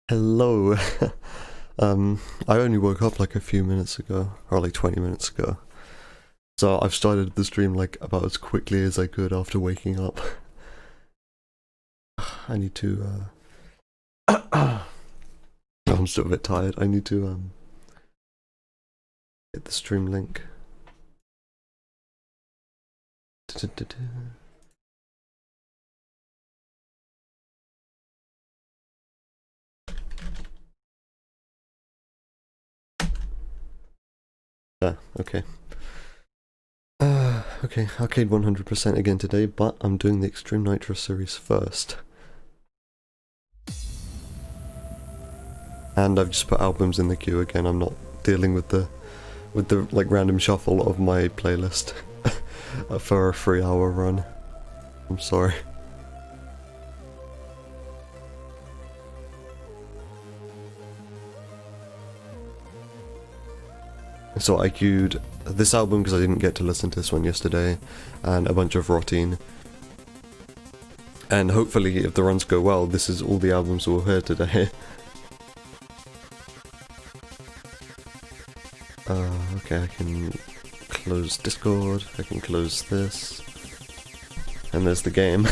Hello. I only woke up like a few minutes ago, or like 20 minutes ago. So I've started the stream like about as quickly as I could after waking up. I need to, I'm still a bit tired. I need to, get the stream link. Okay. Okay, Arcade 100% again today, but I'm doing the Extreme Nitro series first. And I've just put albums in the queue again. I'm not dealing with the like random shuffle of my playlist for a 3-hour run. I'm sorry. So I queued this album because I didn't get to listen to this one yesterday, and a bunch of Routine. And hopefully, if the runs go well, this is all the albums we'll hear today. Okay, I can close Discord, I can close this, and there's the game.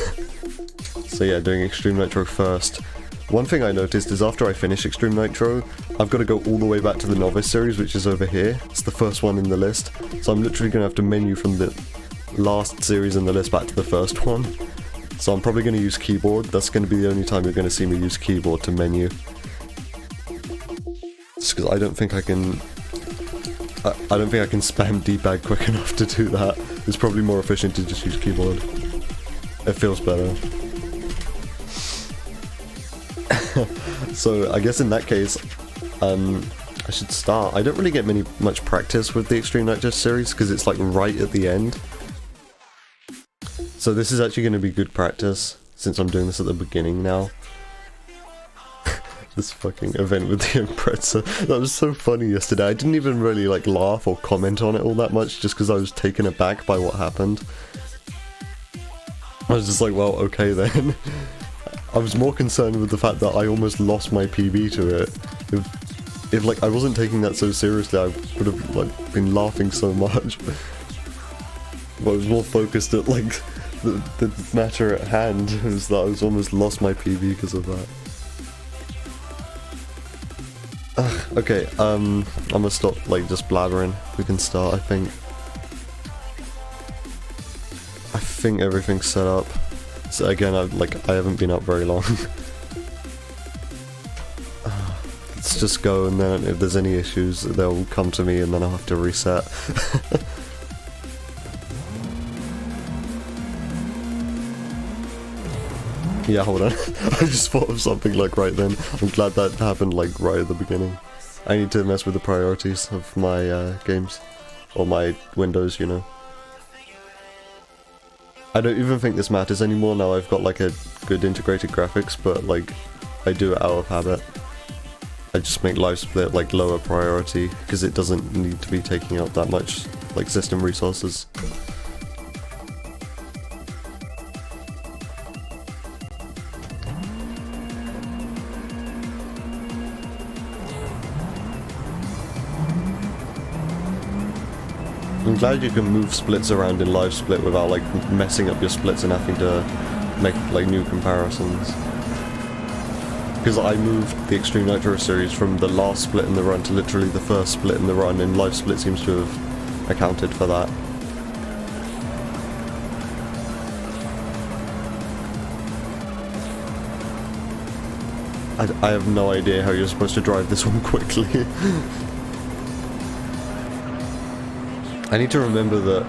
So yeah, doing Extreme Nitro first. One thing I noticed is after I finish Extreme Nitro, I've got to go all the way back to the Novice series, which is over here. It's the first one in the list, so I'm literally going to have to menu from the last series in the list back to the first one. So I'm probably going to use keyboard. That's going to be the only time you're going to see me use keyboard to menu. Just because I don't think I can... I don't think I can spam D-pad quick enough to do that. It's probably more efficient to just use keyboard. It feels better. So I guess in that case, I should start. I don't really get much practice with the Extreme Nitro series because it's like right at the end. So this is actually going to be good practice since I'm doing this at the beginning now. This fucking event with the Impreza. That was so funny yesterday. I didn't even really like laugh or comment on it all that much just because I was taken aback by what happened. I was just like, well, okay then. I was more concerned with the fact that I almost lost my PB to it. If like I wasn't taking that so seriously, I would have like been laughing so much. But I was more focused at like the matter at hand. It was that I was almost lost my PB because of that. Okay, I'm gonna stop like just blabbering. We can start, I think. I think everything's set up. So again, I haven't been up very long. Let's just go, and then if there's any issues, they'll come to me and then I'll have to reset. Yeah, hold on. I just thought of something like right then. I'm glad that happened like right at the beginning. I need to mess with the priorities of my games. Or my windows, you know. I don't even think this matters anymore now I've got like a good integrated graphics, but like I do it out of habit. I just make live split like lower priority because it doesn't need to be taking up that much like system resources. I'm glad you can move splits around in live split without like messing up your splits and having to make like new comparisons. Because I moved the Extreme Nitro series from the last split in the run to literally the first split in the run, and live split seems to have accounted for that. I have no idea how you're supposed to drive this one quickly. I need to remember that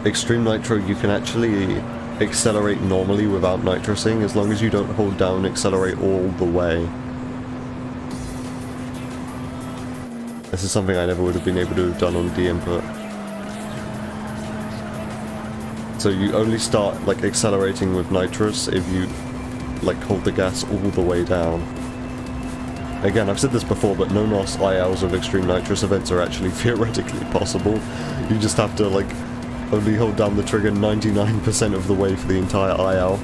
Extreme Nitro you can actually accelerate normally without nitrosing as long as you don't hold down accelerate all the way. This is something I never would have been able to have done on D input. So you only start like accelerating with nitrous if you like hold the gas all the way down. Again, I've said this before, but no NOS ILs of Extreme Nitrous events are actually theoretically possible. You just have to, like, only hold down the trigger 99% of the way for the entire IL.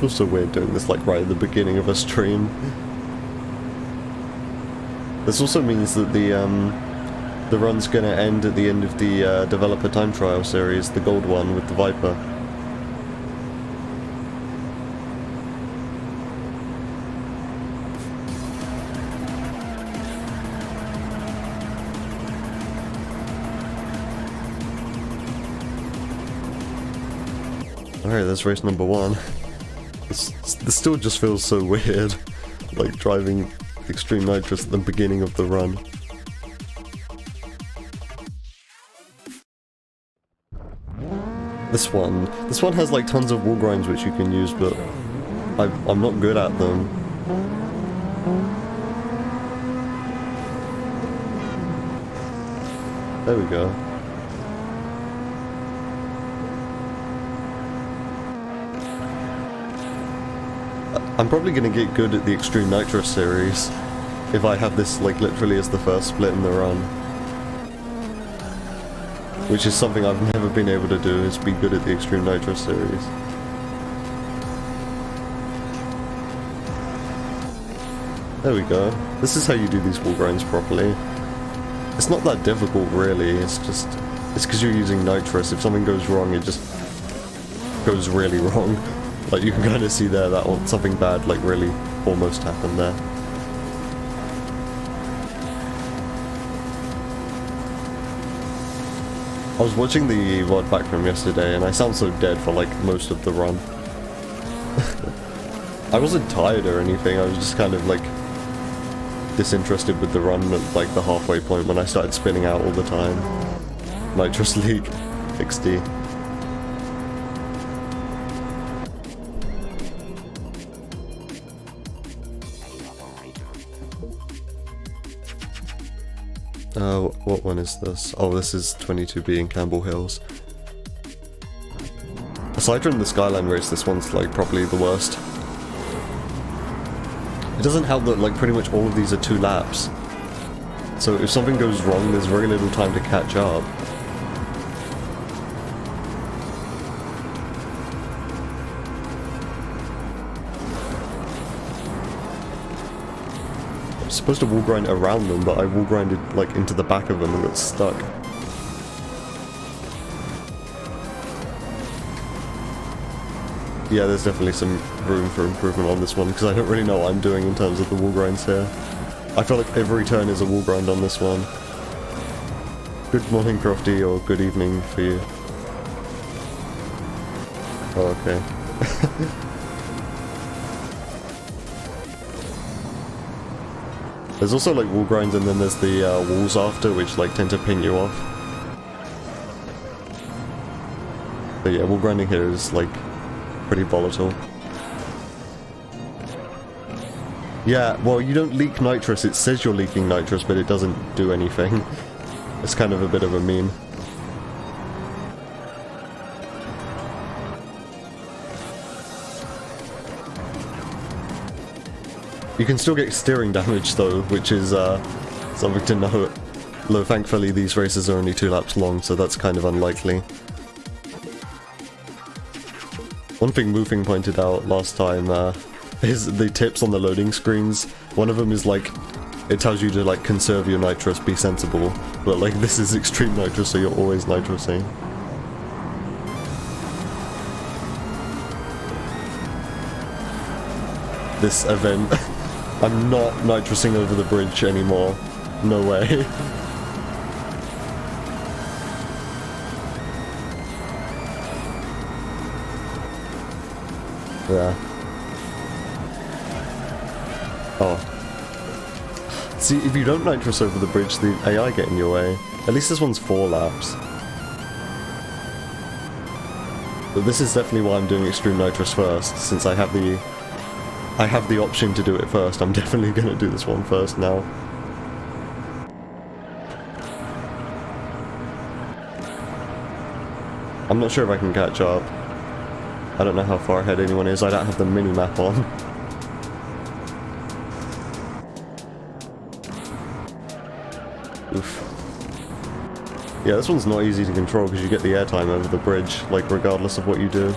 feels so weird doing this like right at the beginning of a stream. This also means that the run's gonna end at the end of the developer time trial series, the gold one with the Viper. Alright, that's race number 1. This still just feels so weird, like driving Extreme Nitrous at the beginning of the run. This one has like tons of wall grinds which you can use, but I'm not good at them. There we go. I'm probably gonna get good at the Extreme Nitro series if I have this like literally as the first split in the run. Which is something I've never been able to do, is be good at the Extreme Nitro series. There we go. This is how you do these wall grinds properly. It's not that difficult really, it's because you're using nitrous. If something goes wrong, it just goes really wrong. Like you can kind of see there that something bad like really almost happened there. I was watching the VOD back from yesterday and I sound so dead for like most of the run. I wasn't tired or anything, I was just kind of like disinterested with the run at like the halfway point when I started spinning out all the time. Nitrous leak, XD. What one is this? Oh, this is 22B in Campbell Hills. Aside from the Skyline race, this one's like probably the worst. It doesn't help that like pretty much all of these are 2 laps. So if something goes wrong, there's very little time to catch up. I was supposed to wall grind around them, but I wall grinded like into the back of them and got stuck. Yeah, there's definitely some room for improvement on this one, because I don't really know what I'm doing in terms of the wall grinds here. I feel like every turn is a wall grind on this one. Good morning, Crofty, or good evening for you. Oh, okay. There's also like wall grinds and then there's the walls after, which like tend to ping you off. But yeah, wall grinding here is like pretty volatile. Yeah, well you don't leak nitrous, it says you're leaking nitrous but it doesn't do anything. It's kind of a bit of a meme. You can still get steering damage though, which is something to note. Though thankfully these races are only 2 laps long, so that's kind of unlikely. One thing Moving pointed out last time is the tips on the loading screens. One of them is like, it tells you to like conserve your nitrous, be sensible, but like this is extreme nitrous, so you're always nitrosing. This event. I'm not nitrosing over the bridge anymore. No way. Yeah. Oh. See, if you don't nitrous over the bridge, the AI get in your way. At least this one's 4 laps. But this is definitely why I'm doing extreme nitrous first, since I have the option to do it first. I'm definitely gonna do this one first now. I'm not sure if I can catch up. I don't know how far ahead anyone is. I don't have the mini-map on. Oof. Yeah, this one's not easy to control because you get the airtime over the bridge, like regardless of what you do.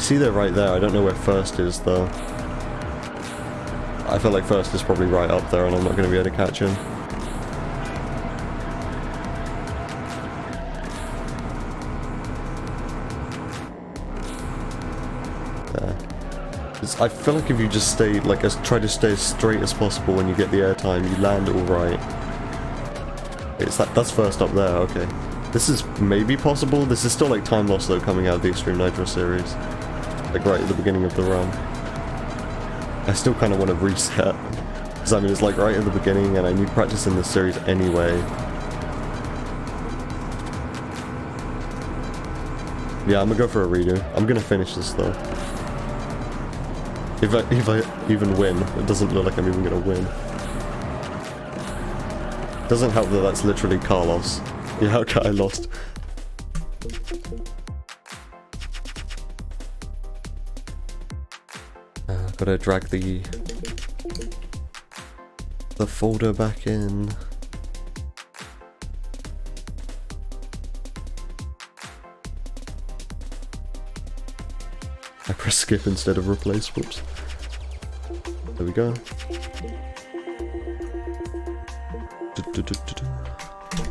see they're right there. I don't know where first is though. I feel like first is probably right up there and I'm not going to be able to catch him. There. I feel like if you just stay, like, try to stay as straight as possible when you get the airtime, you land all right. It's that's first up there, okay. This is maybe possible. This is still like time loss though, coming out of the Extreme Nitro series. Like right at the beginning of the run. I still kind of want to reset. Because I mean, it's like right at the beginning and I need practice in this series anyway. Yeah, I'm gonna go for a redo. I'm gonna finish this though. If I even win, it doesn't look like I'm even gonna win. Doesn't help that that's literally Carlos. Yeah, okay, I lost. Gotta drag the folder back in. I press skip instead of replace, whoops. There we go.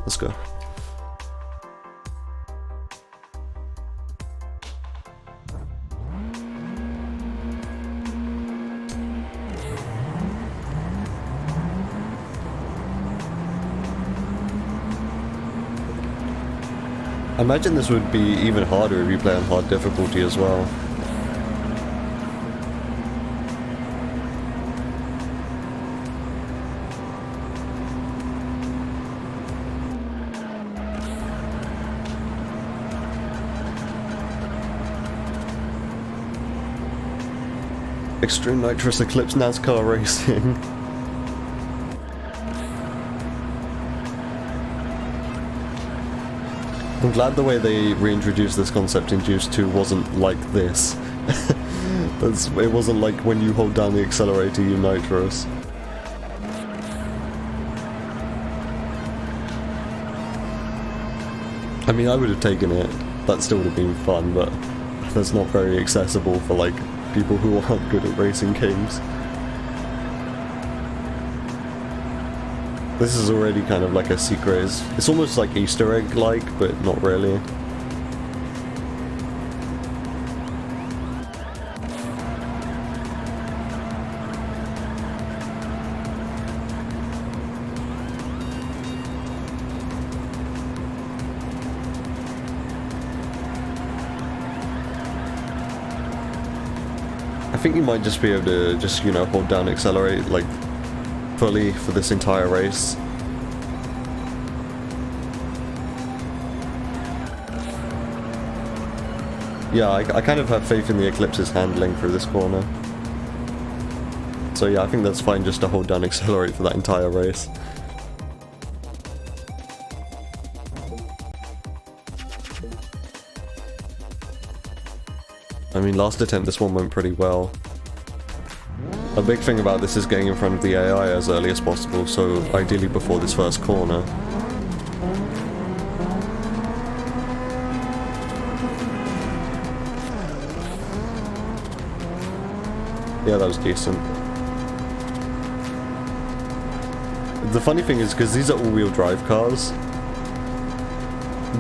Let's go. I imagine this would be even harder if you play on hard difficulty as well. Extreme Nitrous Eclipse NASCAR Racing. I'm glad the way they reintroduced this concept in Juice 2 wasn't like this. It wasn't like when you hold down the accelerator you nitros. I mean, I would have taken it. That still would have been fun, but that's not very accessible for like people who aren't good at racing games. This is already kind of like a secret. It's almost like Easter egg-like, but not really. I think you might just be able to just, you know, hold down accelerate, like, fully for this entire race. Yeah, I kind of have faith in the Eclipse's handling through this corner. So yeah, I think that's fine just to hold down accelerate for that entire race. I mean, last attempt this one went pretty well. A big thing about this is getting in front of the AI as early as possible, so ideally before this first corner. Yeah, that was decent. The funny thing is, because these are all-wheel drive cars,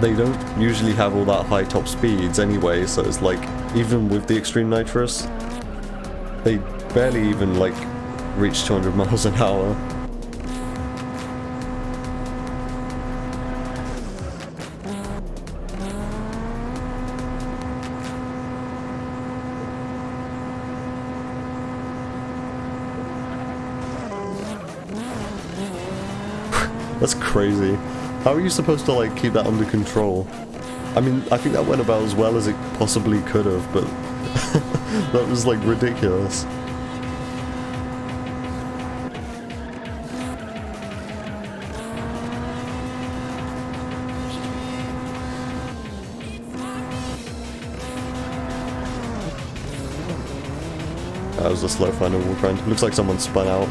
they don't usually have all that high top speeds anyway, so it's like, even with the Extreme Nitrous, they barely even, like, reach 200 miles an hour. That's crazy. How are you supposed to, like, keep that under control? I mean, I think that went about as well as it possibly could have, but that was, like, ridiculous. That was a slow final wall grind. Looks like someone spun out.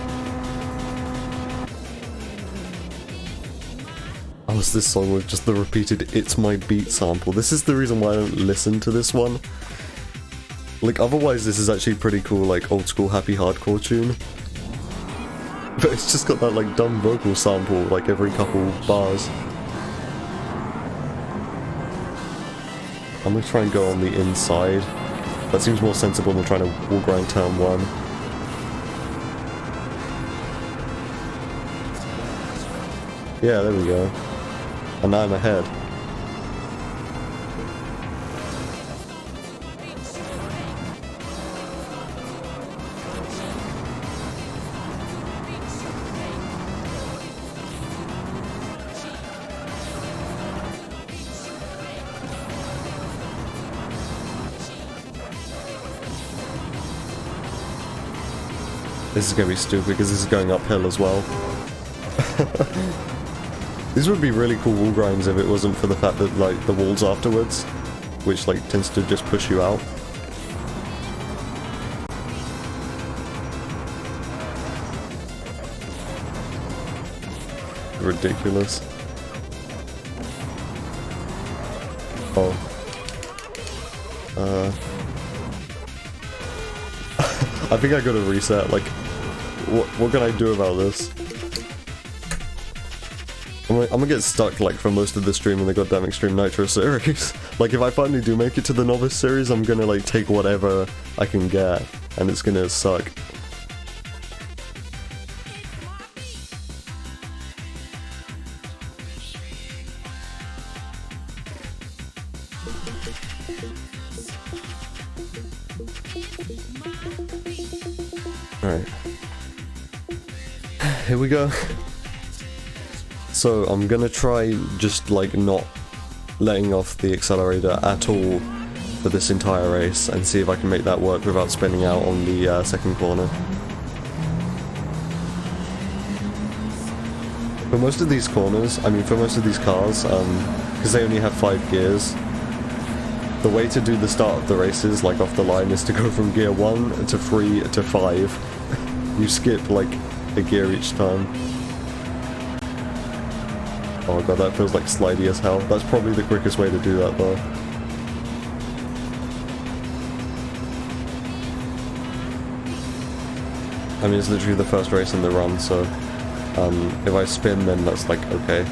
Oh, it's this song with just the repeated "It's My Beat" sample. This is the reason why I don't listen to this one. Like, otherwise this is actually pretty cool, like, old school happy hardcore tune. But it's just got that, like, dumb vocal sample, like, every couple bars. I'm gonna try and go on the inside. That seems more sensible than trying to wall grind turn 1. Yeah, there we go. And now I'm ahead. This is gonna be stupid because this is going uphill as well. These would be really cool wall grinds if it wasn't for the fact that, like, the walls afterwards, which, like, tends to just push you out. Ridiculous. Oh. I think I gotta reset, like, what can I do about this? I'm gonna get stuck, like, for most of the stream in the goddamn Extreme Nitro series. Like, if I finally do make it to the Novice series, I'm gonna, like, take whatever I can get, and it's gonna suck. Alright. Here we go. So I'm gonna try just, like, not letting off the accelerator at all for this entire race and see if I can make that work without spinning out on the second corner. For most of these corners, I mean for most of these cars, because they only have 5 gears, the way to do the start of the races, like off the line, is to go from gear 1 to 3 to 5. You skip, like, a gear each time. Oh god, that feels like slidey as hell. That's probably the quickest way to do that, though. I mean, it's literally the first race in the run, so if I spin, then that's, like, okay.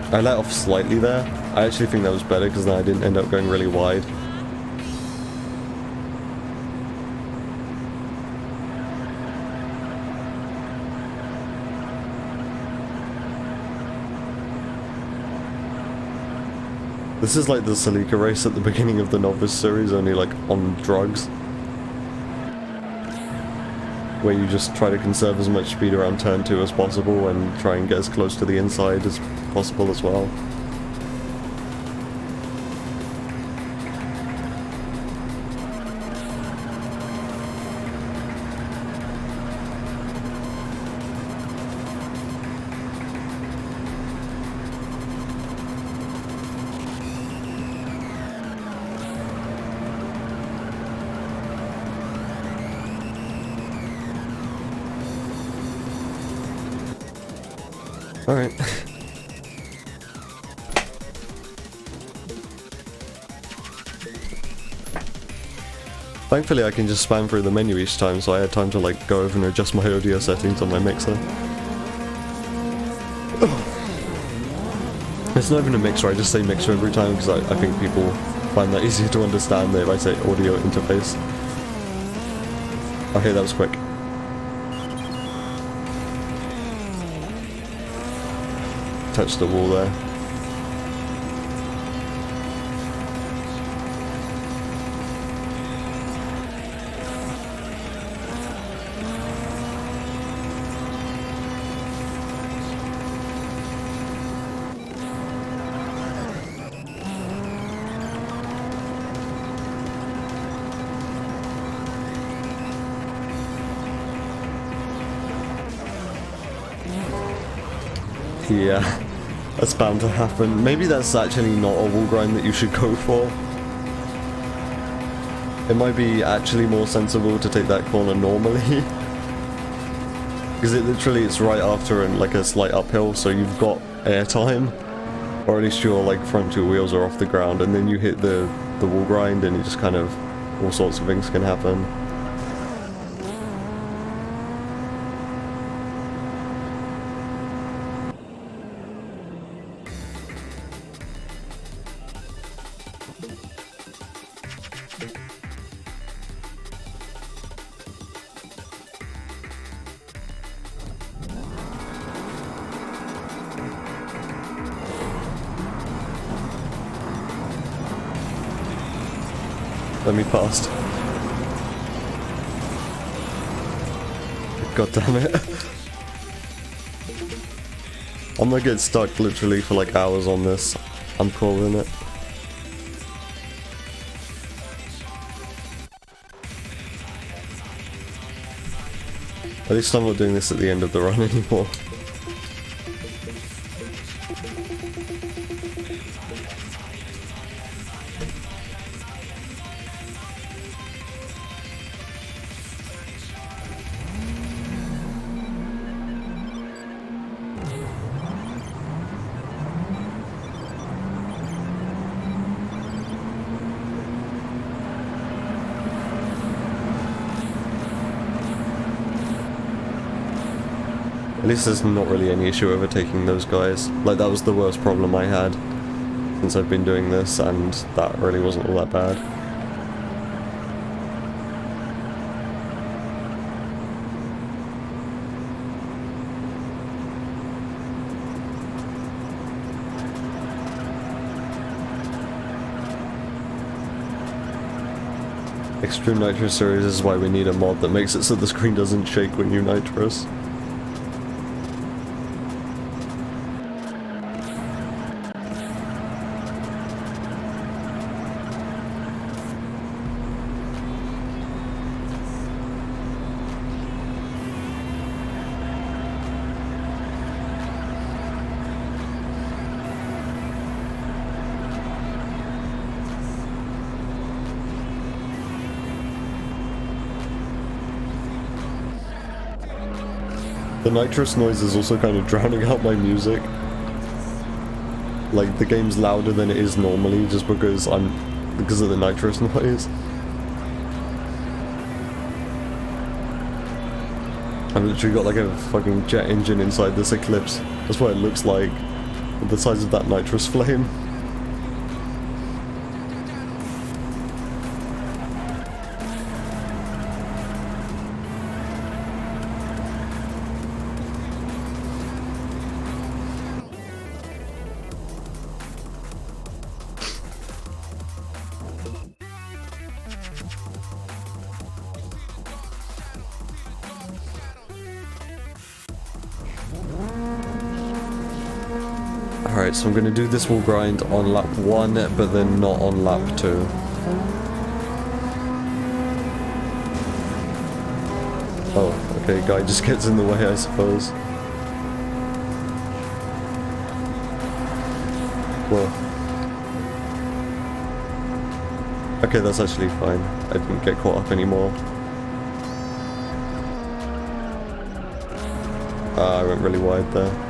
I let off slightly there. I actually think that was better because then I didn't end up going really wide. This is like the Celica race at the beginning of the Novice series, only like on drugs. Where you just try to conserve as much speed around turn 2 as possible and try and get as close to the inside as possible as well. Alright. Thankfully I can just spam through the menu each time, so I had time to, like, go over and adjust my audio settings on my mixer. It's not even a mixer, I just say mixer every time because I think people find that easier to understand if I say audio interface. Okay, that was quick. Touch the wall there. Yeah, that's bound to happen. Maybe that's actually not a wall grind that you should go for. It might be actually more sensible to take that corner normally. Because it's right after and like a slight uphill, so you've got air time, or at least your like front two wheels are off the ground, and then you hit the wall grind, and it just kind of all sorts of things can happen. Let me past. God damn it. I'm gonna get stuck literally for like hours on this. I'm calling it. At least I'm not doing this at the end of the run anymore. At least there's not really any issue overtaking those guys. Like, that was the worst problem I had since I've been doing this, and that really wasn't all that bad. Extreme Nitro Series is why we need a mod that makes it so the screen doesn't shake when you nitros. The nitrous noise is also kind of drowning out my music. Like, the game's louder than it is normally just because of the nitrous noise. I've literally got like a fucking jet engine inside this Eclipse. That's what it looks like, with the size of that nitrous flame. Alright, so I'm going to do this wall grind on lap 1, but then not on lap 2. Oh, okay, guy just gets in the way, I suppose. Well. Okay, that's actually fine. I didn't get caught up anymore. I went really wide there.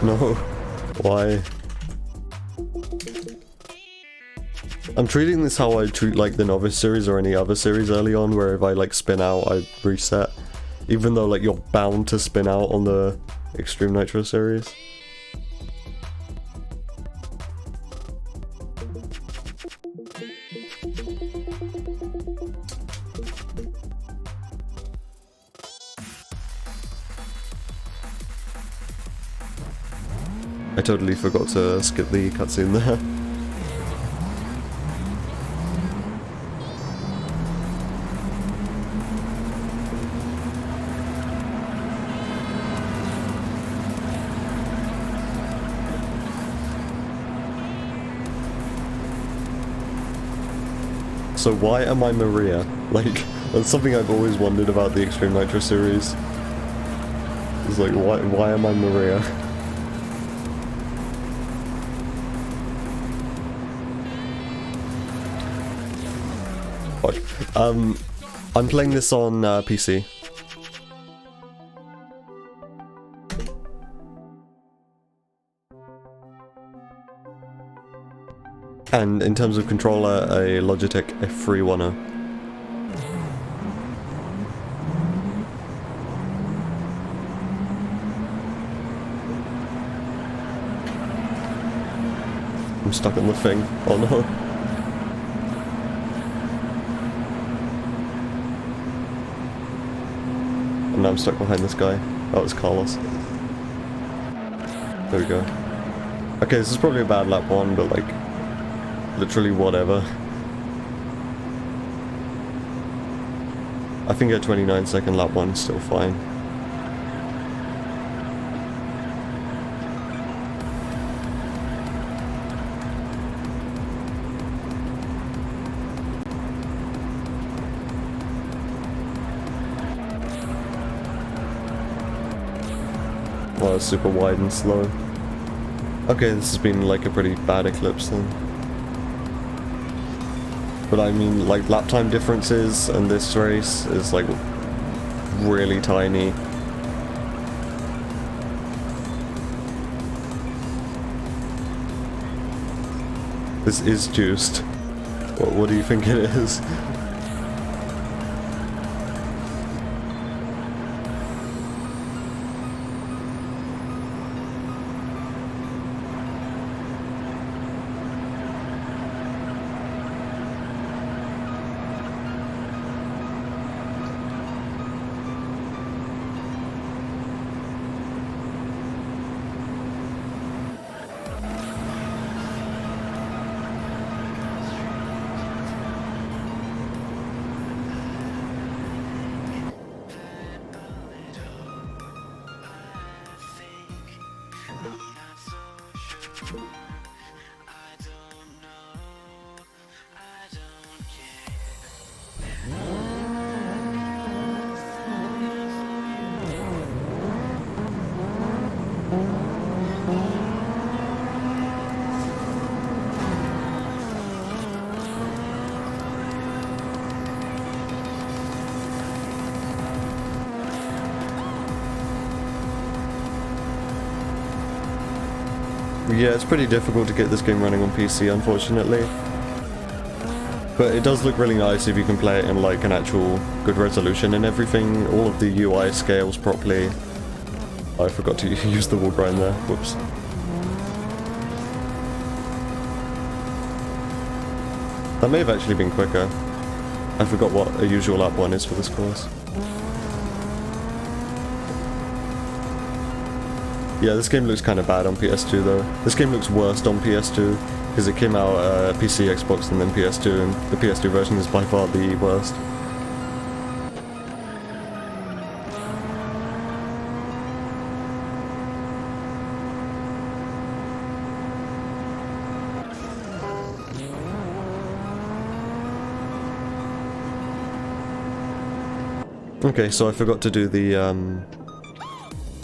No. Why? I'm treating this how I treat like the Novice series or any other series early on, where if I like spin out, I reset. Even though like you're bound to spin out on the Extreme Nitro series. I totally forgot to skip the cutscene there. So why am I Maria? Like, that's something I've always wondered about the Extreme Nitro series. It's like, why am I Maria? I'm playing this on PC. And in terms of controller, a Logitech F310. I'm stuck on the thing. Oh no. And now I'm stuck behind this guy. Oh, it's Carlos. There we go. Okay, this is probably a bad lap 1, but like, literally whatever. I think a 29-second lap 1 is still fine. Well, it's super wide and slow. Okay, this has been like a pretty bad eclipse then. But I mean, like, lap time differences and this race is like really tiny. This is juiced. What do you think it is? Yeah, it's pretty difficult to get this game running on PC, unfortunately. But it does look really nice if you can play it in like an actual good resolution and everything. All of the UI scales properly. I forgot to use the wall grind there. Whoops. That may have actually been quicker. I forgot what a usual lap 1 is for this course. Yeah, this game looks kind of bad on PS2 though. This game looks worst on PS2 because it came out PC, Xbox, and then PS2, and the PS2 version is by far the worst. Okay, so I forgot to do the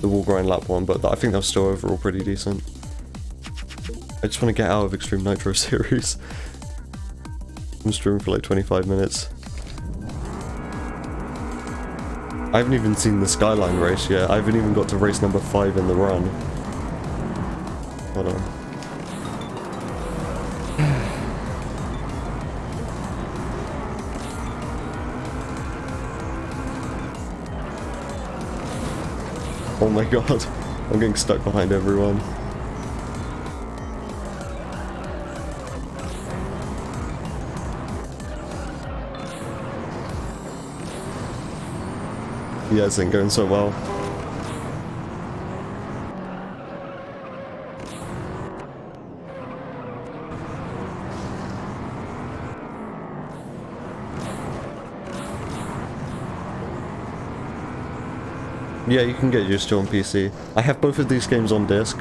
wall grind lap 1, but I think that was still overall pretty decent. I just want to get out of Extreme Nitro series. I'm streaming for like 25 minutes. I haven't even seen the Skyline race yet. I haven't even got to race number 5 in the run. Hold on. Oh my god, I'm getting stuck behind everyone. Yeah, this ain't going so well. Yeah, you can get used to on PC. I have both of these games on disc.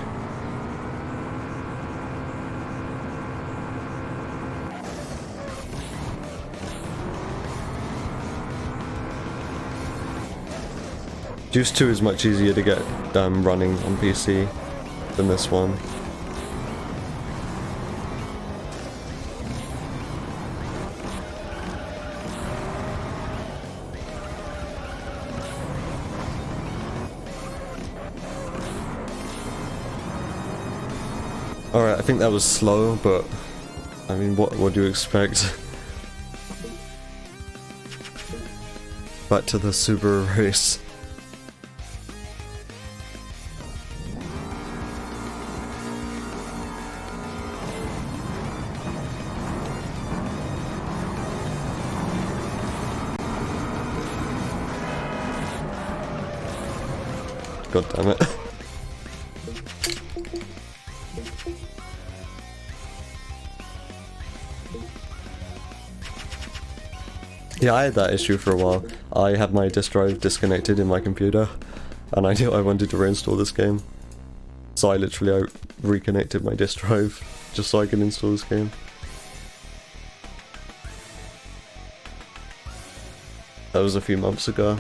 Juice 2 is much easier to get running on PC than this one. Alright, I think that was slow, but I mean, what do you expect? Back to the Subaru race. God damn it. Yeah, I had that issue for a while. I had my disk drive disconnected in my computer, and I knew I wanted to reinstall this game. So I literally reconnected my disk drive, just so I could install this game. That was a few months ago.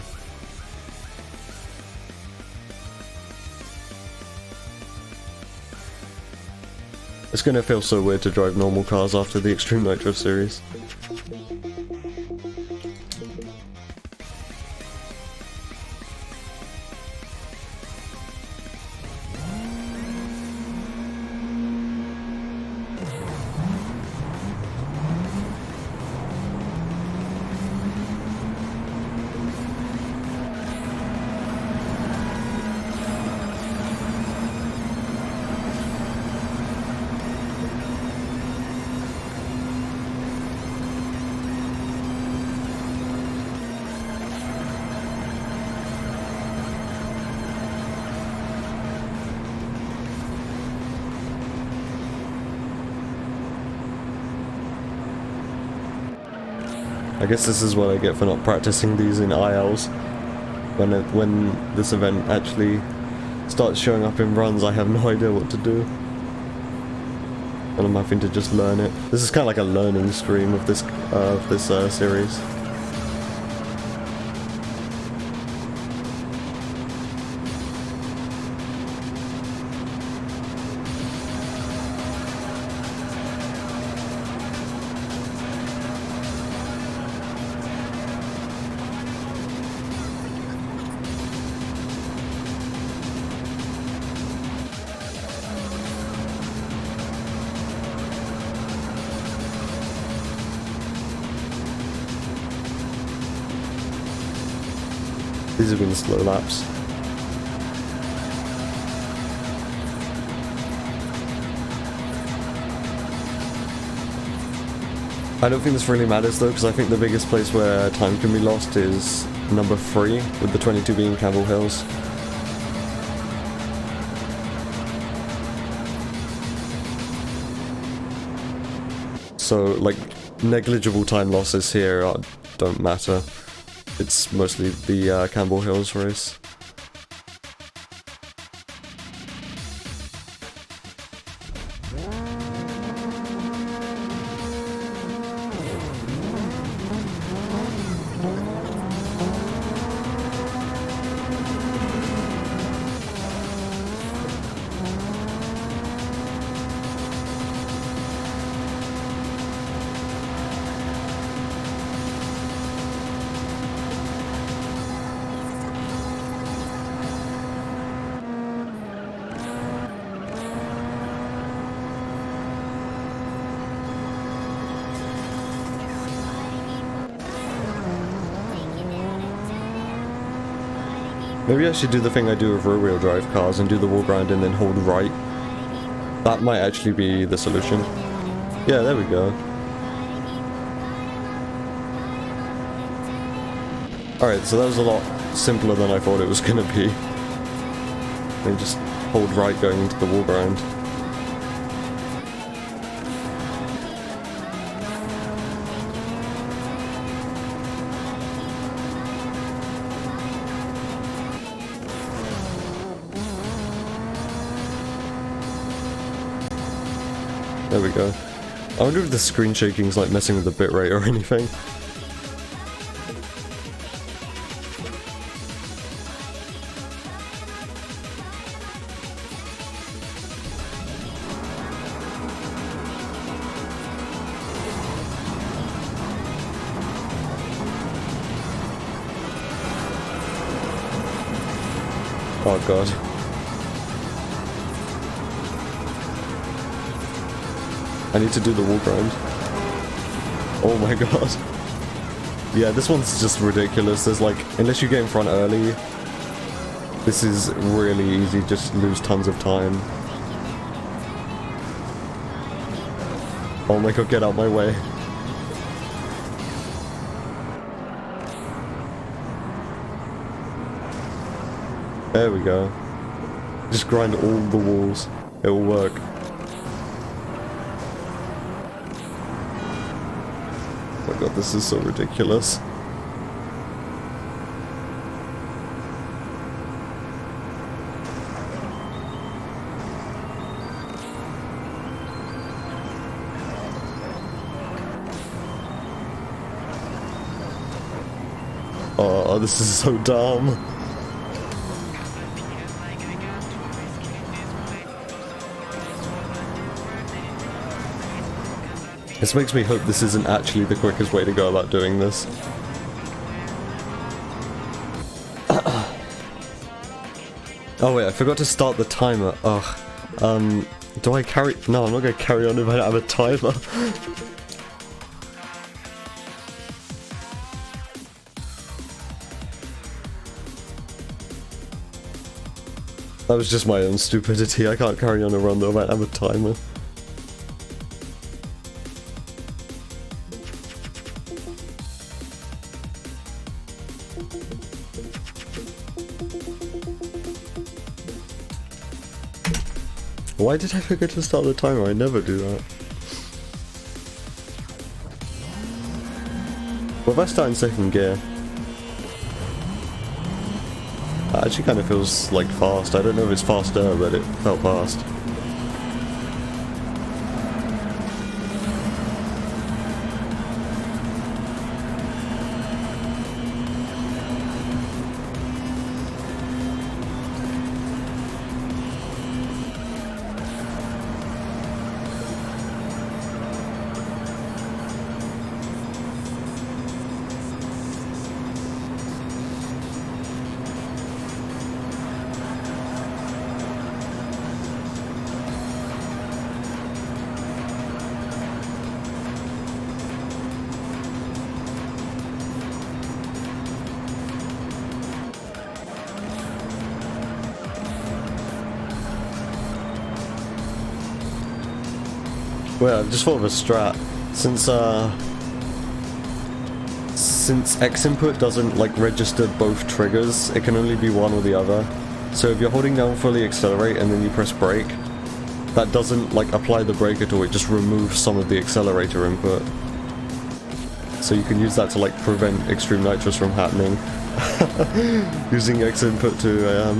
It's gonna feel so weird to drive normal cars after the Extreme Nitro series. I guess this is what I get for not practicing these in ILs. When this event actually starts showing up in runs, I have no idea what to do. And I'm having to just learn it. This is kind of like a learning stream of this series. These have been slow laps. I don't think this really matters though, because I think the biggest place where time can be lost is number 3, with the 22 being Campbell Hills. So, like, negligible time losses here don't matter. It's mostly the Campbell Hills race. Maybe I should do the thing I do with rear-wheel drive cars and do the wall grind and then hold right. That might actually be the solution. Yeah, there we go. Alright, so that was a lot simpler than I thought it was gonna be. And just hold right going into the wall grind. There we go. I wonder if the screen shaking's like messing with the bitrate or anything. Oh god. I need to do the wall grind. Oh my god. Yeah, this one's just ridiculous. There's like, unless you get in front early, this is really easy, just lose tons of time. Oh my god, get out my way. There we go. Just grind all the walls. It will work. Oh my god, this is so ridiculous. Oh, this is so dumb. This makes me hope this isn't actually the quickest way to go about doing this. Oh wait, I forgot to start the timer. Ugh. Do I carry... No, I'm not going to carry on if I don't have a timer. That was just my own stupidity. I can't carry on a run though if I don't have a timer. Why did I forget to start the timer? I never do that. Well, if I start in second gear... That actually kind of feels like fast. I don't know if it's faster, but it felt fast. Well, I've just thought of a strat. Since X input doesn't like register both triggers, it can only be one or the other. So if you're holding down fully accelerate and then you press brake, that doesn't like apply the brake at all, it just removes some of the accelerator input. So you can use that to like prevent extreme nitrous from happening. Using X input to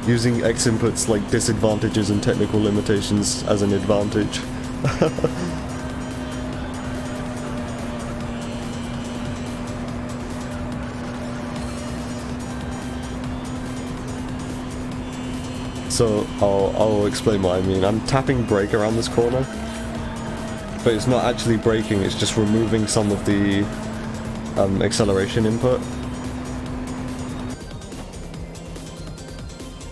using X input's like disadvantages and technical limitations as an advantage. So I'll explain what I mean. I'm tapping brake around this corner, but it's not actually braking, it's just removing some of the acceleration input.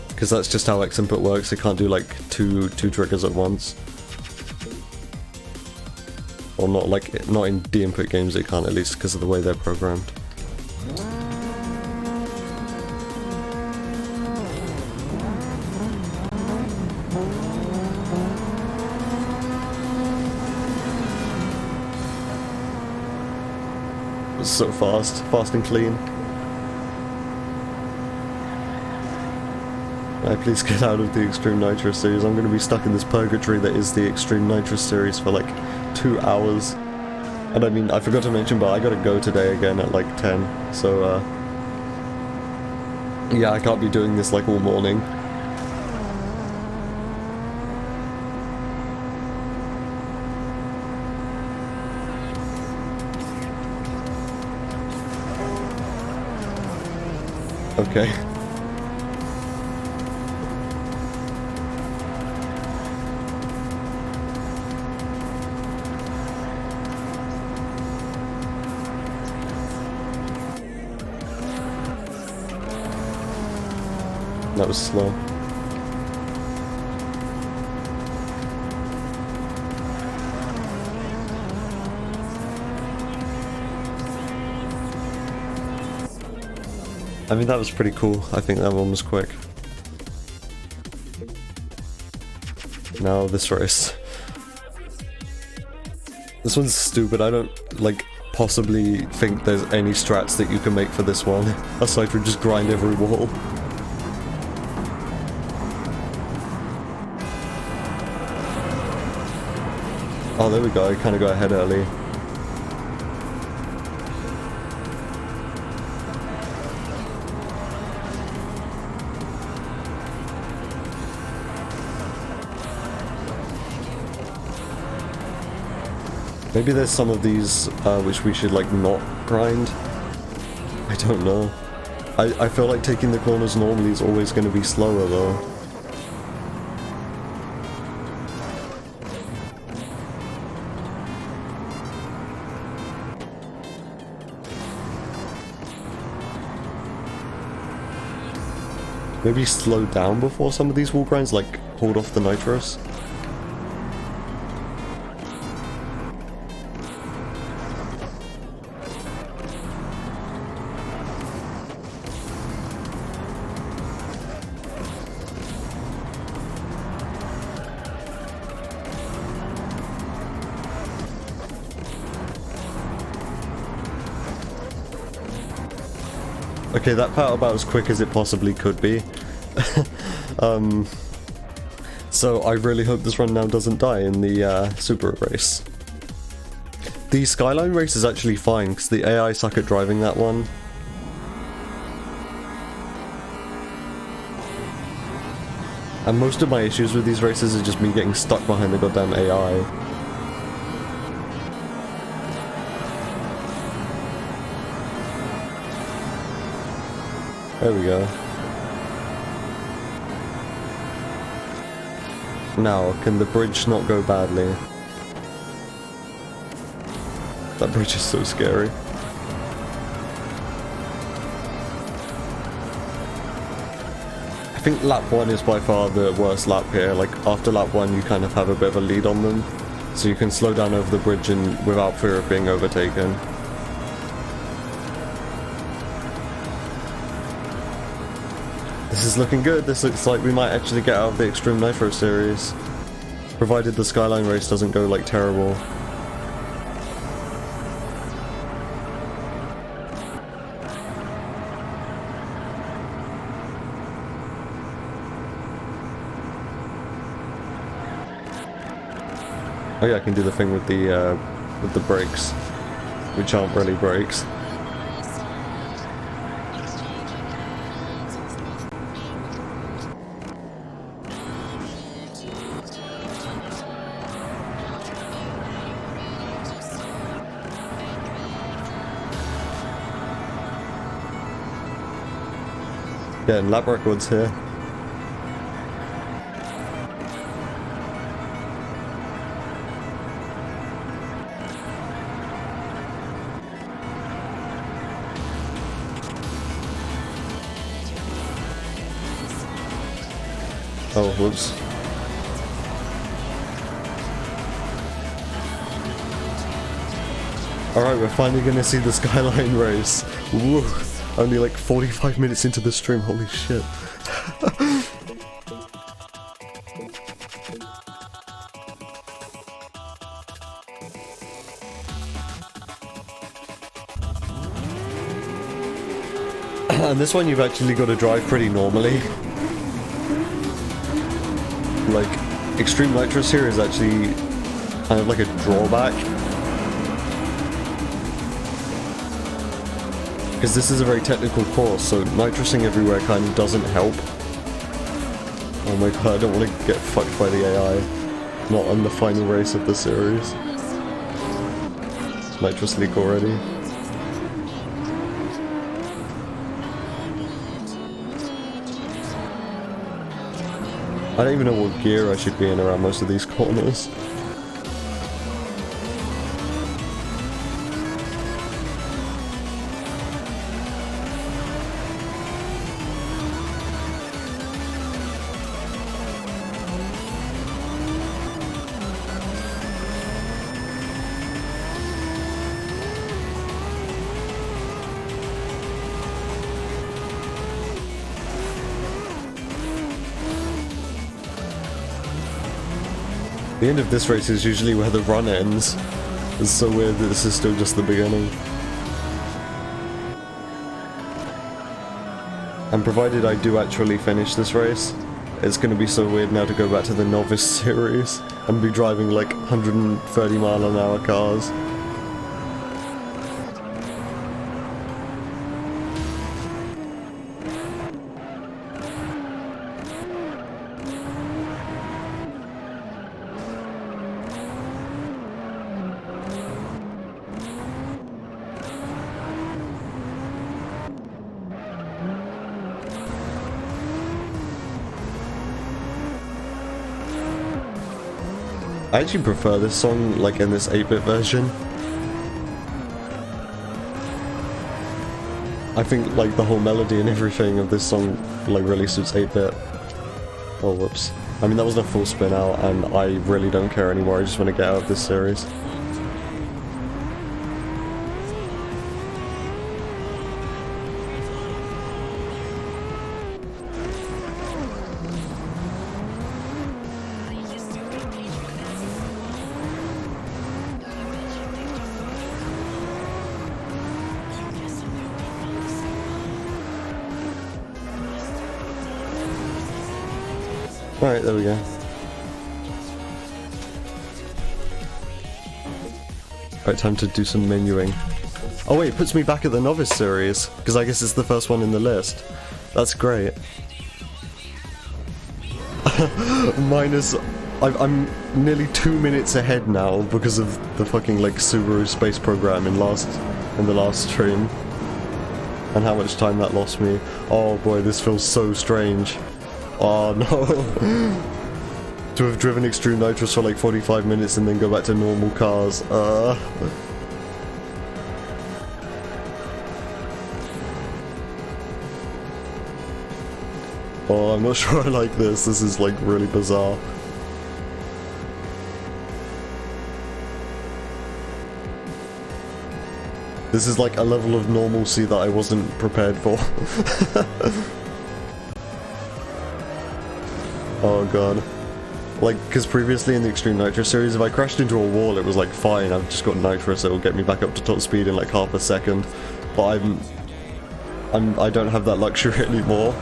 Because that's just how X input works, it can't do like two triggers at once. Or not in D input games it can't, at least because of the way they're programmed. It's so fast and clean. Please get out of the Extreme Nitro series. I'm going to be stuck in this purgatory that is the Extreme Nitro series for like 2 hours. And I mean, I forgot to mention, but I gotta go today again at like 10, so yeah, I can't be doing this like all morning. Okay. That was slow. I mean, that was pretty cool. I think that one was quick. Now this race. This one's stupid. I don't, like, possibly think there's any strats that you can make for this one, aside from just grind every wall. Oh, there we go. I kind of got ahead early. Maybe there's some of these which we should like not grind. I don't know. I feel like taking the corners normally is always going to be slower though. Maybe slow down before some of these wall grinds, like hold off the nitros. Okay, that felt about as quick as it possibly could be. So I really hope this run now doesn't die in the super race. The Skyline race is actually fine, because the AI suck at driving that one. And most of my issues with these races are just me getting stuck behind the goddamn AI. There we go. Now, can the bridge not go badly? That bridge is so scary. I think lap 1 is by far the worst lap here. Like, after lap 1 you kind of have a bit of a lead on them. So you can slow down over the bridge and without fear of being overtaken. This is looking good. This looks like we might actually get out of the Extreme Nitro series. Provided the Skyline race doesn't go, like, terrible. Oh yeah, I can do the thing with the brakes, which aren't really brakes. Yeah, and lap records here. Oh, whoops. Alright, we're finally gonna see the Skyline race. Woo! Only like 45 minutes into the stream, holy shit. And this one you've actually got to drive pretty normally. Like, Extreme Nitrous here is actually kind of like a drawback. Because this is a very technical course, so nitrosing everywhere kind of doesn't help. Oh my god, I don't want to get fucked by the AI. Not on the final race of the series. Nitrous leak already. I don't even know what gear I should be in around most of these corners. The end of this race is usually where the run ends. It's so weird that this is still just the beginning. And provided I do actually finish this race, it's gonna be so weird now to go back to the novice series and be driving like 130-mile-an-hour cars. I actually prefer this song, like, in this 8-bit version. I think, like, the whole melody and everything of this song, like, really suits 8-bit. Oh, whoops. I mean, that wasn't a full spin out, and I really don't care anymore, I just want to get out of this series. Alright, there we go. Alright, time to do some menuing. Oh wait, it puts me back at the novice series, because I guess it's the first one in the list. That's great. I'm nearly 2 minutes ahead now because of the fucking, like, Subaru space program in the last stream. And how much time that lost me. Oh boy, this feels so strange. Oh no. To have driven Extreme Nitros for like 45 minutes and then go back to normal cars. Oh, I'm not sure I like this. This is like really bizarre. This is like a level of normalcy that I wasn't prepared for. Oh god. Like, because previously in the Extreme Nitro series, if I crashed into a wall, it was like, fine, I've just got nitro, so it'll get me back up to top speed in like half a second. But I don't have that luxury anymore.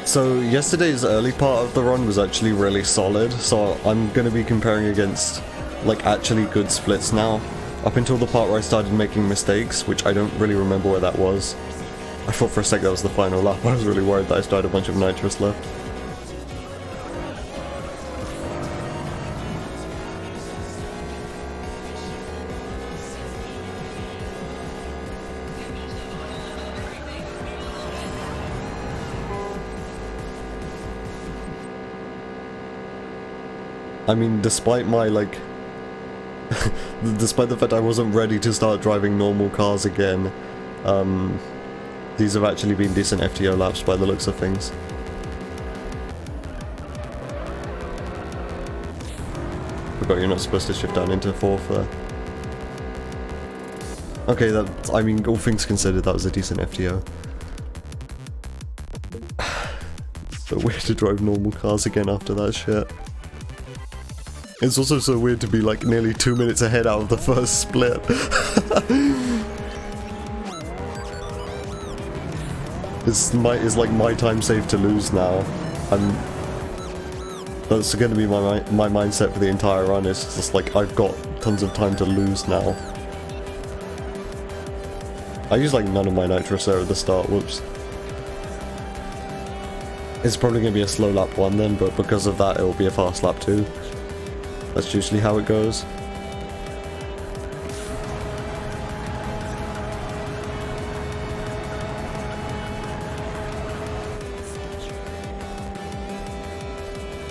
So yesterday's early part of the run was actually really solid, so I'm going to be comparing against like actually good splits now, up until the part where I started making mistakes, which I don't really remember where that was. I thought for a sec that was the final lap. I was really worried that I still had a bunch of nitrous left. I mean, despite my, like, despite the fact I wasn't ready to start driving normal cars again, these have actually been decent FTO laps by the looks of things. Forgot you're not supposed to shift down into 4th there. Okay, that, I mean, all things considered, that was a decent FTO. So weird to drive normal cars again after that shit. It's also so weird to be like nearly 2 minutes ahead out of the first split. It's like my time saved to lose now. That's going to be my mindset for the entire run. It's just like I've got tons of time to lose now. I use like none of my nitros there at the start. Whoops. It's probably going to be a slow lap 1 then, but because of that, it will be a fast lap 2. That's usually how it goes.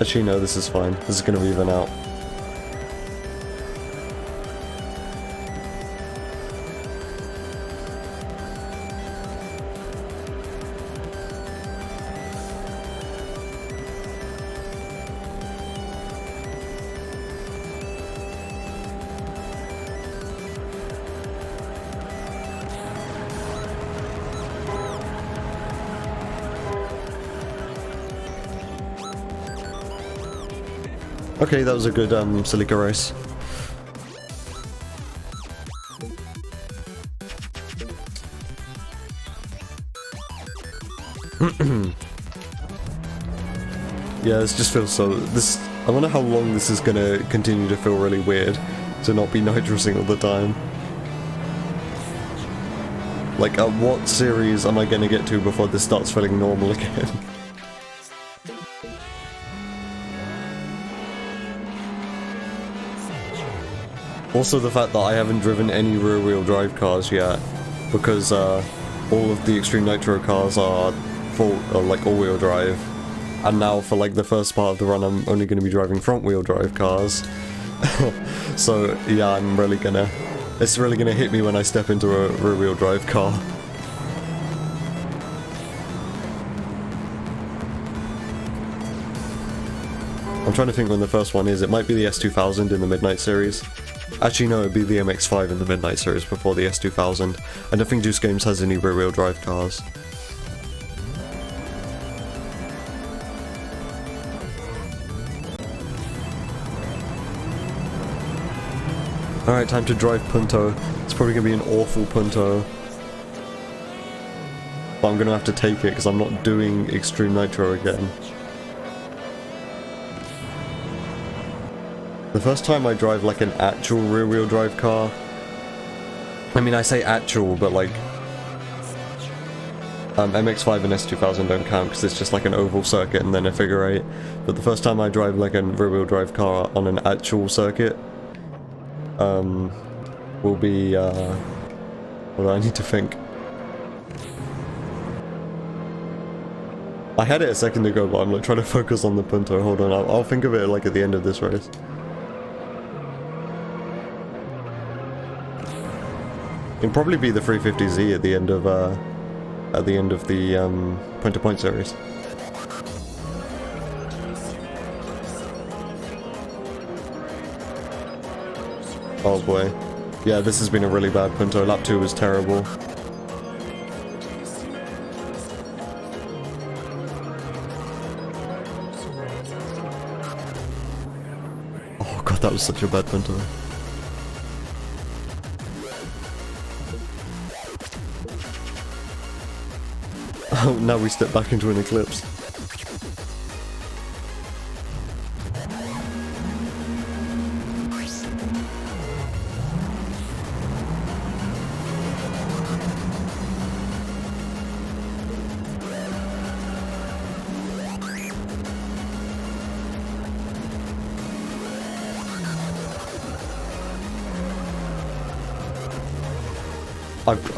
Actually, no, this is fine. This is going to even out. Okay, that was a good Silica race. Yeah, this just feels so... I wonder how long this is gonna continue to feel really weird to not be nitrosing all the time. Like, at what series am I gonna get to before this starts feeling normal again? Also the fact that I haven't driven any rear-wheel drive cars yet, because all of the Extreme Nitro cars are like all-wheel drive, and now for like the first part of the run I'm only going to be driving front-wheel drive cars. So yeah, it's really gonna hit me when I step into a rear-wheel drive car. I'm trying to think when the first one is. It might be the S2000 in the Midnight series. Actually no, it'd be the MX-5 in the Midnight series before the S2000. I don't think Juice Games has any rear-wheel drive cars. Alright, time to drive Punto. It's probably going to be an awful Punto. But I'm going to have to take it because I'm not doing Extreme Nitro again. The first time I drive like an actual rear-wheel drive car... I mean, I say actual, but like... MX-5 and S2000 don't count because it's just like an oval circuit and then a figure 8. But the first time I drive like a rear-wheel drive car on an actual circuit... will be, what do I need to think? I had it a second ago, but I'm like trying to focus on the Punto. Hold on, I'll think of it like at the end of this race. It'll probably be the 350Z at the end of the point-to-point series. Oh boy. Yeah, this has been a really bad Punto. Lap 2 was terrible. Oh god, that was such a bad Punto. Oh, now we step back into an eclipse.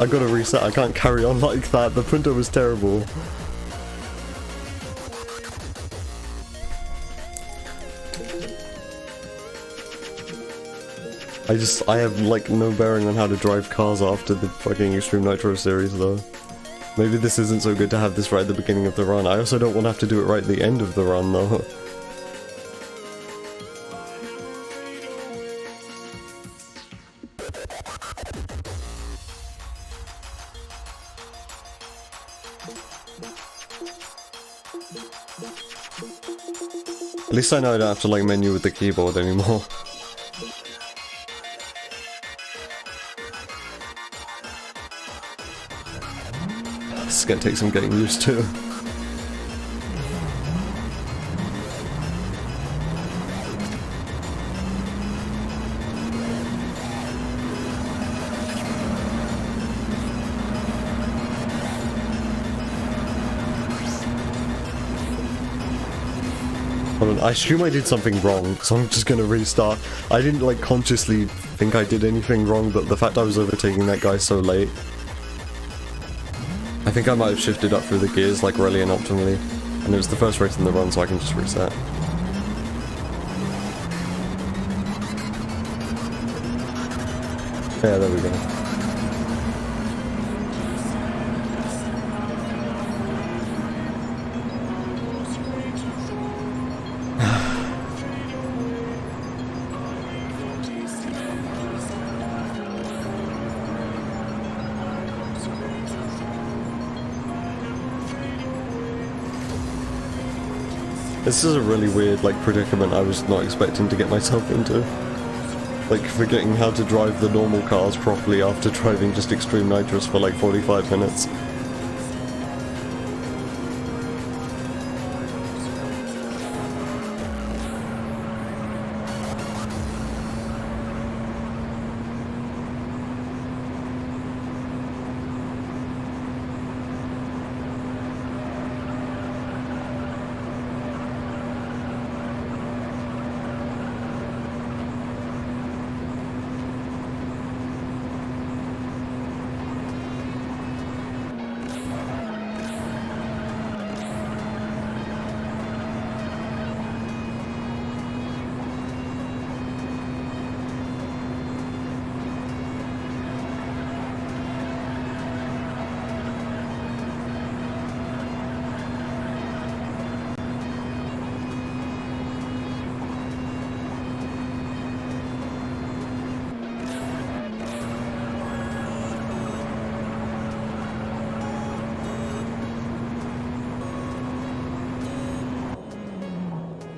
I gotta reset, I can't carry on like that, the Punto was terrible. I have like no bearing on how to drive cars after the fucking Extreme Nitro series though. Maybe this isn't so good to have this right at the beginning of the run. I also don't want to have to do it right at the end of the run though. At least I know I don't have to like menu with the keyboard anymore. This is gonna take some getting used to. I assume I did something wrong, so I'm just gonna restart. I didn't like consciously think I did anything wrong, but the fact I was overtaking that guy so late. I think I might have shifted up through the gears like really inoptimally, and it was the first race in the run, so I can just reset. Yeah, there we go. This is a really weird, like, predicament I was not expecting to get myself into. Like, forgetting how to drive the normal cars properly after driving just Extreme Nitrous for like 45 minutes.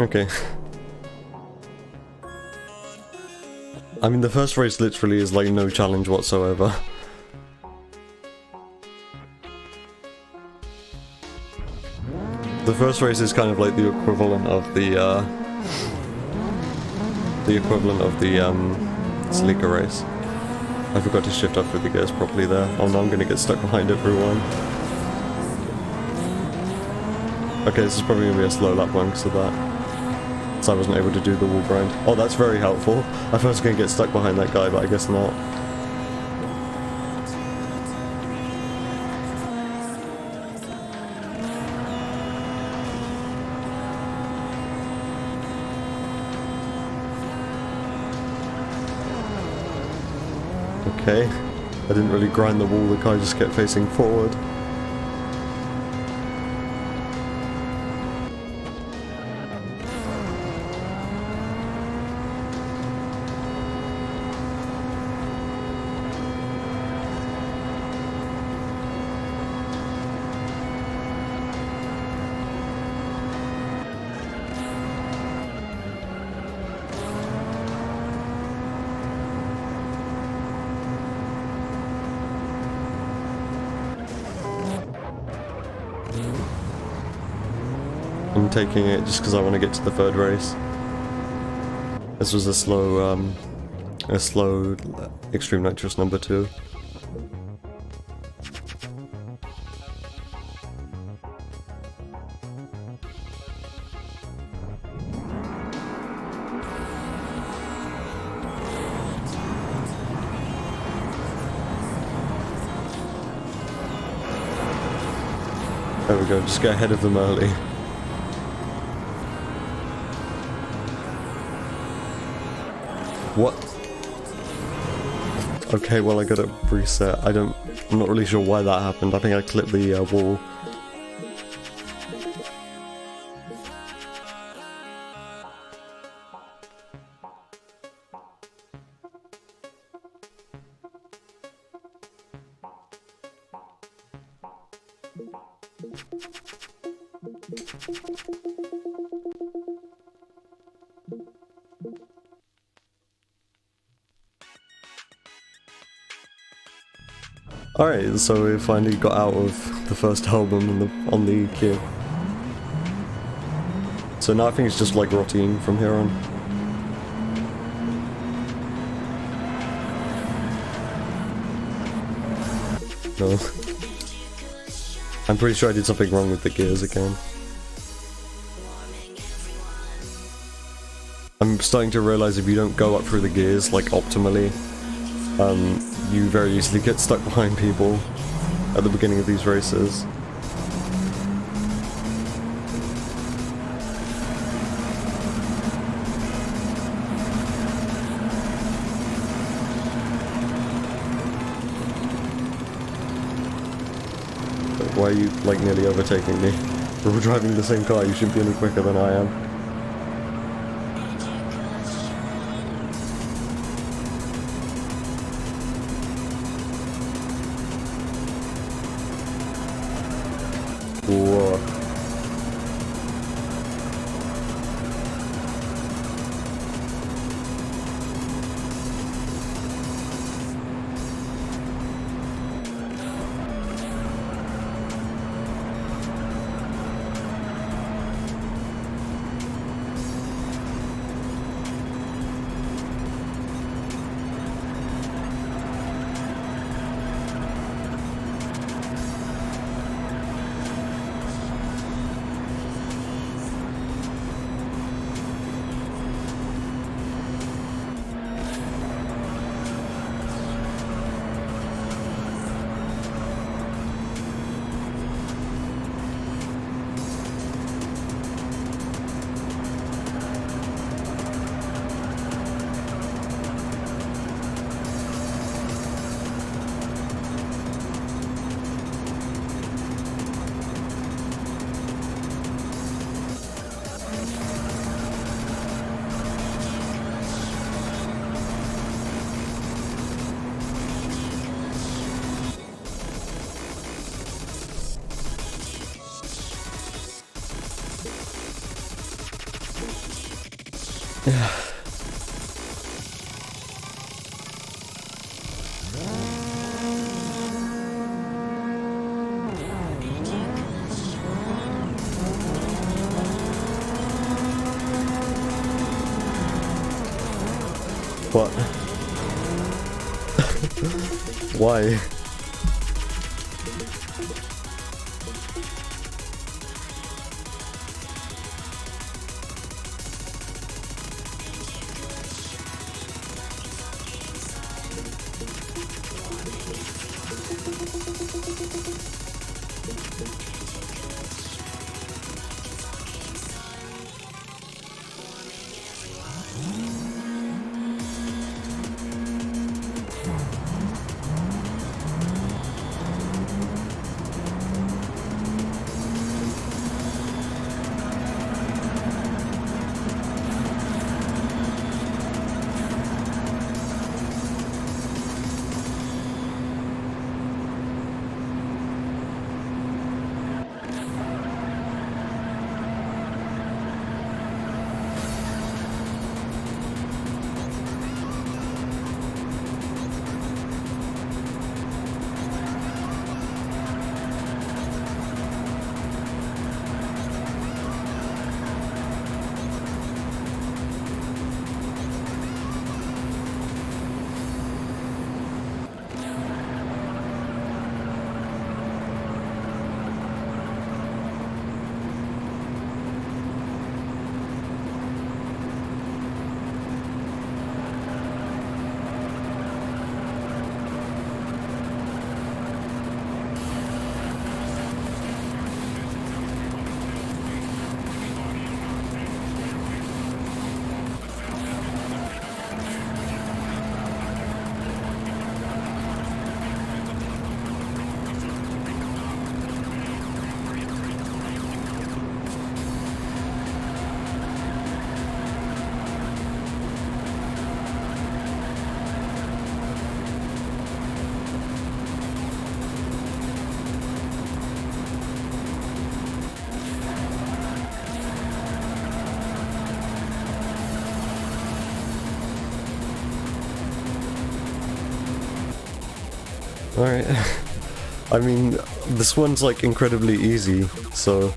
Okay. I mean, the first race literally is like no challenge whatsoever. The first race is kind of like the equivalent of the Sleeker race. I forgot to shift up through the gears properly there. Oh no, I'm gonna get stuck behind everyone. Okay, this is probably gonna be a slow lap one because of that. So I wasn't able to do the wall grind. Oh, that's very helpful. I thought I was going to get stuck behind that guy, but I guess not. Okay. I didn't really grind the wall, the guy just kept facing forward. I'm taking it just because I want to get to the third race. This was a slow Extreme Nitrous number 2. There we go, just get ahead of them early. What? Okay, well I gotta reset. I'm not really sure why that happened. I think I clipped the wall. Alright, so we finally got out of the first album on the queue. So now I think it's just like routine from here on. No. I'm pretty sure I did something wrong with the gears again. I'm starting to realize if you don't go up through the gears like optimally, you very easily get stuck behind people at the beginning of these races. But why are you like nearly overtaking me? We're driving the same car, you shouldn't be any quicker than I am. Whoa. What? Why? Alright. I mean, this one's like incredibly easy, so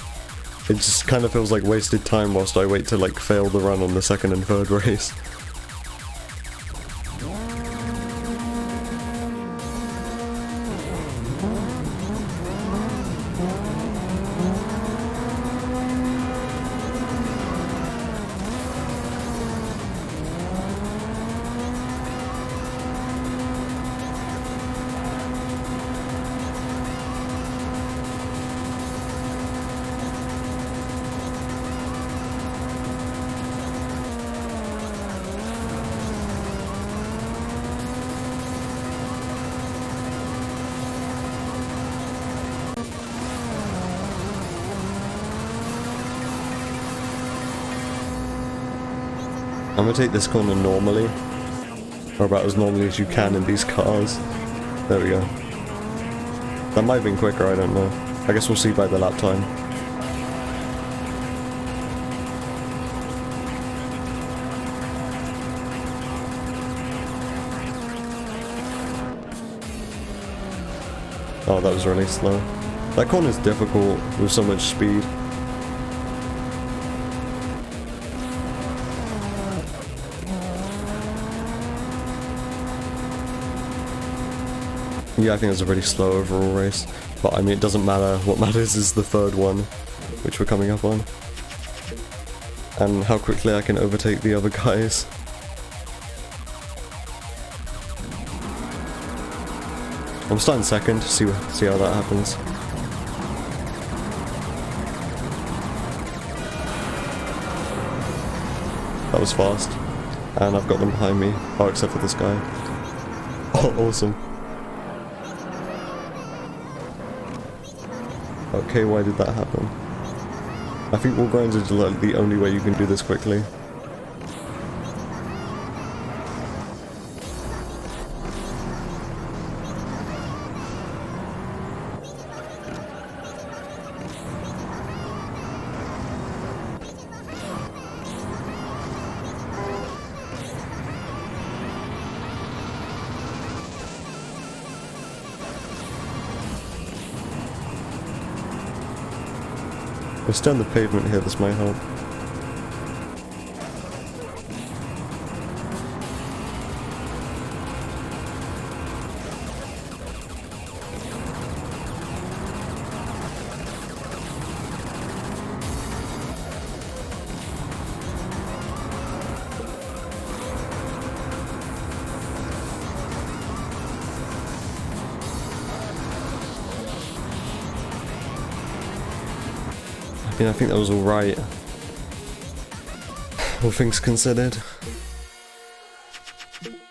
it just kind of feels like wasted time whilst I wait to like fail the run on the second and third race. I'm gonna take this corner normally, or about as normally as you can in these cars. There we go. That might have been quicker, I don't know. I guess we'll see by the lap time. Oh, that was really slow. That corner's difficult with so much speed. Yeah, I think it was a really slow overall race, but I mean it doesn't matter. What matters is the third one, which we're coming up on, and how quickly I can overtake the other guys. I'm starting second, see how that happens. That was fast, and I've got them behind me. Oh, except for this guy. Oh, awesome. Okay, why did that happen? I think wall grinds is like the only way you can do this quickly. We're still on the pavement here, this might help. Yeah, I think that was alright. All things considered.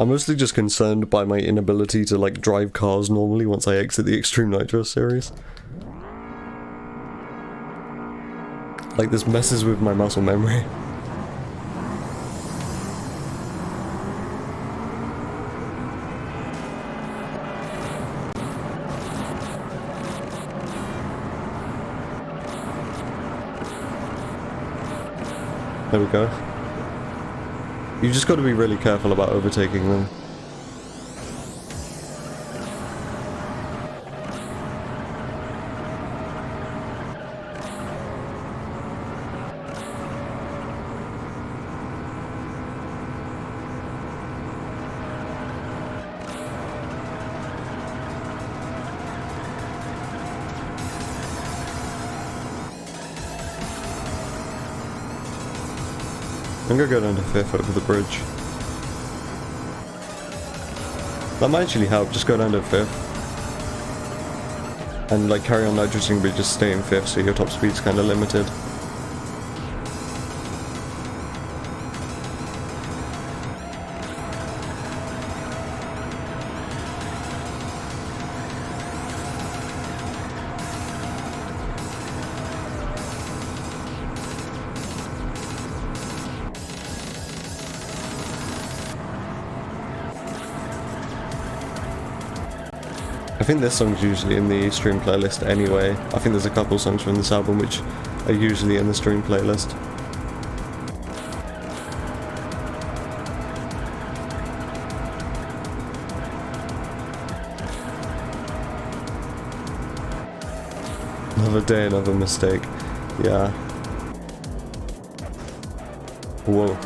I'm mostly just concerned by my inability to like drive cars normally once I exit the Extreme Nitro series. Like this messes with my muscle memory. There we go. You just got to be really careful about overtaking them. I'm gonna go down to 5th over the bridge. That might actually help, just go down to 5th. And like carry on nitrogen, but just stay in 5th so your top speed's kinda limited. I think this song's usually in the stream playlist anyway. I think there's a couple songs from this album which are usually in the stream playlist. Another day, another mistake. Yeah. Whoa.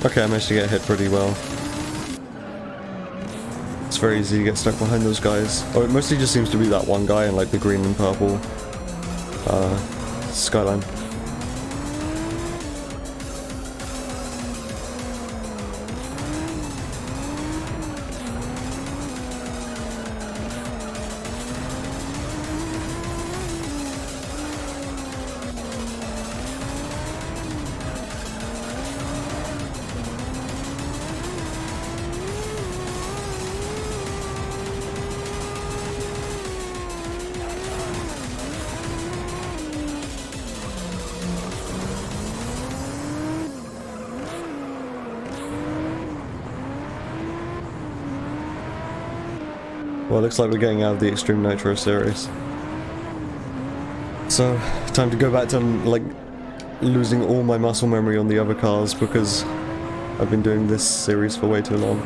Okay, I managed to get hit pretty well. It's very easy to get stuck behind those guys. Oh, it mostly just seems to be that one guy in like the green and purple skyline. Well, it looks like we're getting out of the Extreme Nitro series. So, time to go back to, like, losing all my muscle memory on the other cars because I've been doing this series for way too long.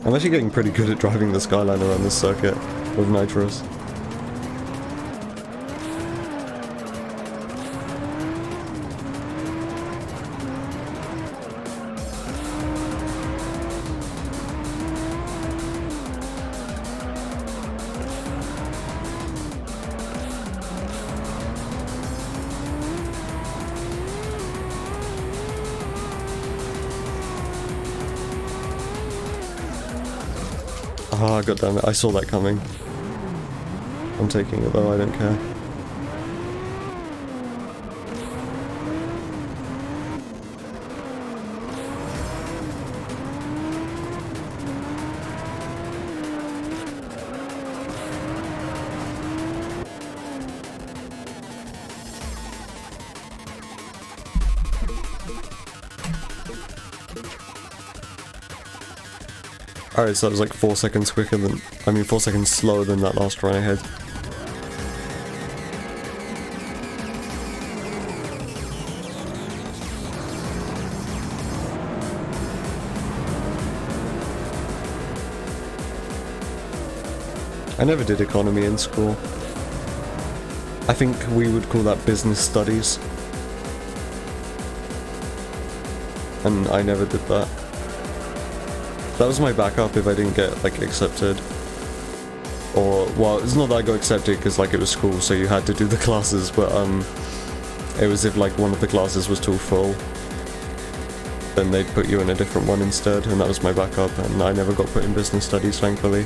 I'm actually getting pretty good at driving the Skyline around this circuit with nitros. Ah, goddammit, I saw that coming. I'm taking it though, I don't care. Alright, so that was like 4 seconds quicker than, 4 seconds slower than that last run I had. I never did economy in school. I think we would call that business studies. And I never did that. That was my backup if I didn't get, like, accepted. Or, well, it's not that I got accepted because, like, it was school, so you had to do the classes, but, it was if, like, one of the classes was too full, then they'd put you in a different one instead, and that was my backup, and I never got put in business studies, thankfully.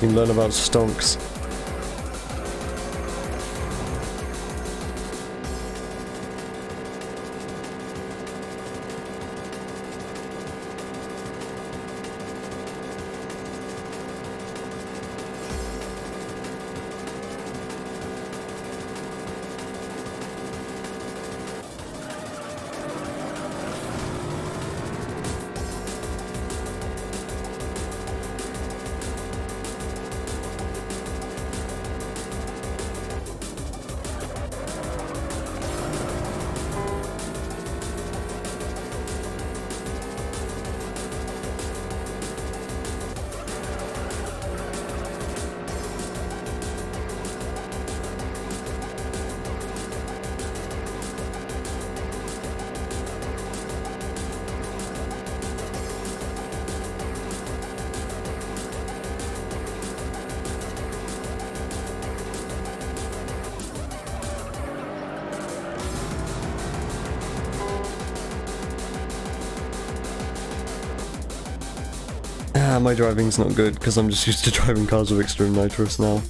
You can learn about stonks. My driving's not good because I'm just used to driving cars with extreme nitrous now.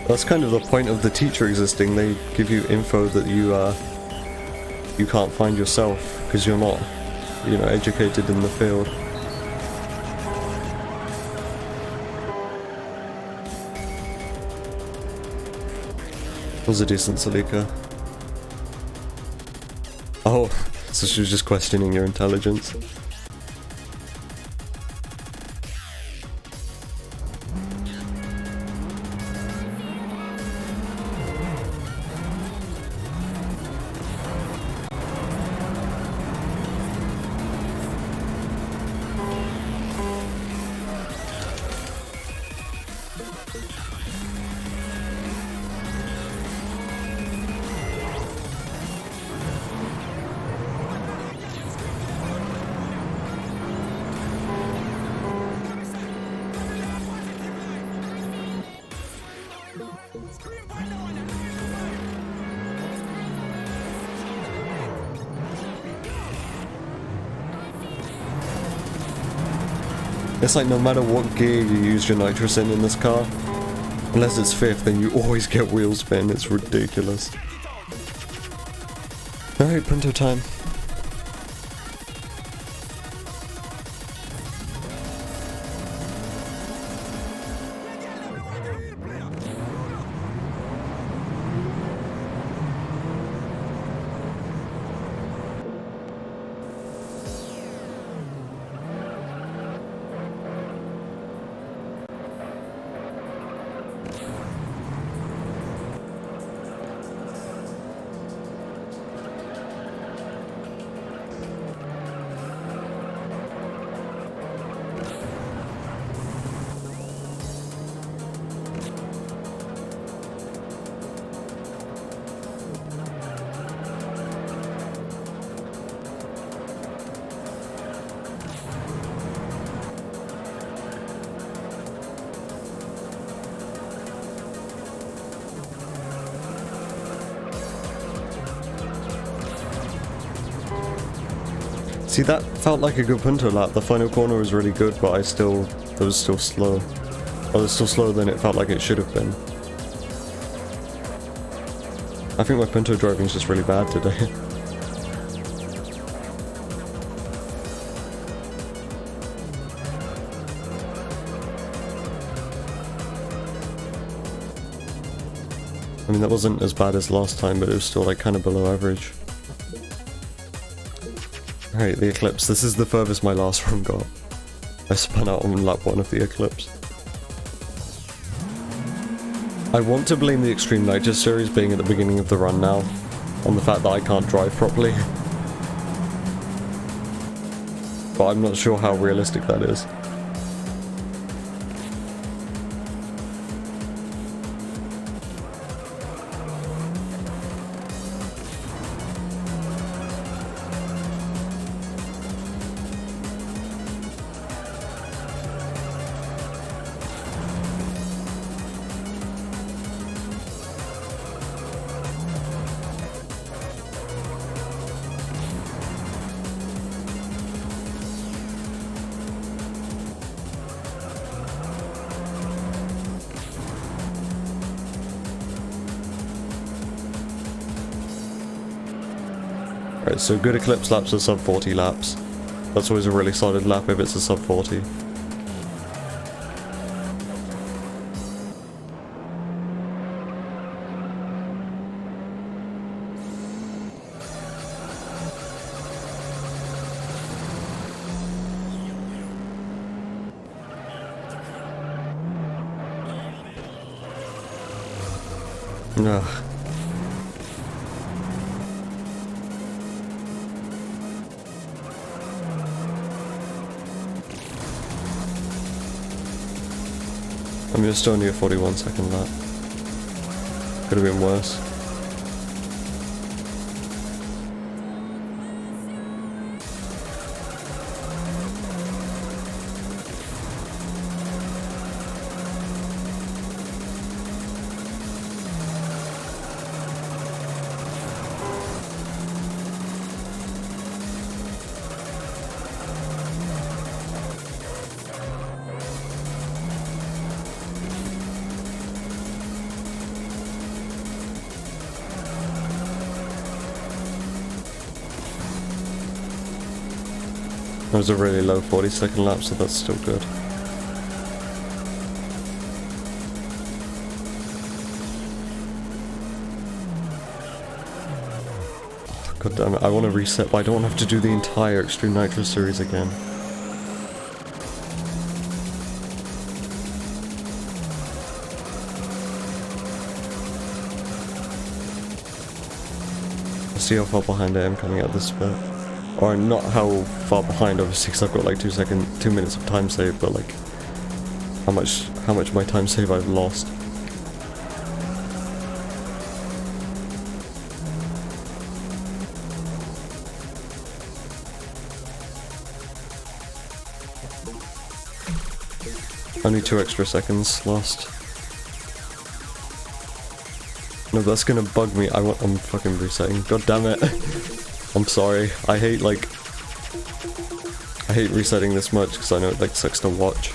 That's kind of the point of the teacher existing. They give you info that you can't find yourself because you're not, educated in the field. Was a decent Salika. Oh, so she was just questioning your intelligence. It's like no matter what gear you use your nitrous in this car, unless it's 5th, then you always get wheel spin. It's ridiculous. Alright, printer time. See, that felt like a good punter lap. The final corner was really good, but it was still slow. It was still slower than it felt like it should have been. I think my punter driving is just really bad today. I mean, that wasn't as bad as last time, but it was still like kind of below average. Alright, the Eclipse. This is the furthest my last run got. I spun out on lap 1 of the Eclipse. I want to blame the Extreme Nitro series being at the beginning of the run now, on the fact that I can't drive properly. But I'm not sure how realistic that is. Right, so good Eclipse laps are sub 40 laps. That's always a really solid lap if it's a sub 40. Ugh. I'm just only a 41-second lap. Could have been worse. That was a really low 40-second lap, so that's still good. God damn it, I want to reset, but I don't have to do the entire Extreme Nitro series again. Let's see how far behind I am coming out this bit. Or not how far behind, obviously, because I've got like 2 minutes of time save, but like how much of my time save I've lost. Only 2 extra seconds lost. No, that's gonna bug me. I'm fucking resetting. God damn it. I'm sorry. I hate I hate resetting this much because I know it like sucks to watch.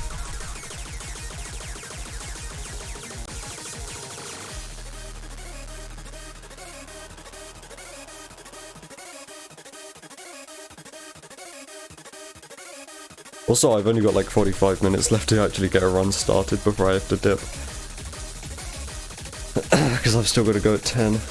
Also, I've only got like 45 minutes left to actually get a run started before I have to dip. Because I've still got to go at 10.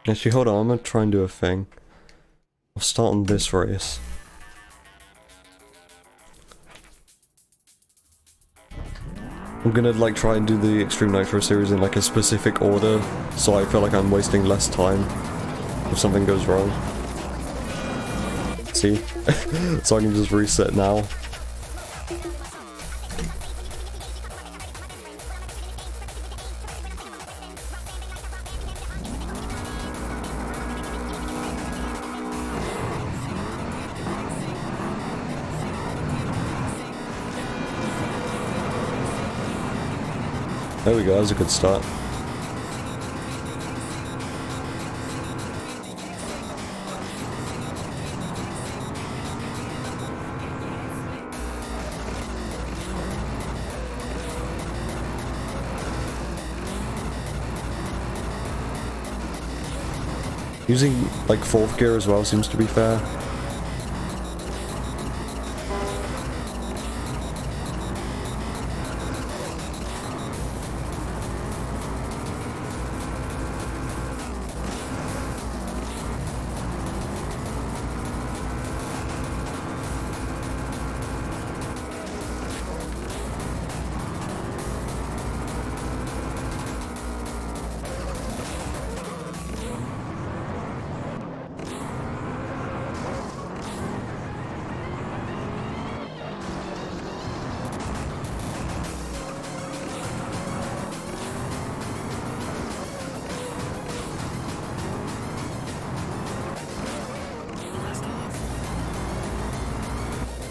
Actually, hold on, I'm gonna try and do a thing. I'll start on this race. I'm gonna like try and do the Extreme Nitro series in like a specific order, so I feel like I'm wasting less time if something goes wrong. See? So I can just reset now. There we go, that was a good start. Using like 4th gear as well seems to be fair.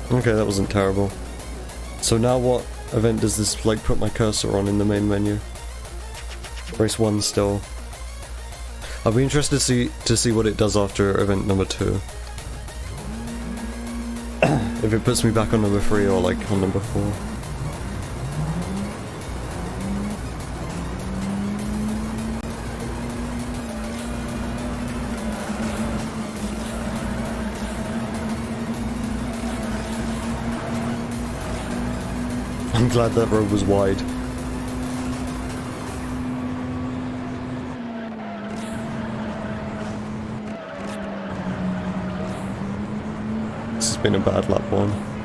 Okay, that wasn't terrible. So now what event does this like put my cursor on in the main menu? Race 1 still. I'll be interested to see what it does after event number 2. If it puts me back on number 3 or like on number 4. I'm glad that road was wide. This has been a bad lap 1.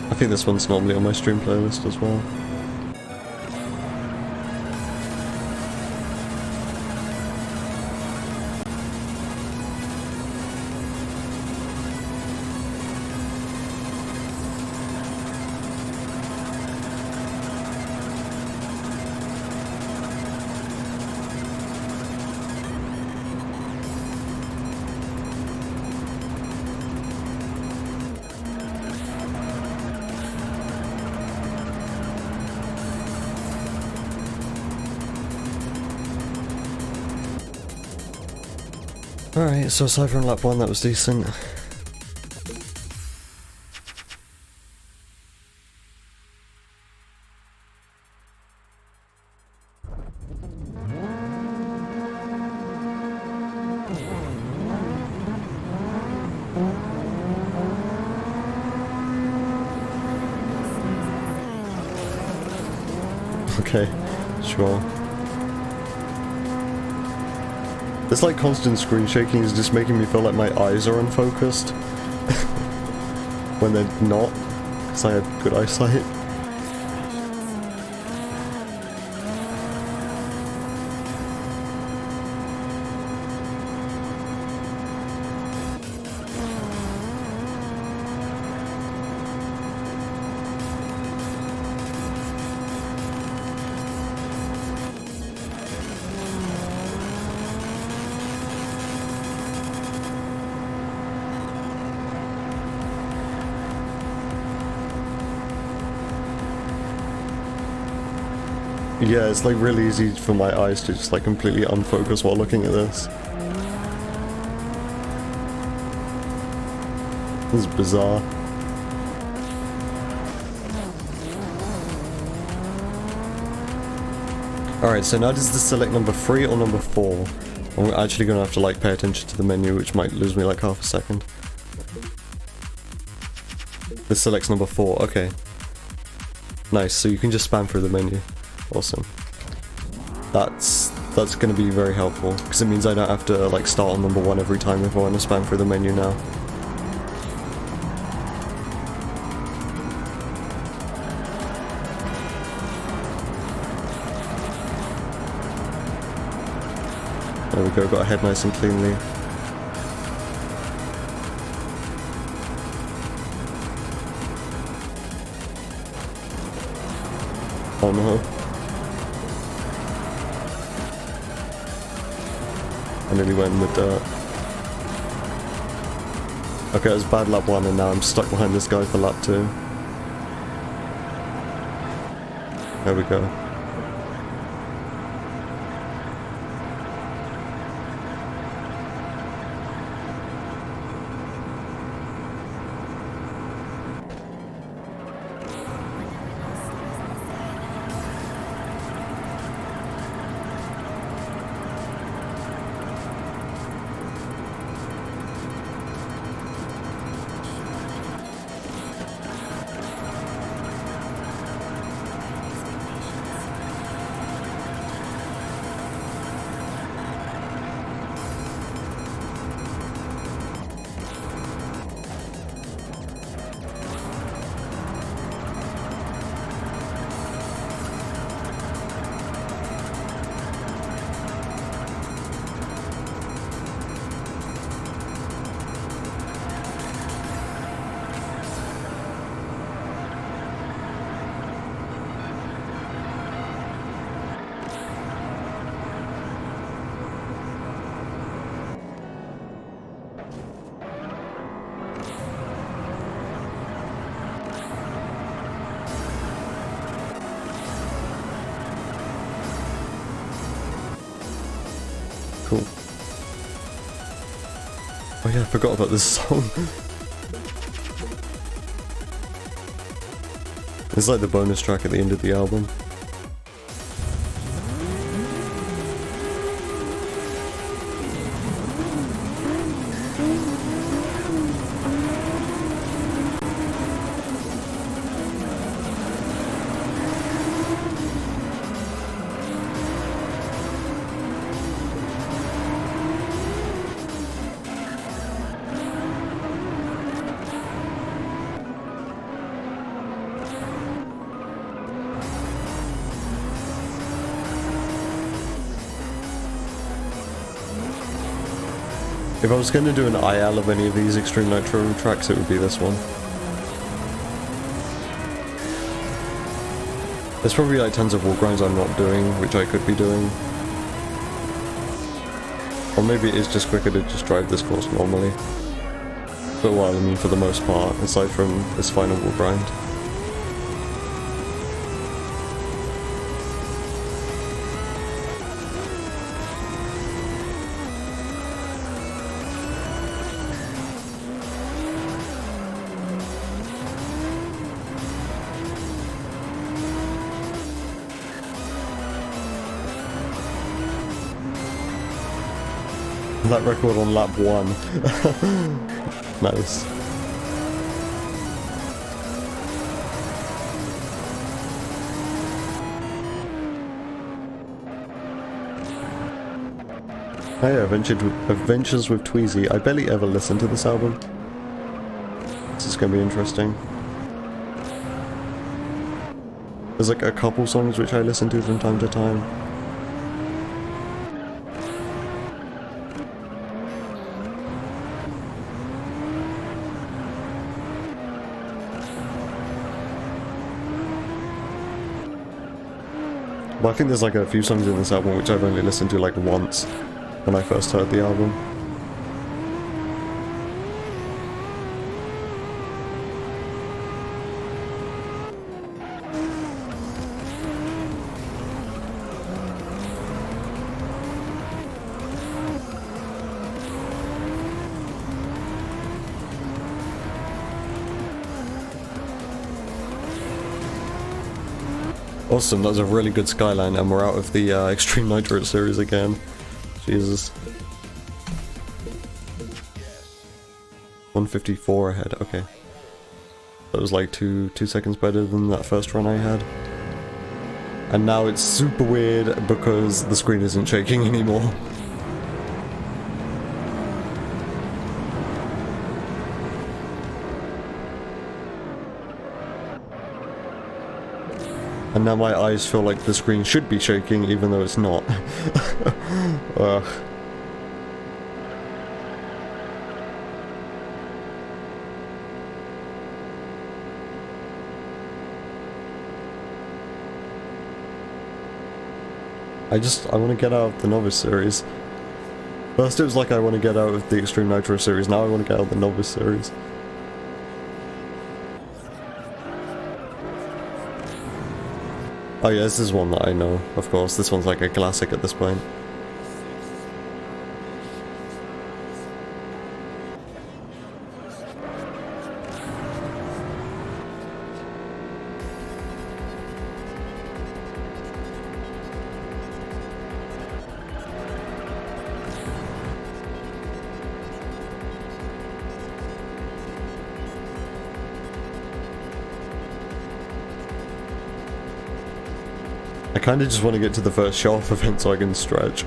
I think this one's normally on my stream playlist as well. Alright, so aside from lap 1, that was decent. Okay, sure. This like constant screen shaking is just making me feel like my eyes are unfocused. When they're not, because I have good eyesight. Yeah, it's like really easy for my eyes to just like completely unfocus while looking at this. This is bizarre. Alright, so now does this select number 3 or number 4? I'm actually gonna have to like pay attention to the menu, which might lose me like half a second. This selects number 4, okay. Nice, so you can just spam through the menu. Awesome. That's gonna be very helpful, because it means I don't have to like start on number 1 every time if I want to spam through the menu now. There we go, got ahead nice and cleanly. Oh no. I nearly went in the dirt. Okay, it was bad lap 1 and now I'm stuck behind this guy for lap 2. There we go. Cool. Oh yeah, I forgot about this song. It's like the bonus track at the end of the album. If I was going to do an IL of any of these Extreme Nitro tracks, it would be this one. There's probably like tons of wall grinds I'm not doing, which I could be doing. Or maybe it is just quicker to just drive this course normally. But well, I mean for the most part, aside from this final wall grind. That record on lap 1. Nice. Oh yeah, Adventures with Tweezy. I barely ever listen to this album. This is gonna be interesting. There's like a couple songs which I listen to from time to time. But I think there's like a few songs in this album which I've only listened to like once when I first heard the album. Awesome, that was a really good skyline, and we're out of the Extreme Nitro series again. Jesus. 154 ahead, okay. That was like two seconds better than that first run I had. And now it's super weird because the screen isn't shaking anymore. And now my eyes feel like the screen should be shaking, even though it's not. Ugh. I want to get out of the Novice series. First it was like I want to get out of the Extreme Nitro series, now I want to get out of the Novice series. Oh yeah, this is one that I know, of course. This one's like a classic at this point. I kinda just want to get to the first show-off event so I can stretch.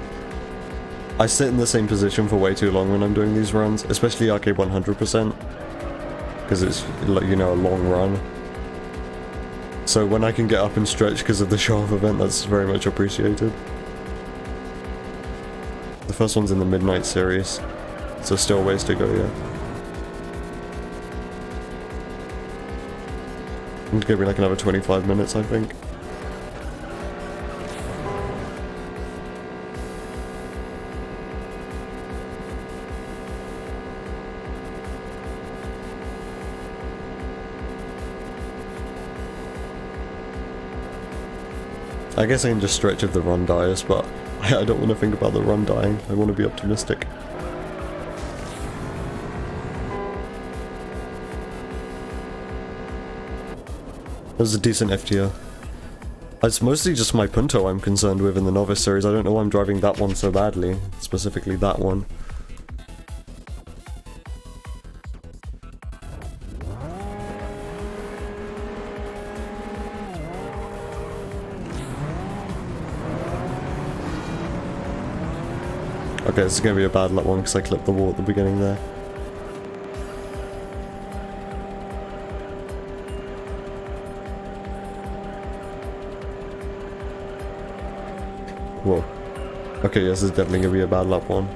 I sit in the same position for way too long when I'm doing these runs, especially Arcade 100%, because it's, you know, a long run. So when I can get up and stretch because of the show-off event, that's very much appreciated. The first one's in the Midnight series, so still ways to go yet. It's gonna be like another 25 minutes, I think. I guess I can just stretch if the run dies, but I don't want to think about the run dying. I want to be optimistic. That was a decent FTO. It's mostly just my Punto I'm concerned with in the Novice series. I don't know why I'm driving that one so badly, specifically that one. Okay, this is going to be a bad luck one because I clipped the wall at the beginning there. Whoa. Okay, yes, this is definitely going to be a bad luck one.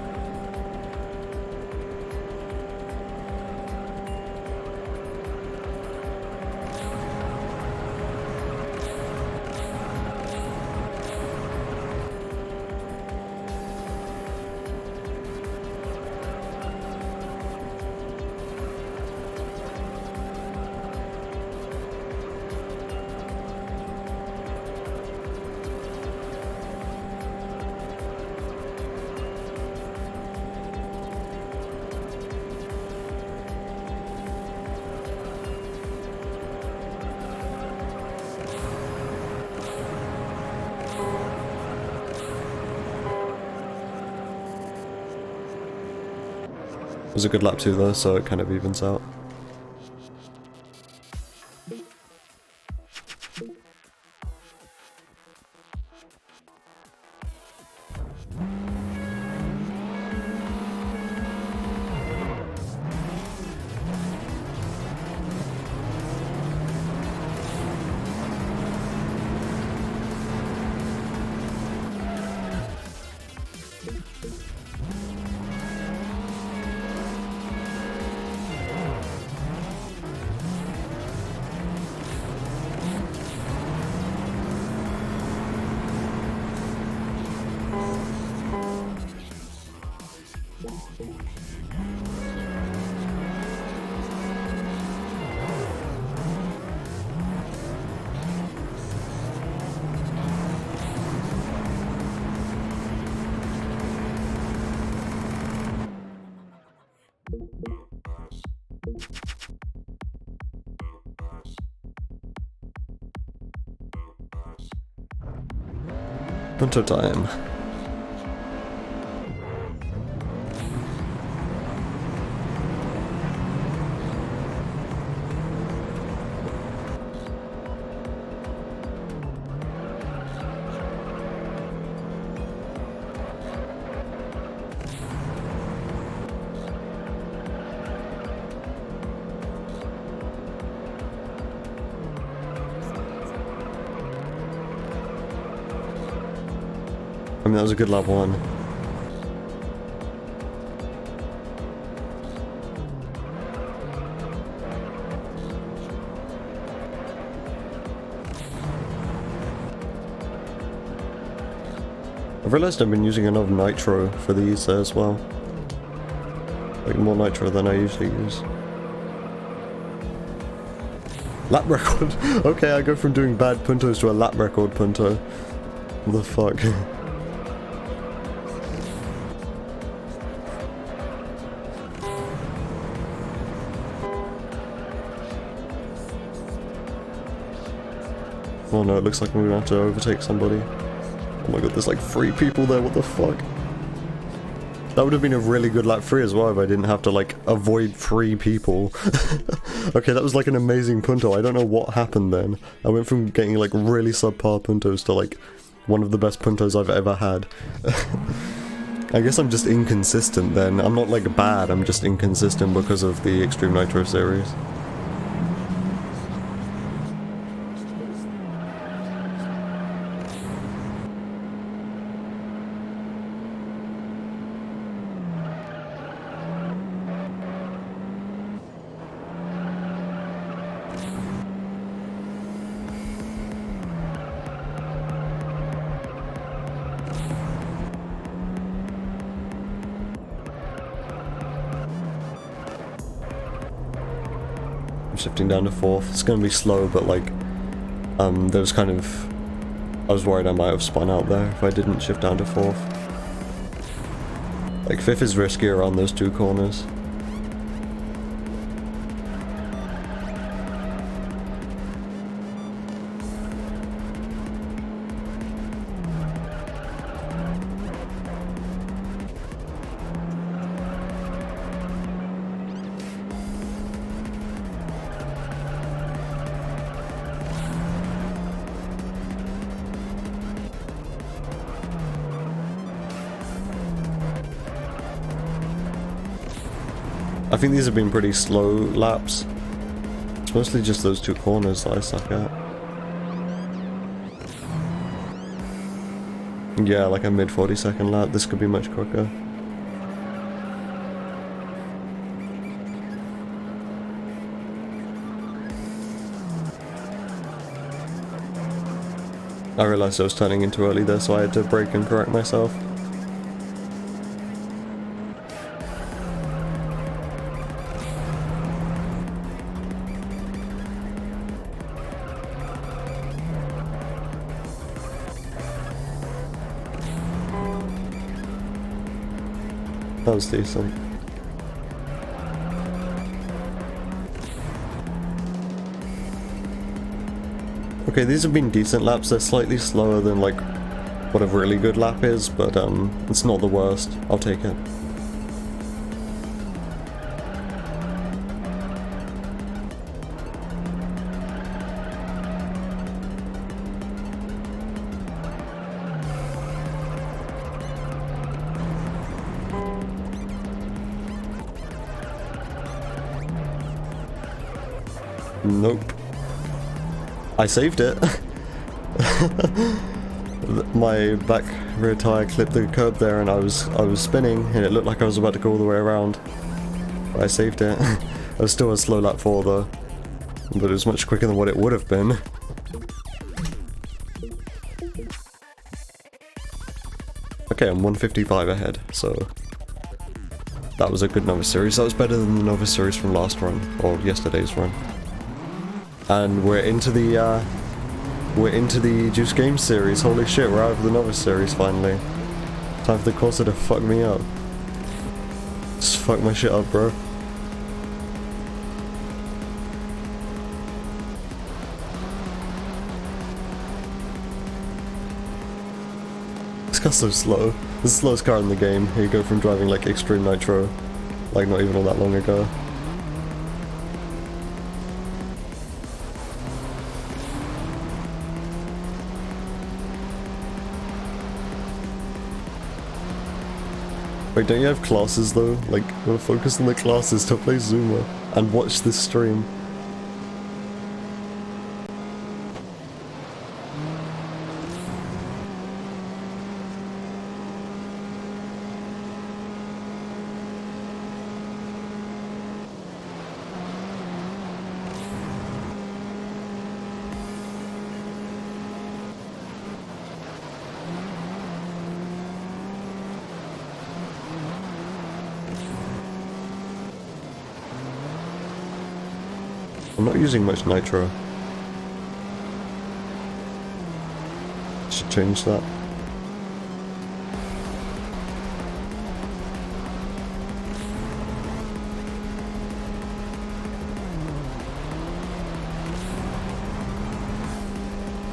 It was a good lap too though, so it kind of evens out. Punto time. I mean, that was a good lap 1. I've realised I've been using enough nitro for these as well. Like more nitro than I usually use. Lap record? Okay, I go from doing bad puntos to a lap record punto. What the fuck? Oh no, it looks like I'm gonna have to overtake somebody. Oh my god, there's like 3 people there, what the fuck? That would have been a really good lap 3 as well if I didn't have to like avoid 3 people. Okay, that was like an amazing punto. I don't know what happened then. I went from getting like really subpar puntos to like one of the best puntos I've ever had. I guess I'm just inconsistent then. I'm not like bad, I'm just inconsistent because of the Extreme Nitro series. Shifting down to 4th. It's gonna be slow, but like, there was kind of... I was worried I might have spun out there if I didn't shift down to 4th. Like, 5th is riskier around those 2 corners. I think these have been pretty slow laps. It's mostly just those 2 corners that I suck at. Yeah, like a mid 40-second lap. This could be much quicker. I realised I was turning in too early there, so I had to brake and correct myself. That was decent. Okay, these have been decent laps. They're slightly slower than like what a really good lap is, but it's not the worst. I'll take it. Nope. I saved it. My back rear tire clipped the curb there and I was spinning and it looked like I was about to go all the way around. But I saved it. It was still a slow lap 4 though. But it was much quicker than what it would have been. Okay, I'm 155 ahead, so that was a good Novice Series. That was better than the Novice Series from last run, or yesterday's run. And we're into the Juice Games series. Holy shit, we're out of the Novice series finally. Time for the Corsa to fuck me up. Just fuck my shit up, bro. car's so slow. This is the slowest car in the game. Here you go from driving like Extreme Nitro, like not even all that long ago. Wait, don't you have classes though? Like, we'll focus on the classes to play Zuma and watch this stream. I'm not using much nitro. Should change that.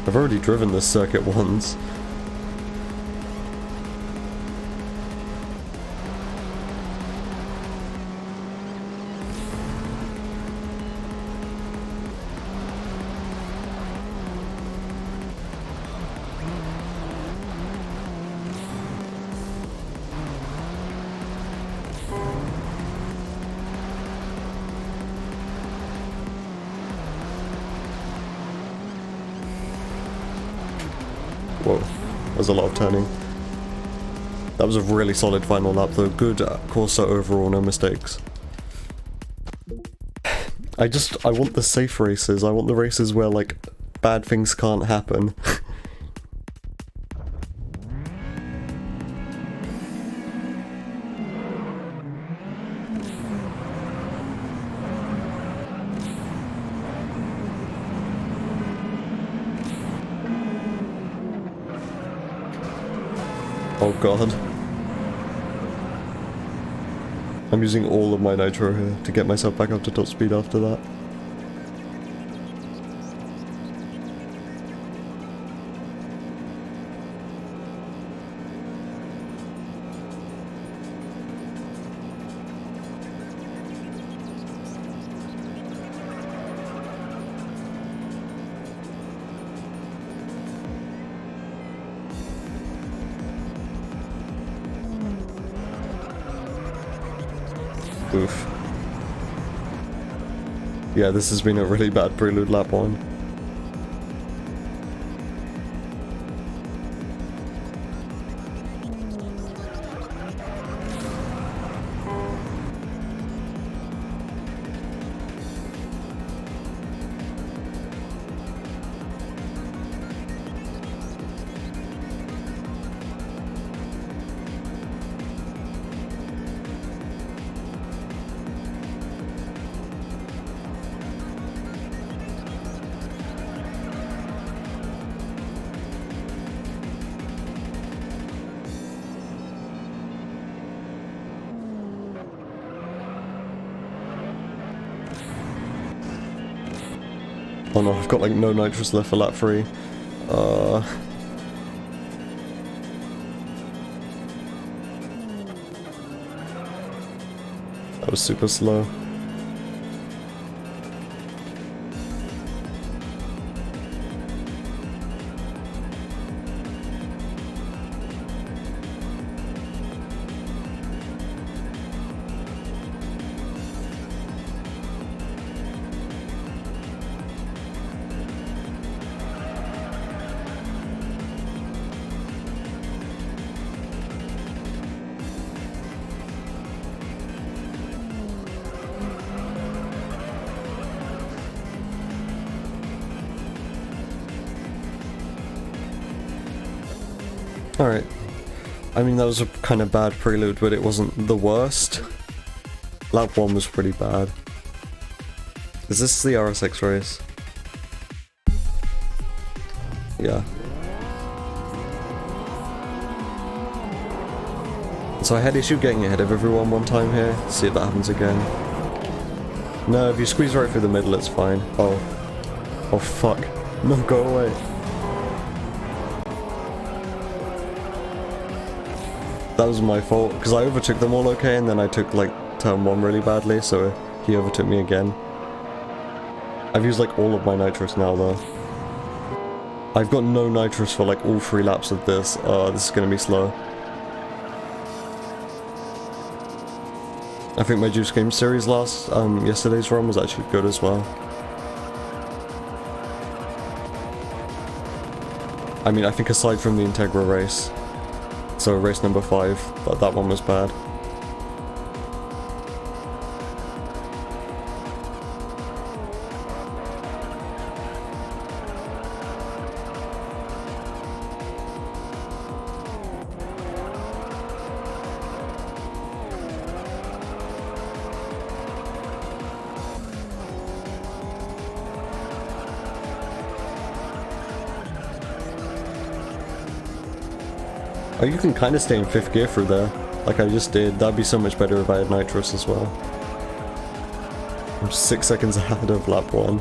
I've already driven this circuit once. Whoa, there's a lot of turning. That was a really solid final lap though. Good Corsa overall, no mistakes. I want the safe races. I want the races where like bad things can't happen. Oh god. I'm using all of my nitro here to get myself back up to top speed after that. Oof. Yeah, this has been a really bad prelude lap one. Oh no, I've got like no nitrous left for lap 3. That was super slow. Alright. I mean, that was a kind of bad prelude, but it wasn't the worst. Lap 1 was pretty bad. Is this the RSX race? Yeah. So I had issue getting ahead of everyone one time here. See if that happens again. No, if you squeeze right through the middle, it's fine. Oh. Oh fuck. No, go away. That was my fault, because I overtook them all okay, and then I took, like, turn 1 really badly, so he overtook me again. I've used, like, all of my nitrous now, though. I've got no nitrous for, like, all 3 laps of this. This is gonna be slow. I think my Juice Game Series yesterday's run was actually good as well. I mean, I think aside from the Integra race, so race number 5, that one was bad. Oh, you can kind of stay in 5th gear through there, like I just did. That'd be so much better if I had nitrous as well. I'm 6 seconds ahead of lap 1.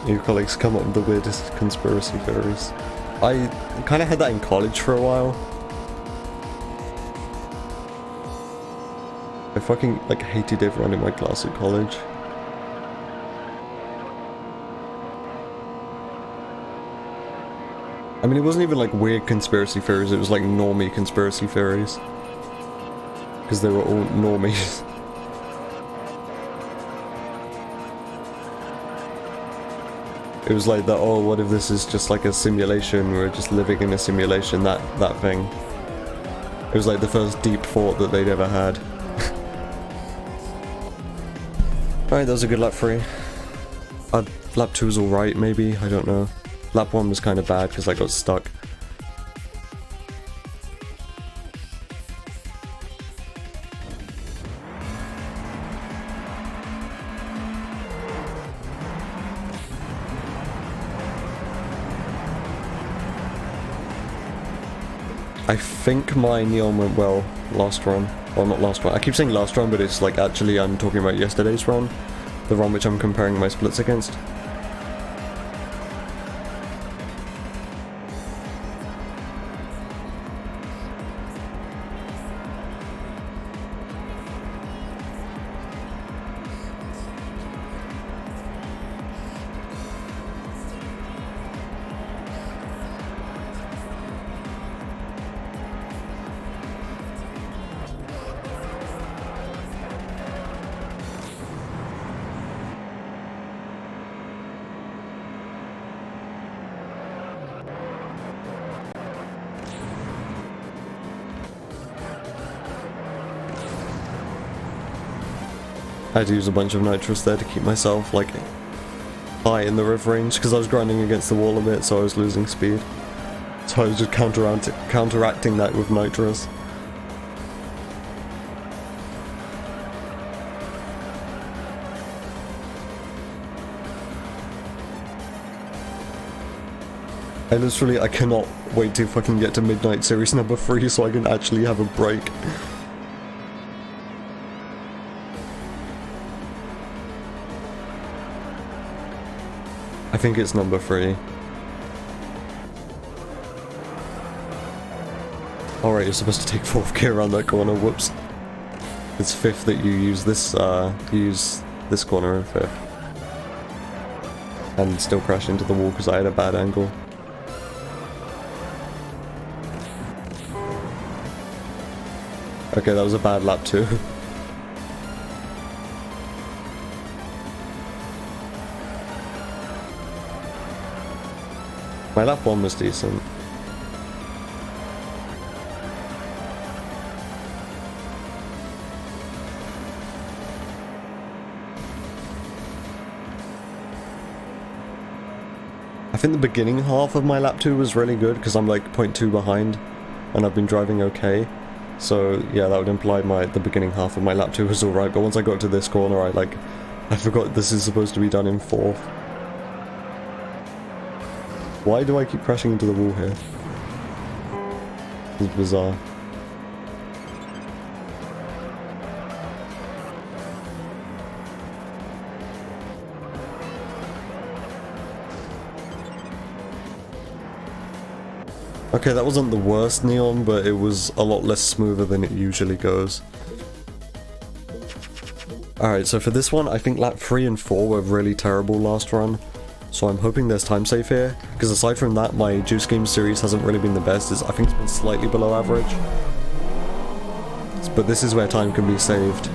Your colleagues come up with the weirdest conspiracy theories. I kind of had that in college for a while. I fucking like hated everyone in my class at college. I mean, it wasn't even like weird conspiracy theories, it was like normie conspiracy theories. Because they were all normies. It was like that, oh, what if this is just like a simulation, we're just living in a simulation, that thing. It was like the first deep thought that they'd ever had. Alright, that was a good lap 3. Lap 2 was alright, maybe, I don't know. Lap 1 was kind of bad because I got stuck. I think my neon went well last run. Well, not last run. I keep saying last run, but it's like actually I'm talking about yesterday's run. The run which I'm comparing my splits against. I had to use a bunch of nitrous there to keep myself like high in the rev range because I was grinding against the wall a bit, so I was losing speed. So I was just counteracting that with nitrous. I cannot wait to fucking get to Midnight Series number 3 so I can actually have a break. I think it's number 3. Alright, you're supposed to take 4th gear around that corner, whoops. It's 5th that you use this corner in 5th. and still crash into the wall because I had a bad angle. Okay, that was a bad lap too. My lap 1 was decent. I think the beginning half of my lap 2 was really good because I'm like 0.2 behind and I've been driving okay. So yeah, that would imply the beginning half of my lap 2 was alright, but once I got to this corner I forgot this is supposed to be done in 4th. Why do I keep crashing into the wall here? It's bizarre. Okay, that wasn't the worst neon, but it was a lot less smoother than it usually goes. Alright, so for this one, I think lap 3 and 4 were really terrible last run. So I'm hoping there's time save here, because aside from that, my Juice Game series hasn't really been the best. I think it's been slightly below average. But this is where time can be saved.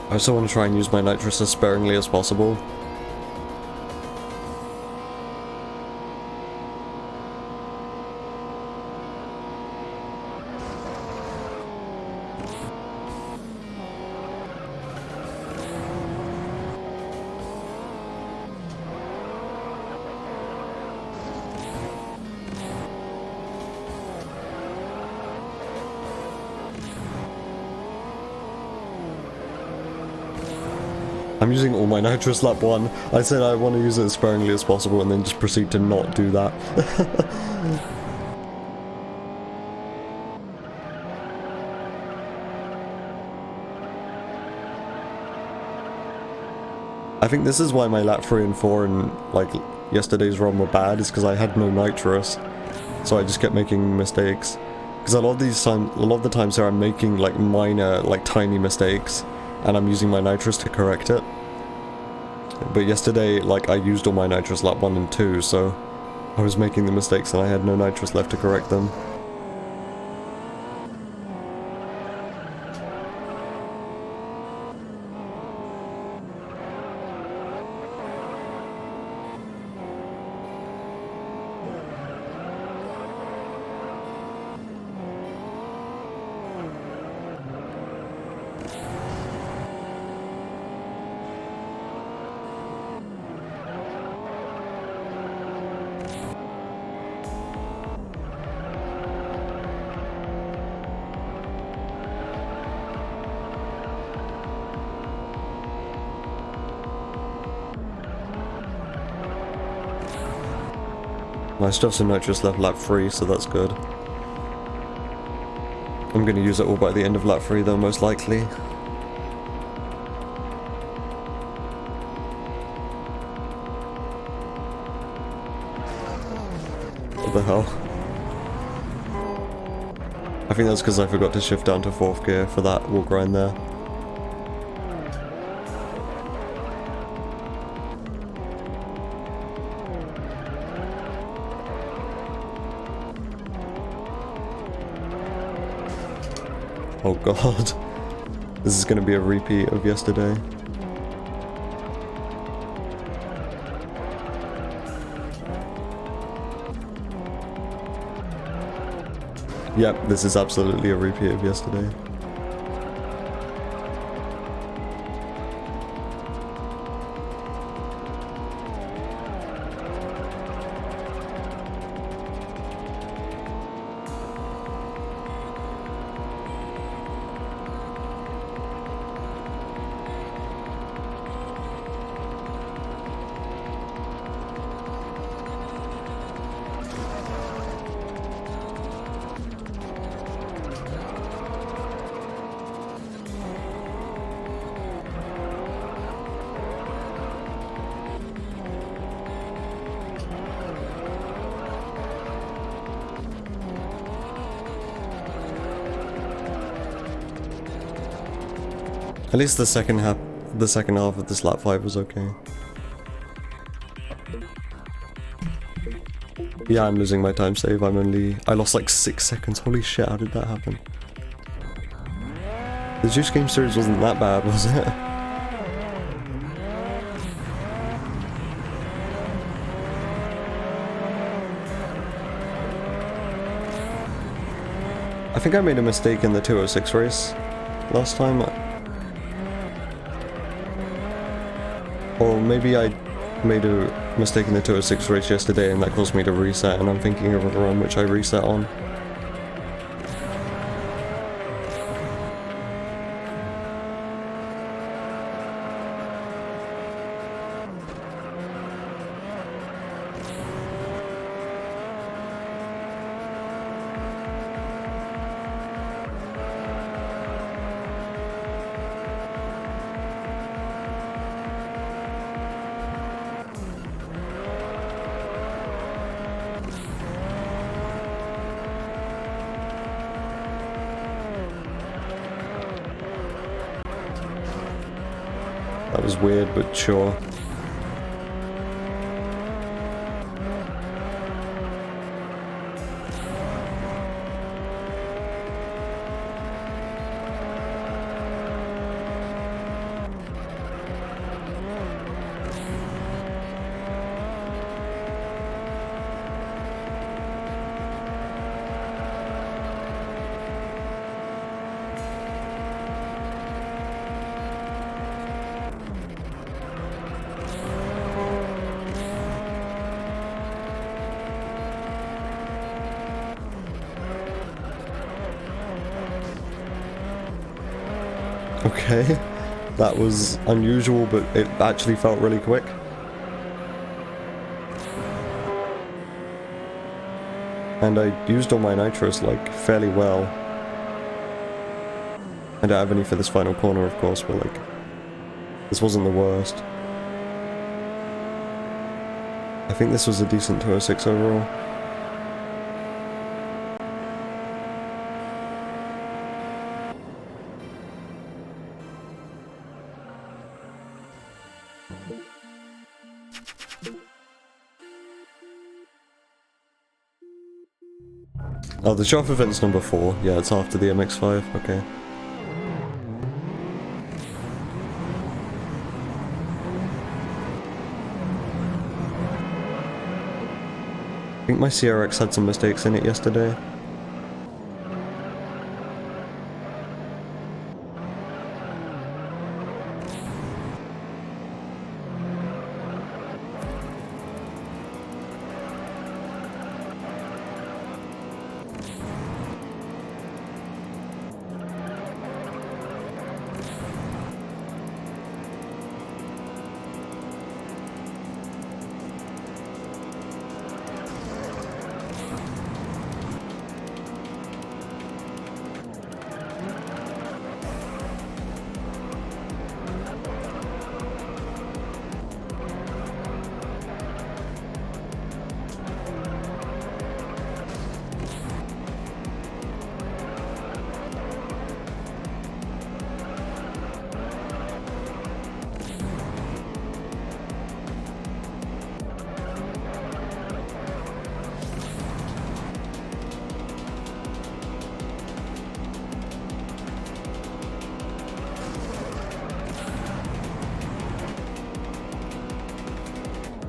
I also want to try and use my nitrous as sparingly as possible. I'm using all my nitrous lap 1. I said I want to use it as sparingly as possible and then just proceed to not do that. I think this is why my lap 3 and 4 in like yesterday's run were bad, is because I had no nitrous. So I just kept making mistakes. Because a lot of the times here I'm making like minor, like tiny mistakes, and I'm using my nitrous to correct it. But yesterday, like, I used all my nitrous lap 1 and 2, so I was making the mistakes and I had no nitrous left to correct them. I still have some nitrous left lap 3, so that's good. I'm going to use it all by the end of lap 3 though, most likely. What the hell? I think that's because I forgot to shift down to 4th gear for that wall grind there. Oh god, this is going to be a repeat of yesterday. Yep, this is absolutely a repeat of yesterday. At least the second half of this lap 5 was okay. Yeah, I'm losing my time save. I lost like 6 seconds. Holy shit, how did that happen? The Juice Game series wasn't that bad, was it? I think I made a mistake in the 206 race last time. Or maybe I made a mistake in the 206 race yesterday and that caused me to reset, and I'm thinking of a run which I reset on. That was weird, but sure. Okay, that was unusual, but it actually felt really quick. And I used all my nitros, like, fairly well. I don't have any for this final corner, of course, but, like, this wasn't the worst. I think this was a decent 206 overall. Oh, the shop event's number 4. Yeah, it's after the MX-5. Okay. I think my CRX had some mistakes in it yesterday.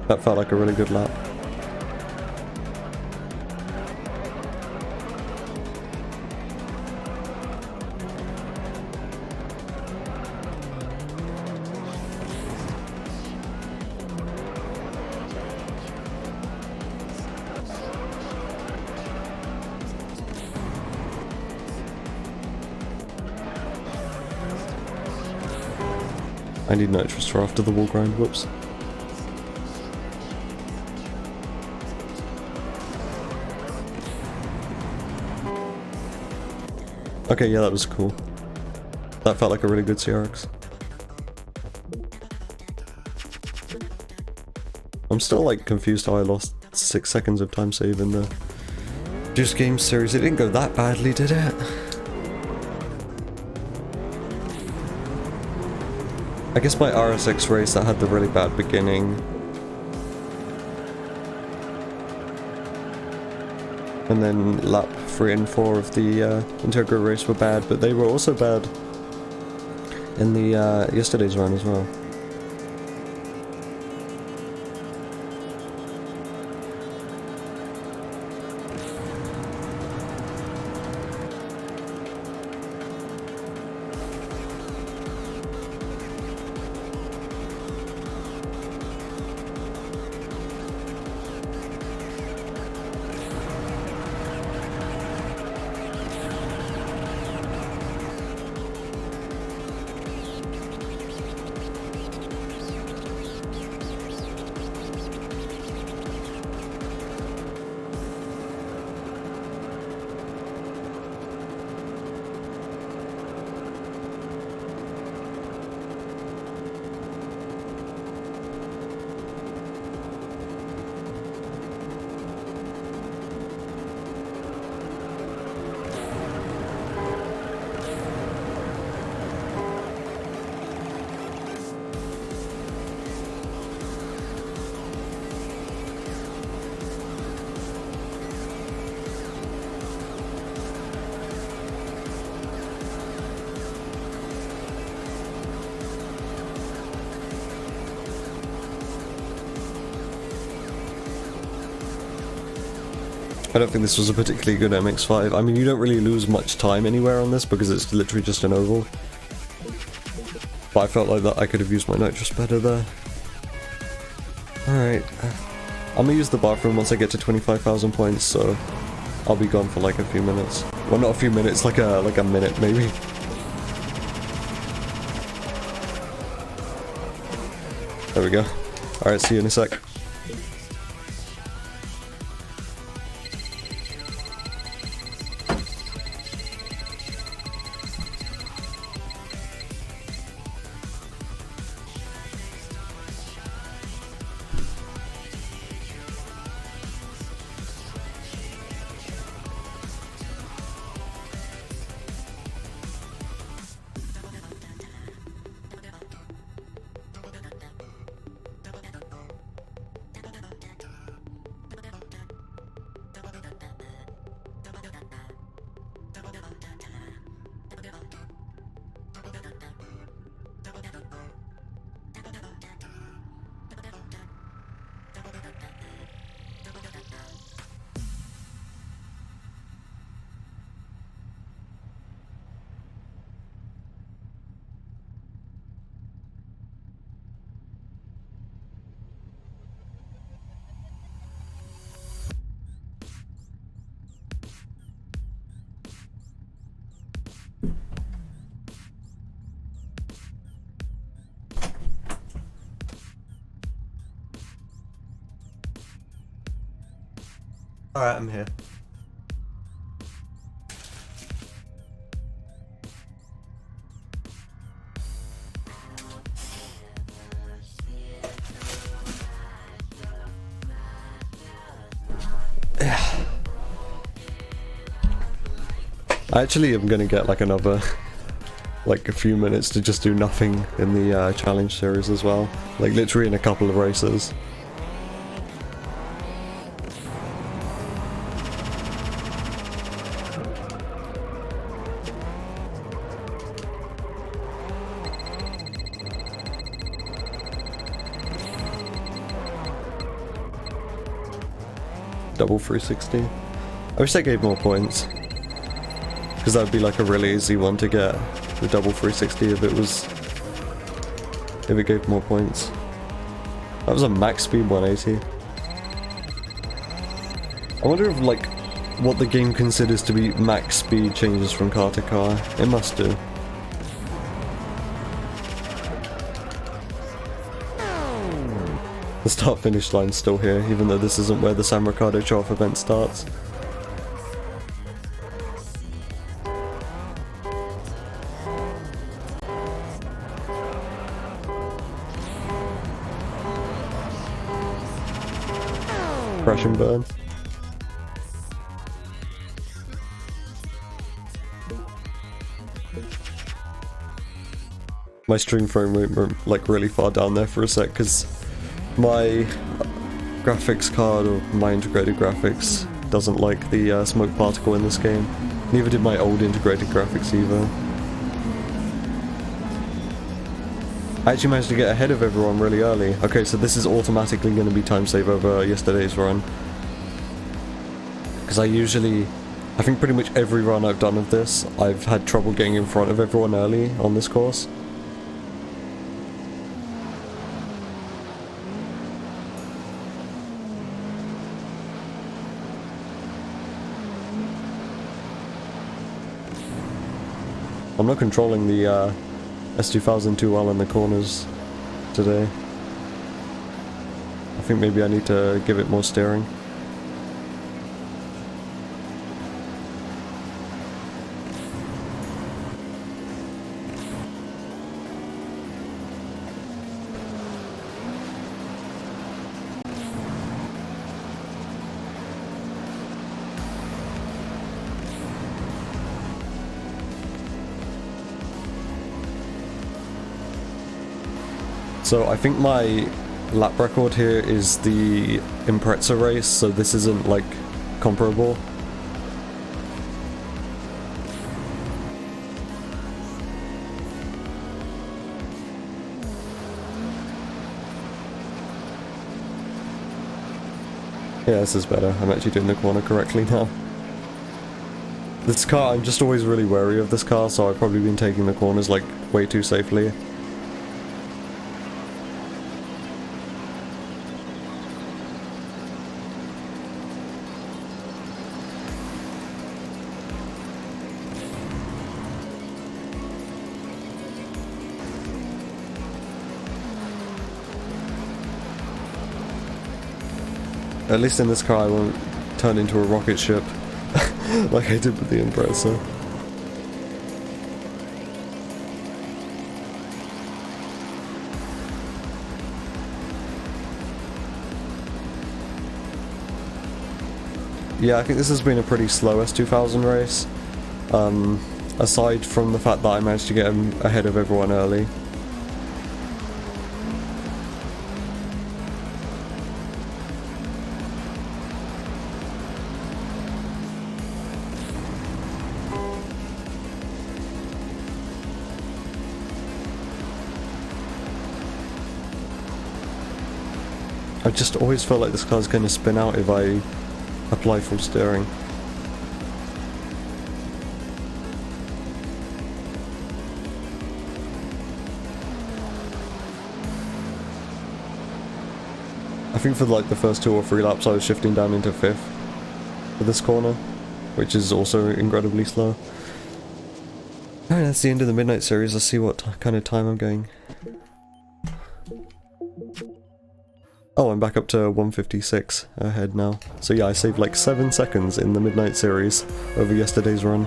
That felt like a really good lap. I need nitrous for after the wall grind, whoops. Okay, yeah, that was cool. That felt like a really good CRX. I'm still like confused how I lost 6 seconds of time save in the Juice Game series. It didn't go that badly, did it? I guess my RSX race that had the really bad beginning. And then lap 3 and 4 of the Integral race were bad, but they were also bad in the yesterday's run as well. I don't think this was a particularly good MX-5. I mean, you don't really lose much time anywhere on this because it's literally just an oval. But I felt like that I could have used my nitrous better there. Alright. I'm gonna use the bathroom once I get to 25,000 points, so I'll be gone for like a few minutes. Well, not a few minutes, like a minute maybe. There we go. Alright, see you in a sec. Alright, I'm here. I actually am gonna get like another, like a few minutes to just do nothing in the challenge series as well. Like literally in a couple of races. Double 360. I wish that gave more points. Because that would be like a really easy one to get, the double 360 if it gave more points. That was a max speed 180. I wonder if like what the game considers to be max speed changes from car to car. It must do. The start finish line's still here, even though this isn't where the San Ricardo Show-Off event starts. Crash and burn. my stream frame rate went like really far down there for a sec because my graphics card, or my integrated graphics, doesn't like the smoke particle in this game. Neither did my old integrated graphics either. I actually managed to get ahead of everyone really early. Okay, so this is automatically going to be time save over yesterday's run. Because I think pretty much every run I've done of this, I've had trouble getting in front of everyone early on this course. I'm not controlling the S2000 too well in the corners today. I think maybe I need to give it more steering. So I think my lap record here is the Impreza race, so this isn't like comparable. Yeah, this is better. I'm actually doing the corner correctly now. This car, I'm just always really wary of this car, so I've probably been taking the corners like way too safely. At least in this car I won't turn into a rocket ship like I did with the Impreza. Yeah, I think this has been a pretty slow S2000 race, aside from the fact that I managed to get ahead of everyone early. I just always feel like this car's going to spin out if I apply full steering. I think for like the first 2 or 3 laps I was shifting down into 5th for this corner, which is also incredibly slow. Alright, that's the end of the Midnight Series. Let's see what kind of time I'm going. Oh, I'm back up to 156 ahead now. So yeah, I saved like 7 seconds in the Midnight Series over yesterday's run.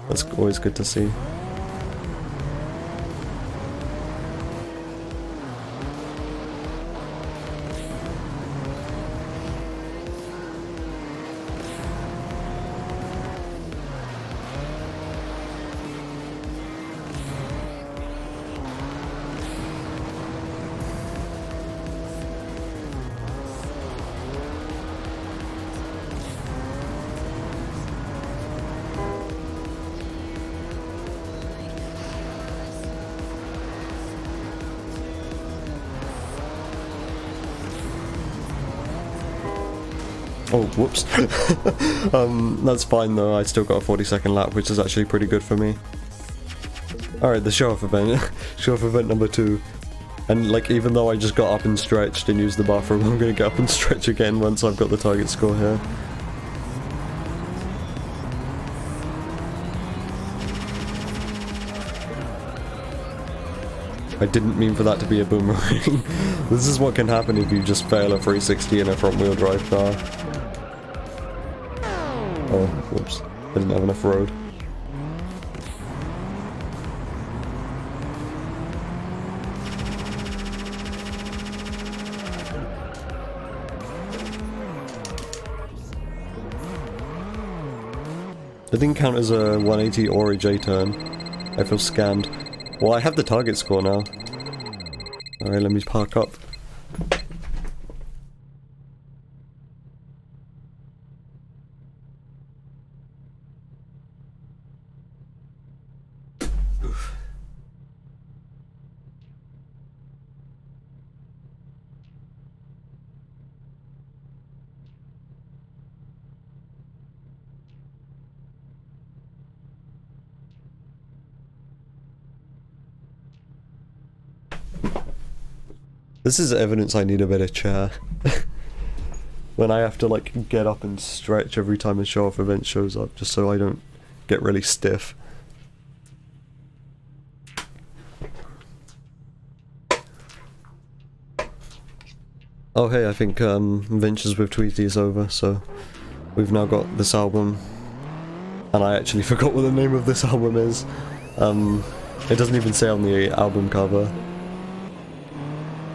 That's always good to see. Oh, whoops. That's fine though, I still got a 40-second lap, which is actually pretty good for me. Alright, the show-off event. Show-off event number 2. And like, even though I just got up and stretched and used the bathroom, I'm gonna get up and stretch again once I've got the target score here. I didn't mean for that to be a boomerang. This is what can happen if you just fail a 360 in a front-wheel drive car. Oh, whoops. Didn't have enough road. It didn't count as a 180 or a J-turn. I feel scammed. Well, I have the target score now. Alright, let me park up. This is evidence I need a better chair. When I have to like get up and stretch every time a show off event shows up, just so I don't get really stiff. Oh hey, I think Adventures with Tweety is over, so we've now got this album. And I actually forgot what the name of this album is. It doesn't even say on the album cover.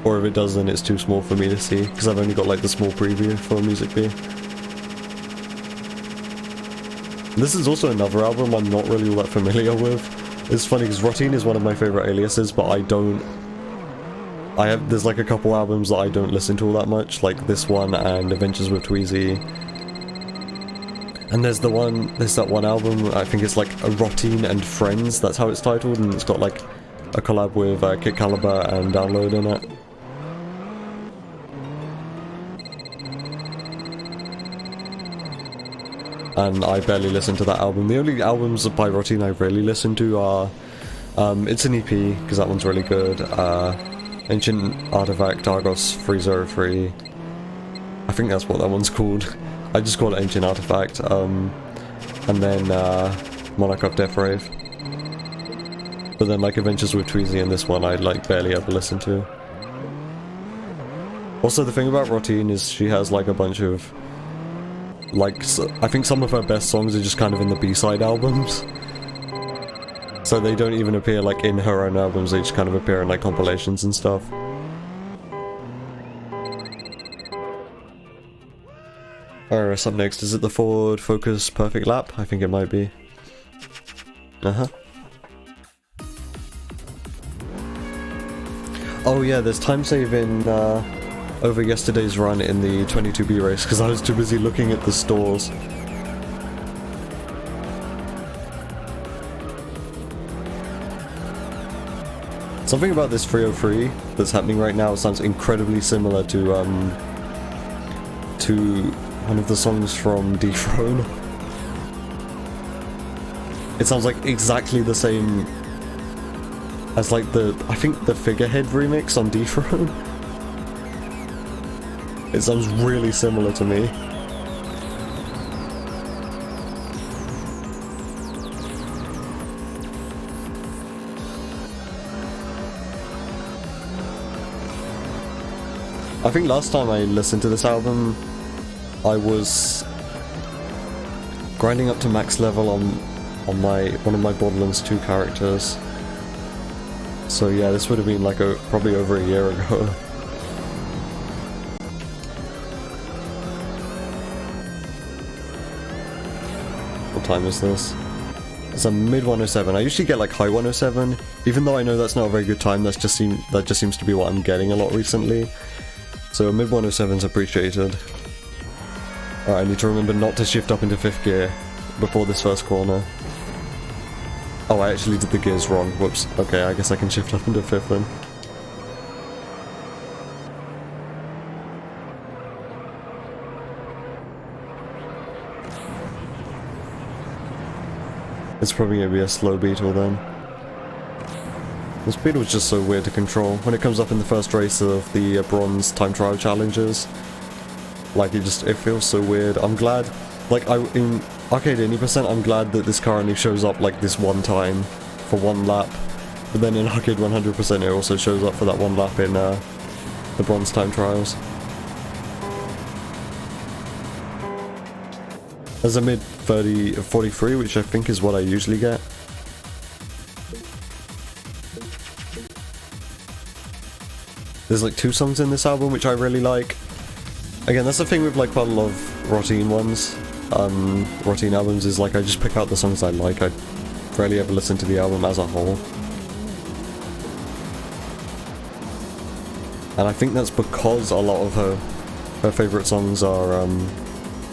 Or if it does, then it's too small for me to see, because I've only got like the small preview for Music B. This is also another album I'm not really all that familiar with. It's funny because Routine is one of my favourite aliases, but there's like a couple albums that I don't listen to all that much, like this one and Adventures with Tweezy. And there's that one album, I think it's like a Routine and Friends, that's how it's titled, and it's got like a collab with Kit Caliber and Download in it. And I barely listen to that album. The only albums by Routine I really listen to are It's an EP, because that one's really good, Ancient Artifact, Argos 303, I think that's what that one's called. I just call it Ancient Artifact, and then Monarch of Death Rave. But then like Adventures with Tweezy and this one I like barely ever listen to. Also the thing about Routine is she has like a bunch of like, I think some of her best songs are just kind of in the B-side albums. So they don't even appear like in her own albums, they just kind of appear in like compilations and stuff. Alright, what's up next? Is it the Ford Focus Perfect Lap? I think it might be. Uh-huh. Oh yeah, there's time saving over yesterday's run in the 22B race because I was too busy looking at the stores. Something about this 303 that's happening right now sounds incredibly similar to one of the songs from Dethrone. It sounds like exactly the same as like I think the Figurehead remix on Dethrone. It sounds really similar to me. I think last time I listened to this album, I was grinding up to max level on one of my Borderlands 2 characters. So yeah, this would have been like probably over a year ago. What time is this? It's a mid 107. I usually get like high 107, even though I know that's not a very good time. That just seems to be what I'm getting a lot recently. So mid 107's appreciated. Alright, I need to remember not to shift up into 5th gear before this first corner. Oh, I actually did the gears wrong. Whoops. Okay, I guess I can shift up into 5th then. It's probably going to be a slow Beetle then. This Beetle's just so weird to control. When it comes up in the first race of the bronze time trial challenges, like it feels so weird. I'm glad, like in Arcade 80%, I'm glad that this car only shows up like this one time for one lap. But then in Arcade 100% it also shows up for that one lap in the bronze time trials. There's a mid 43, which I think is what I usually get. There's like 2 songs in this album which I really like. Again, that's the thing with like quite a lot of Routine ones. Routine albums is like I just pick out the songs I like. I rarely ever listen to the album as a whole. And I think that's because a lot of her favourite songs are,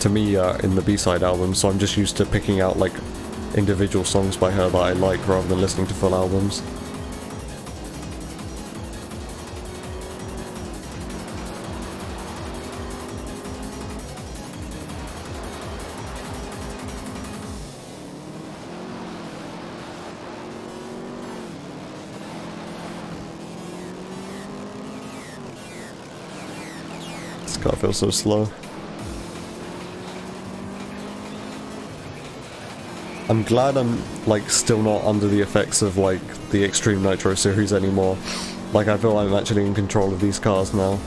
to me, in the B-side album, so I'm just used to picking out, like, individual songs by her that I like rather than listening to full albums. This car feels so slow. I'm glad I'm, like, still not under the effects of, like, the Extreme Nitro series anymore. Like, I feel I'm actually in control of these cars now.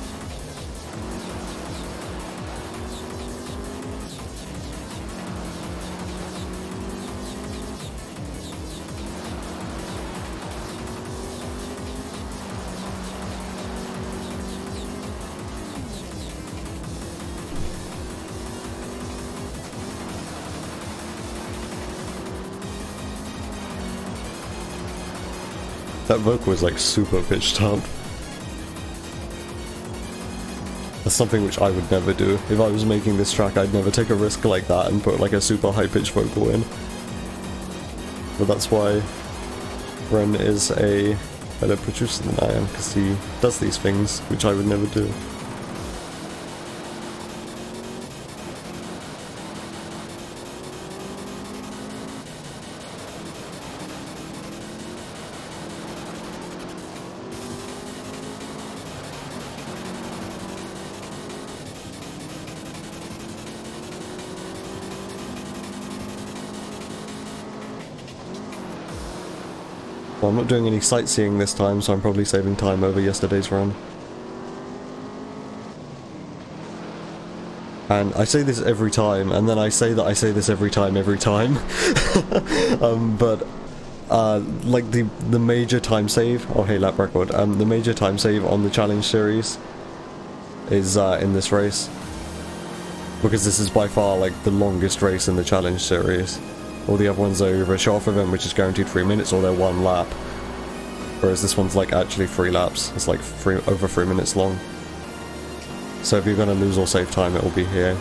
That vocal is like super pitched up. That's something which I would never do. If I was making this track, I'd never take a risk like that and put like a super high pitched vocal in. But that's why Ren is a better producer than I am, because he does these things which I would never do. Well, I'm not doing any sightseeing this time, so I'm probably saving time over yesterday's run. And I say this every time, and then I say that I say this every time. Like the major time save, oh hey lap record, the major time save on the challenge series is in this race. Because this is by far like the longest race in the challenge series. All the other ones are either a show-off event, which is guaranteed 3 minutes, or they're 1 lap. Whereas this one's like actually 3 laps. It's like over 3 minutes long. So if you're gonna lose or save time, it will be here.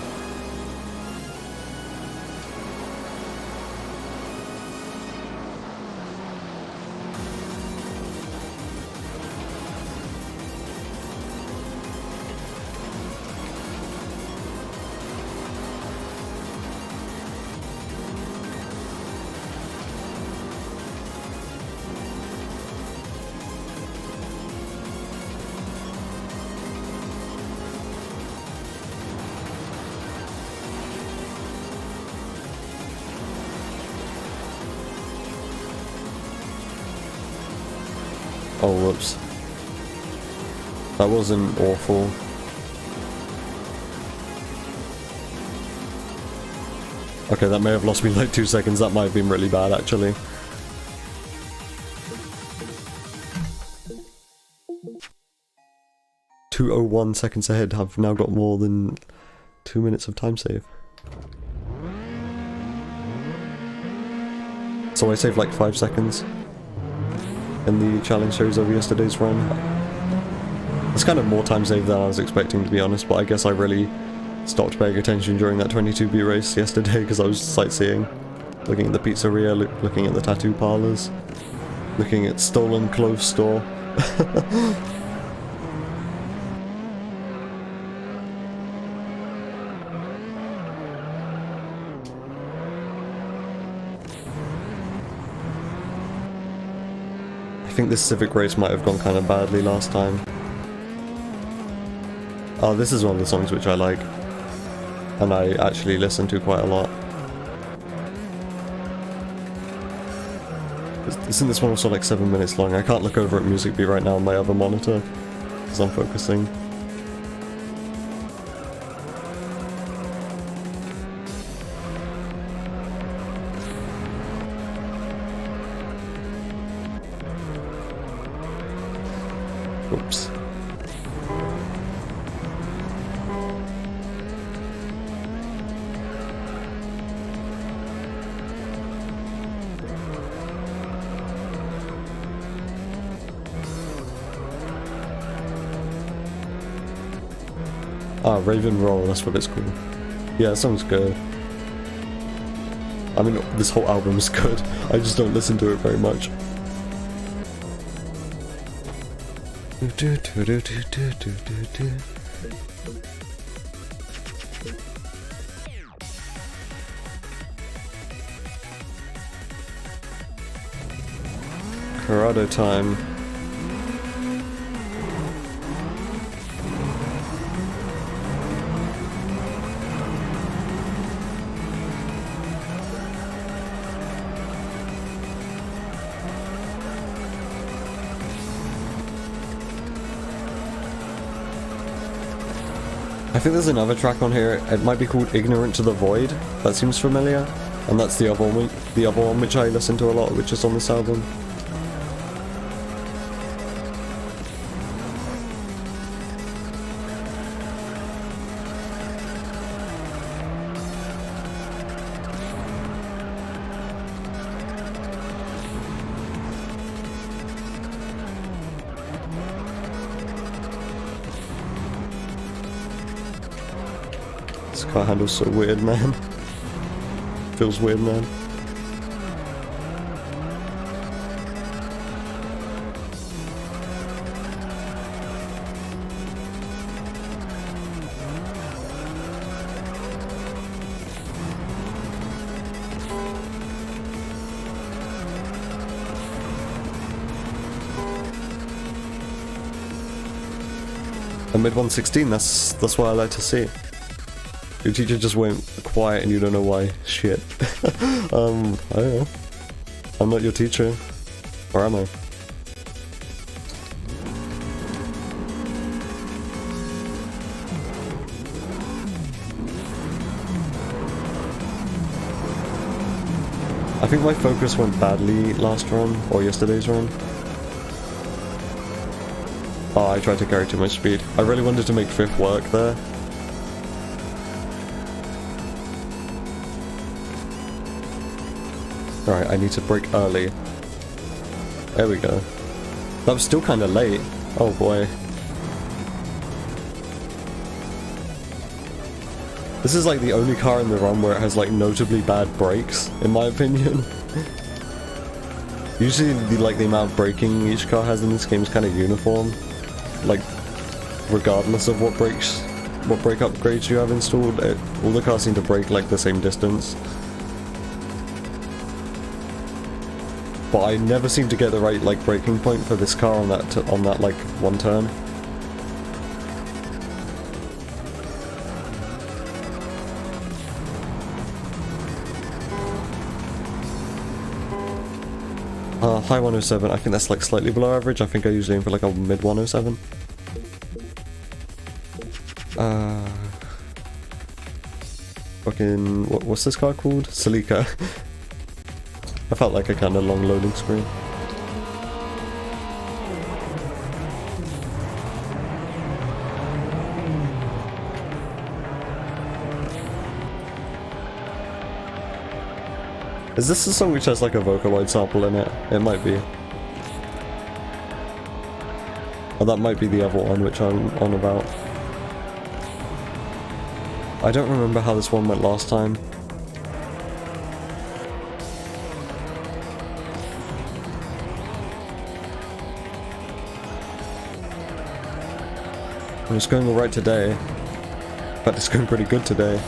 Oh, whoops. That wasn't awful. Okay, that may have lost me like 2 seconds. That might have been really bad, actually. .201 seconds ahead. I've now got more than 2 minutes of time save. So I saved like 5 seconds in the challenge series over yesterday's run. It's kind of more time saved than I was expecting, to be honest, but I guess I really stopped paying attention during that 22B race yesterday because I was sightseeing, looking at the pizzeria, looking at the tattoo parlors, looking at stolen clothes store. I think this Civic race might have gone kind of badly last time. Oh, this is one of the songs which I like, and I actually listen to quite a lot. Isn't this one also like 7 minutes long? I can't look over at Music Beat right now on my other monitor, because I'm focusing. Oops. Ah, Raven Roll, that's what it's called. Yeah, that sounds good. I mean, this whole album is good. I just don't listen to it very much. Corrado time. I think there's another track on here. It might be called Ignorant to the Void. That seems familiar. And that's the other one which I listen to a lot, which is on this album. This car handle's so weird, man. Feels weird, man. A mid 116, that's what I like to see. Your teacher just went quiet and you don't know why. Shit. I don't know. I'm not your teacher. Or am I? I think my focus went badly last run, or yesterday's run. Oh, I tried to carry too much speed. I really wanted to make 5th work there. Alright, I need to brake early. There we go. That was still kinda late. Oh boy. This is like the only car in the run where it has like notably bad brakes, in my opinion. Usually the amount of braking each car has in this game is kinda uniform. Like, regardless of what brake upgrades you have installed, all the cars seem to brake like the same distance. But I never seem to get the right like braking point for this car on that like one turn. High 107, I think that's like slightly below average. I think I usually aim for like a mid 107. Fucking, what's this car called? Celica. I felt like a kind of long loading screen. Is this the song which has like a Vocaloid sample in it? It might be. Or that might be the other one which I'm on about. I don't remember how this one went last time. And it's going alright today. In fact, it's going pretty good today.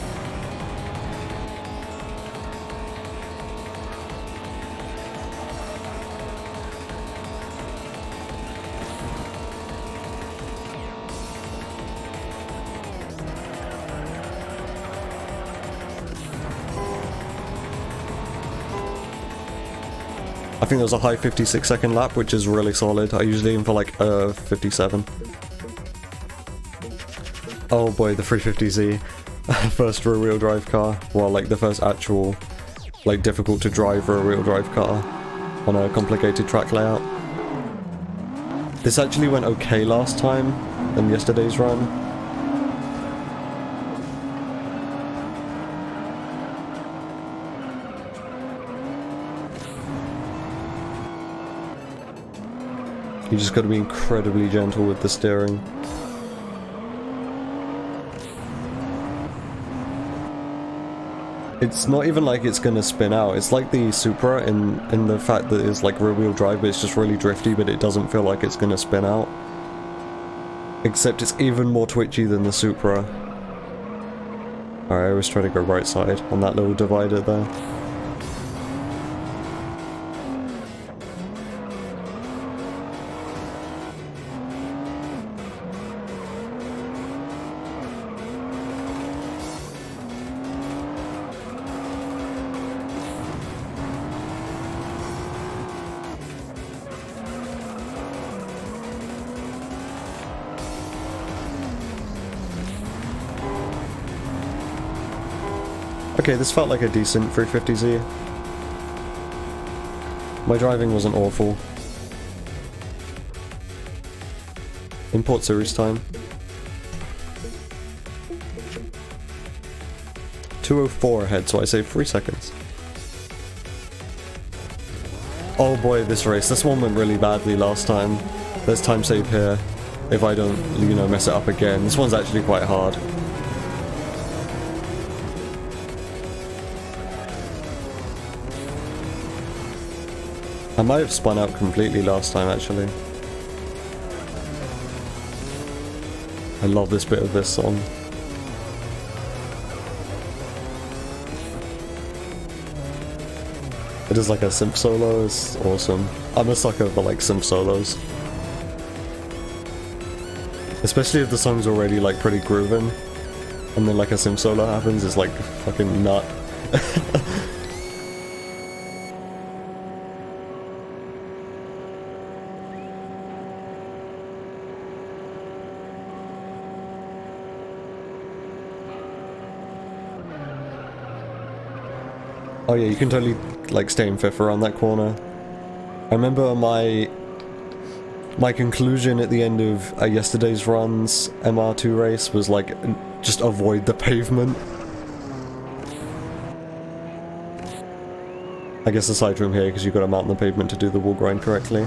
I think there was a high 56-second lap, which is really solid. I usually aim for like 57. Oh boy, the 350Z. First rear-wheel drive car. Well, like the first actual, like difficult to drive rear-wheel drive car on a complicated track layout. This actually went okay last time in yesterday's run. You just gotta be incredibly gentle with the steering. It's not even like it's gonna spin out. It's like the Supra in the fact that it's like rear-wheel drive, but it's just really drifty, but it doesn't feel like it's gonna spin out. Except it's even more twitchy than the Supra. Alright, I always try to go right side on that little divider there. Okay, this felt like a decent 350Z. My driving wasn't awful. Import series time. 2:04 ahead, so I saved 3 seconds. Oh boy, this race. This one went really badly last time. There's time save here. If I don't, you know, mess it up again. This one's actually quite hard. I might have spun out completely last time, actually. I love this bit of this song. It is like a synth solo, it's awesome. I'm a sucker for like synth solos. Especially if the song's already like pretty grooving, and then like a synth solo happens, it's like fucking nut. Oh yeah, you can totally like stay in fifth around that corner. I remember my conclusion at the end of yesterday's run's MR2 race was like, just avoid the pavement. I guess aside from here, because you've got to mount the pavement to do the wall grind correctly.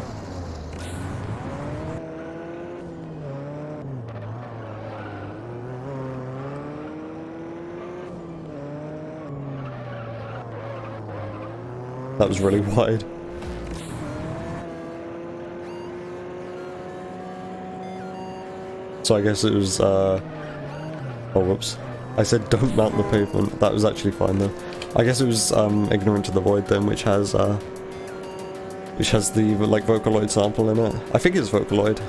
That was really wide. So I guess it was, oh whoops. I said don't mount the pavement. That was actually fine though. I guess it was Ignorant to the Void then, which has the like Vocaloid sample in it. I think it's Vocaloid.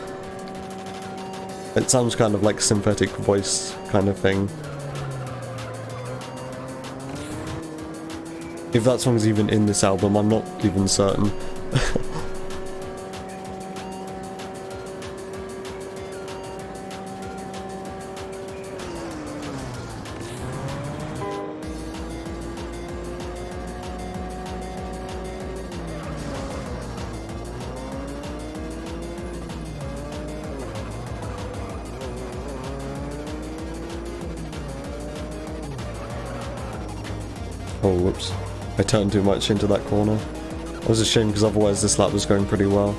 It sounds kind of like synthetic voice kind of thing. If that song's even in this album, I'm not even certain. Oh, whoops. I turned too much into that corner. It was a shame because otherwise this lap was going pretty well.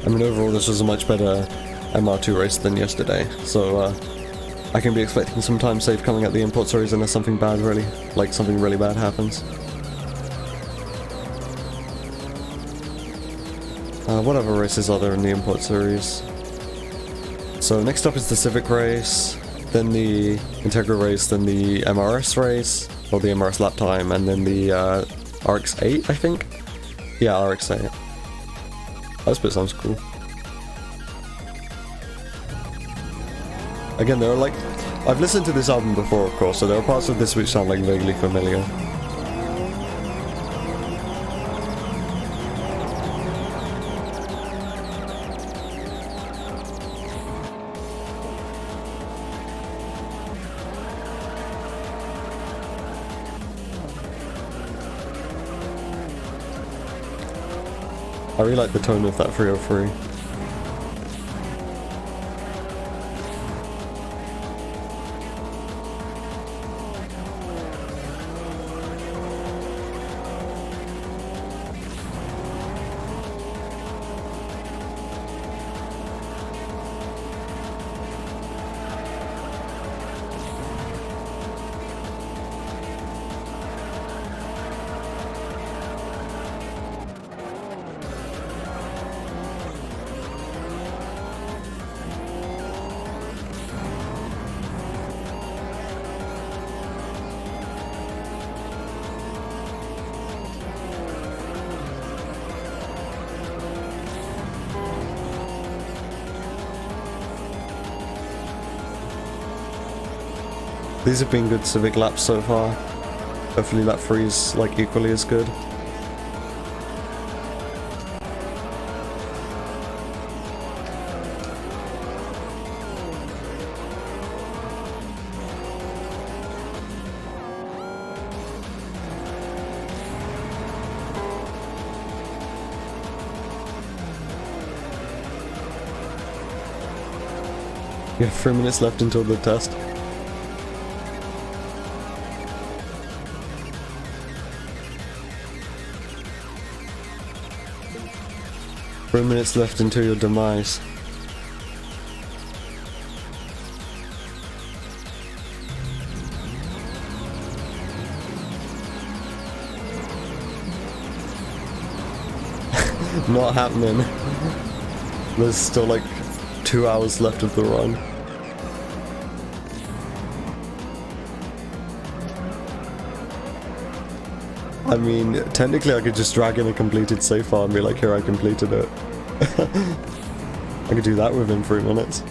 I mean, overall this was a much better MR2 race than yesterday, so I can be expecting some time save coming at the import series unless something bad something really bad happens. What other races are there in the import series? So next up is the Civic race, then the Integra race, then the MRS race, or the MRS lap time, and then the RX-8, I think? Yeah, RX-8. That bit sounds cool. Again, there are like... I've listened to this album before, of course, so there are parts of this which sound like vaguely familiar. I really like the tone of that 303. These have been good Civic laps so far. Hopefully lap 3's like equally as good. You have 3 minutes left until the test. Three minutes left until your demise. Not happening. There's still like 2 hours left of the run. I mean, technically I could just drag in a completed save file and be like, here, I completed it. I could do that within 3 minutes.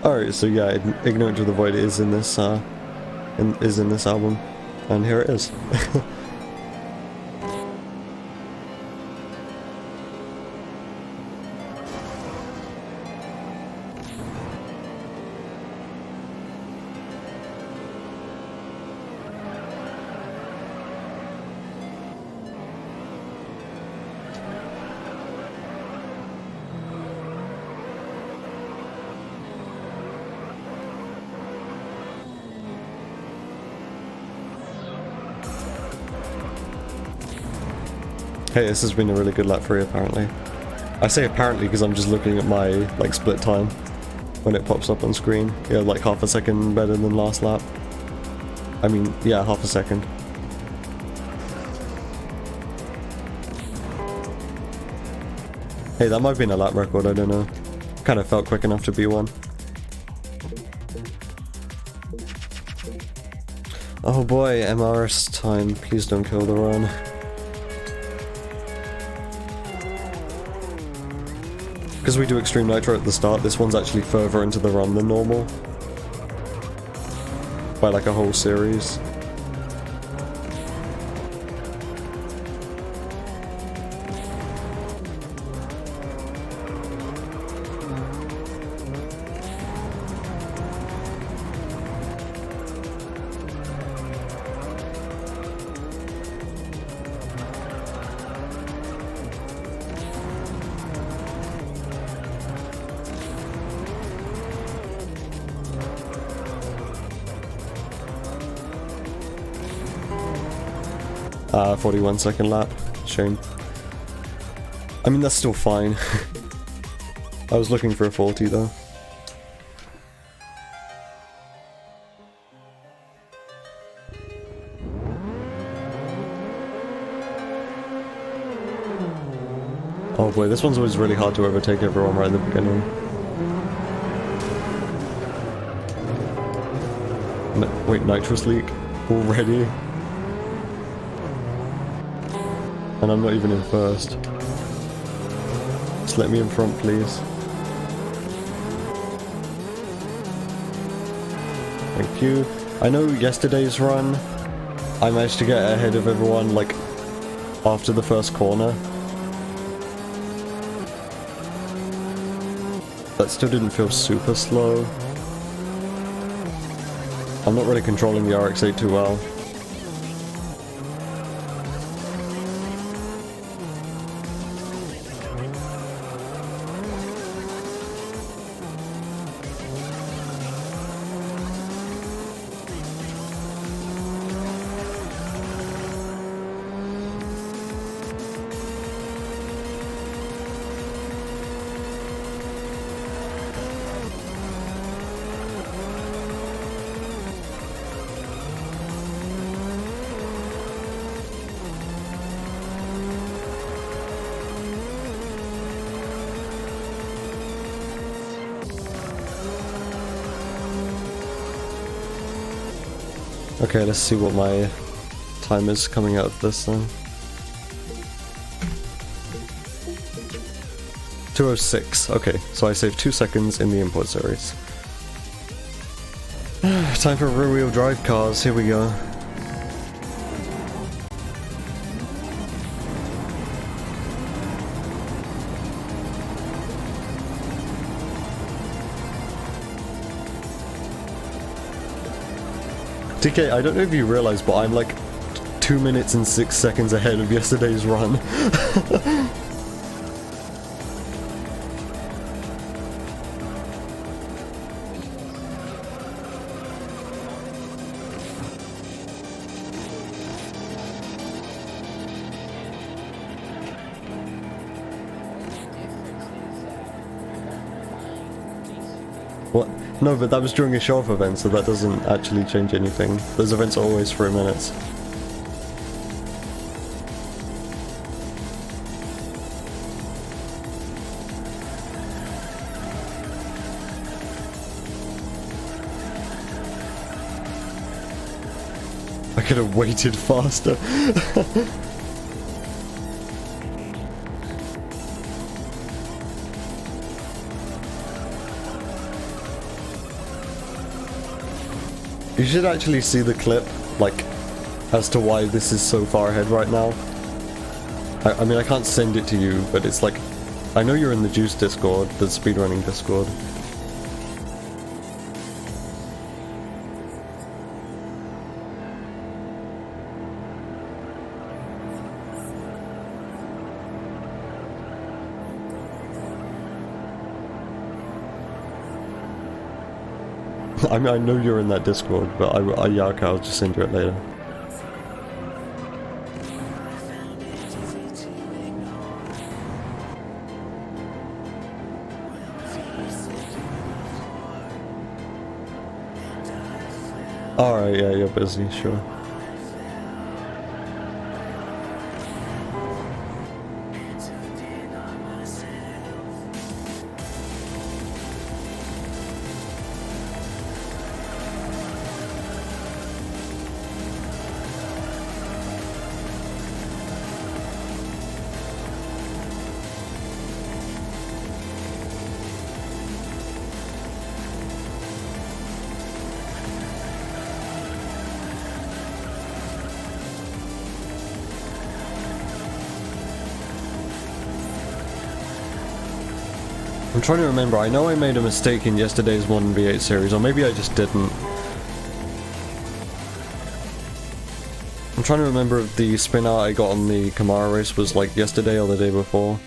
Alright, so yeah, Ignorant to the Void is in this in this album, and here it is. Hey, this has been a really good lap 3 apparently. I say apparently because I'm just looking at my like split time when it pops up on screen. Yeah, like half a second better than last lap. I mean, yeah, half a second. Hey, that might have been a lap record, I don't know. Kind of felt quick enough to be one. Oh boy, MRS time. Please don't kill the run. Because we do Extreme Nitro at the start, this one's actually further into the run than normal. By like a whole series. Ah, 41-second lap. Shame. I mean, that's still fine. I was looking for a 40 though. Oh boy, this one's always really hard to overtake everyone right at the beginning. Wait, nitrous leak? Already? And I'm not even in first. Just let me in front, please. Thank you. I know yesterday's run, I managed to get ahead of everyone, like, after the first corner. That still didn't feel super slow. I'm not really controlling the RX-8 too well. Okay, let's see what my time is coming out of this then. 2:06. Okay, so I saved 2 seconds in the import series. Time for rear-wheel drive cars, here we go. DK, I don't know if you realize, but I'm like 2 minutes and 6 seconds ahead of yesterday's run. What? No, but that was during a show-off event, so that doesn't actually change anything. Those events are always 3 minutes. I could have waited faster. You should actually see the clip, like, as to why this is so far ahead right now. I mean, I can't send it to you, but it's like, I know you're in the Juice Discord, the speedrunning Discord. I mean, I know you're in that Discord, but yeah, okay, I'll just send you it later. Alright, yeah, you're busy, sure. I'm trying to remember, I know I made a mistake in yesterday's Modern V8 series, or maybe I just didn't. I'm trying to remember if the spin out I got on the Camaro race was like yesterday or the day before.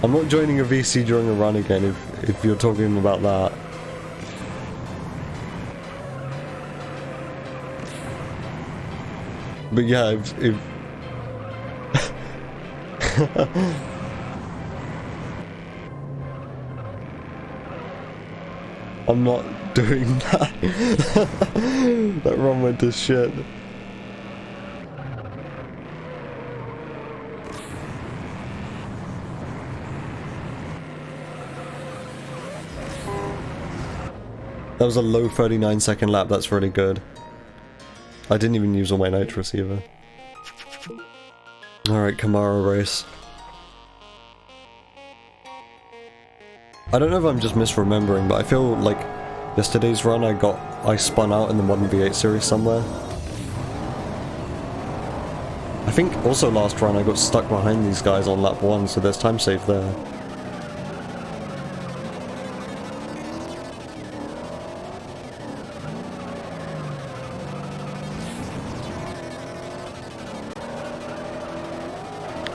I'm not joining a VC during a run again if you're talking about that. But yeah, if I'm not doing that. That run went to shit. That was a low 39-second lap, that's really good. I didn't even use all my nitrous either. Alright, Camaro race. I don't know if I'm just misremembering, but I feel like yesterday's run I spun out in the Modern V8 series somewhere. I think also last run I got stuck behind these guys on lap 1, so there's time saved there.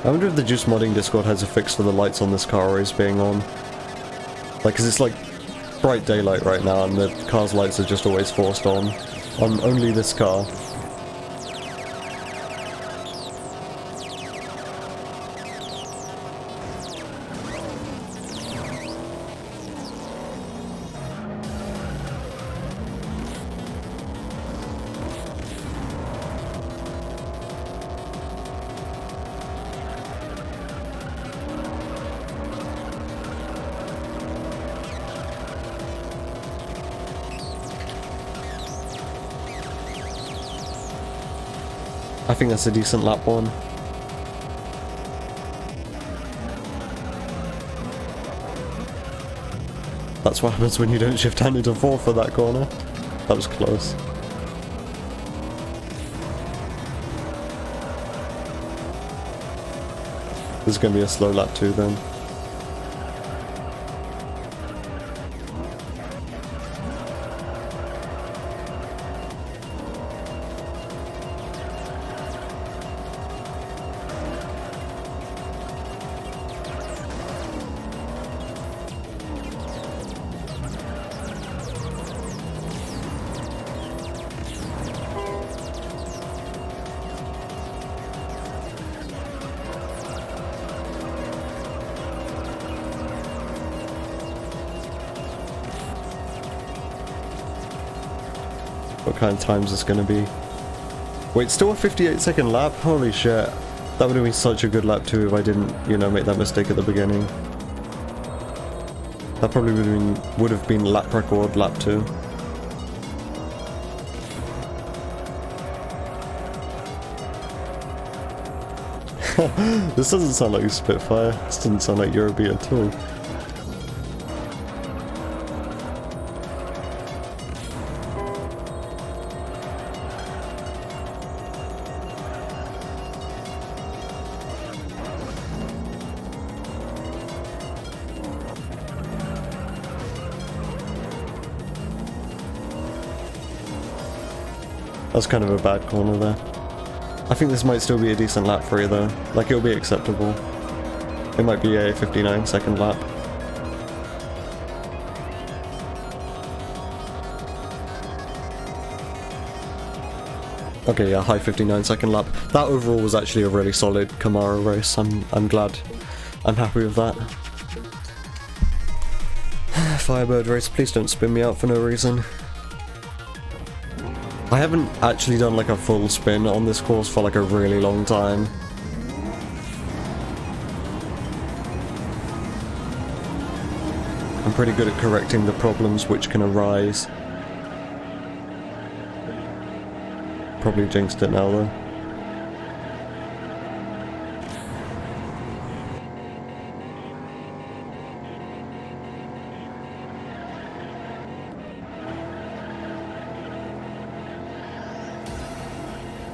I wonder if the Juice Modding Discord has a fix for the lights on this car always being on. Like, cause it's like bright daylight right now and the car's lights are just always forced on only this car. I think that's a decent lap one. That's what happens when you don't shift hand into 4 for that corner. That was close. This is going to be a slow lap 2 then. What kind of times it's going to be. Wait, still a 58-second lap? Holy shit. That would have been such a good lap 2 if I didn't, you know, make that mistake at the beginning. That probably would have been lap record lap 2. This doesn't sound like a Spitfire. This doesn't sound like Eurobeat at all. That's kind of a bad corner there. I think this might still be a decent lap for you though. Like, it'll be acceptable. It might be a 59-second lap. Okay, yeah, high 59-second lap. That overall was actually a really solid Camaro race. I'm glad. I'm happy with that. Firebird race, please don't spin me out for no reason. I haven't actually done like a full spin on this course for like a really long time. I'm pretty good at correcting the problems which can arise. Probably jinxed it now though.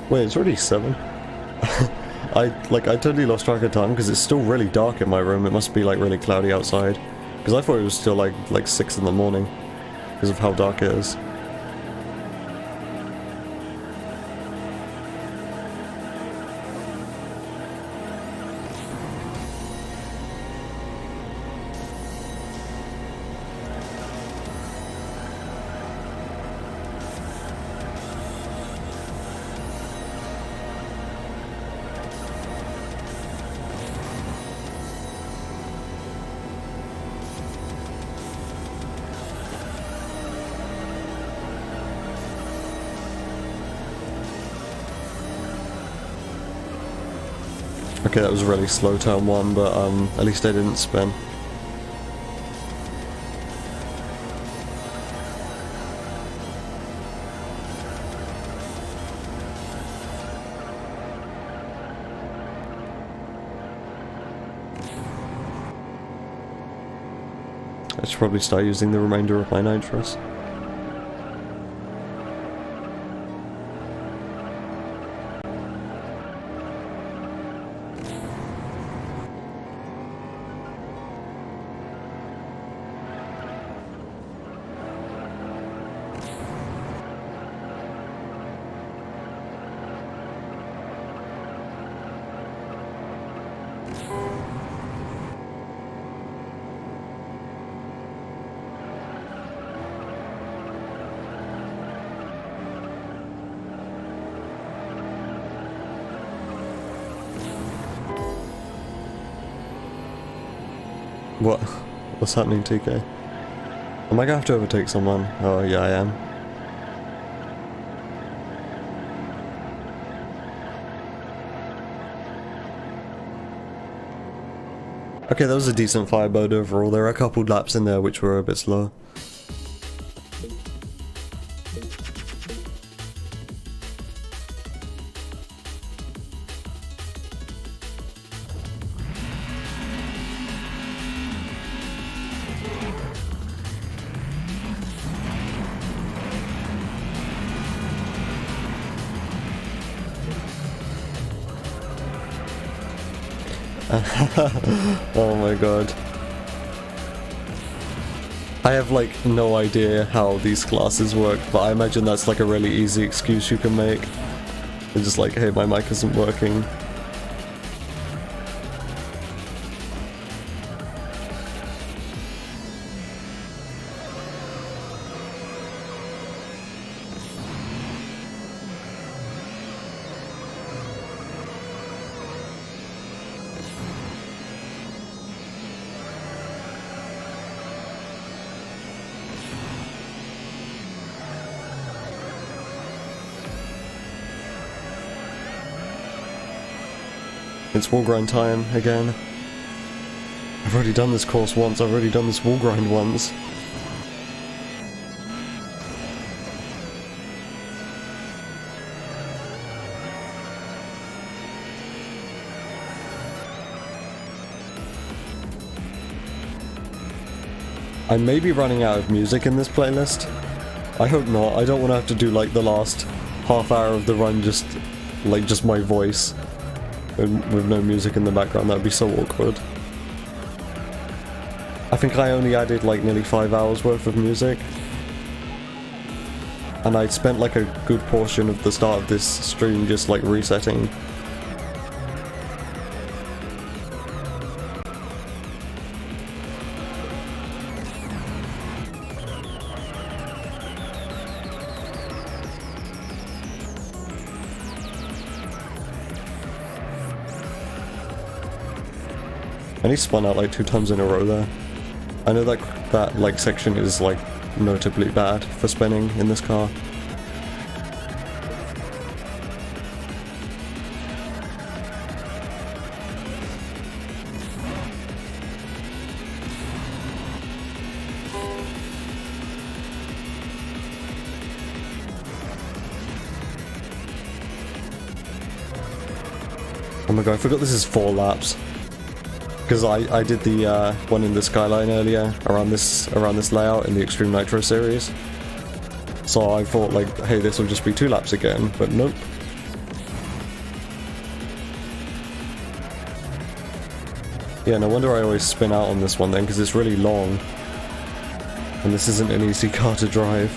Wait, it's already 7? I totally lost track of time because it's still really dark in my room. It must be like really cloudy outside. Because I thought it was still like 6 in the morning because of how dark it is. Okay, that was really slow turn 1, but at least I didn't spin. I should probably start using the remainder of my nitros. What? What's happening, TK? Am I gonna have to overtake someone? Oh yeah, I am. Okay, that was a decent Firebird overall. There are a couple laps in there which were a bit slow. Oh my god. I have like no idea how these classes work, but I imagine that's like a really easy excuse you can make. It's just like, hey, my mic isn't working. It's wall grind time again. I've already done this course once, I've already done this wall grind once. I may be running out of music in this playlist. I hope not. I don't want to have to do like the last half hour of the run just my voice. With no music in the background, that'd be so awkward. I think I only added like nearly 5 hours worth of music. And I spent like a good portion of the start of this stream just like resetting. And he spun out like 2 times in a row there. I know that like section is like notably bad for spinning in this car. Oh my god, I forgot this is 4 laps. Because I did the one in the Skyline earlier, around this layout in the Extreme Nitro series. So I thought like, hey, this will just be 2 laps again, but nope. Yeah, no wonder I always spin out on this one then, because it's really long. And this isn't an easy car to drive.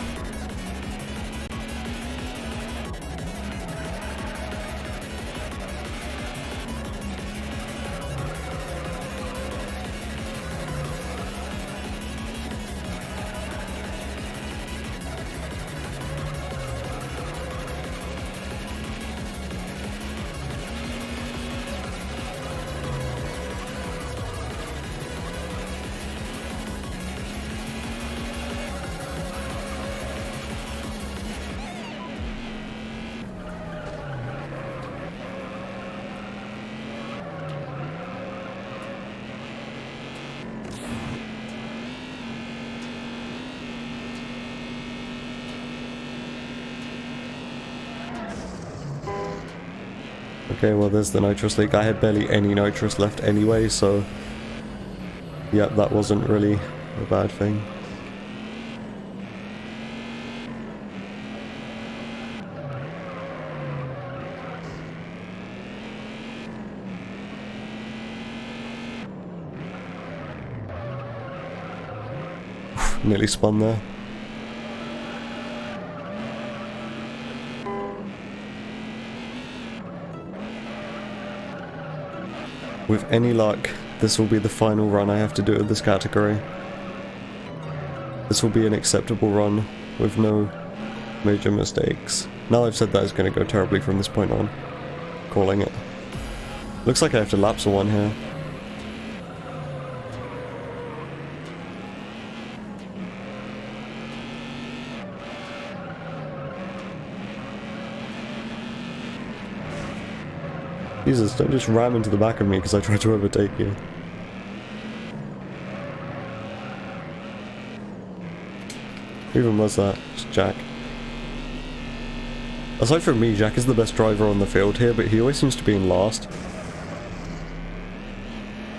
Okay, well there's the nitrous leak. I had barely any nitrous left anyway, so yep, that wasn't really a bad thing. Nearly spun there. With any luck, this will be the final run I have to do of this category. This will be an acceptable run with no major mistakes. Now I've said that, it's going to go terribly from this point on. Calling it. Looks like I have to lapse one here. Jesus, don't just ram into the back of me because I tried to overtake you. Who even was that? Just Jack. Aside from me, Jack is the best driver on the field here, but he always seems to be in last.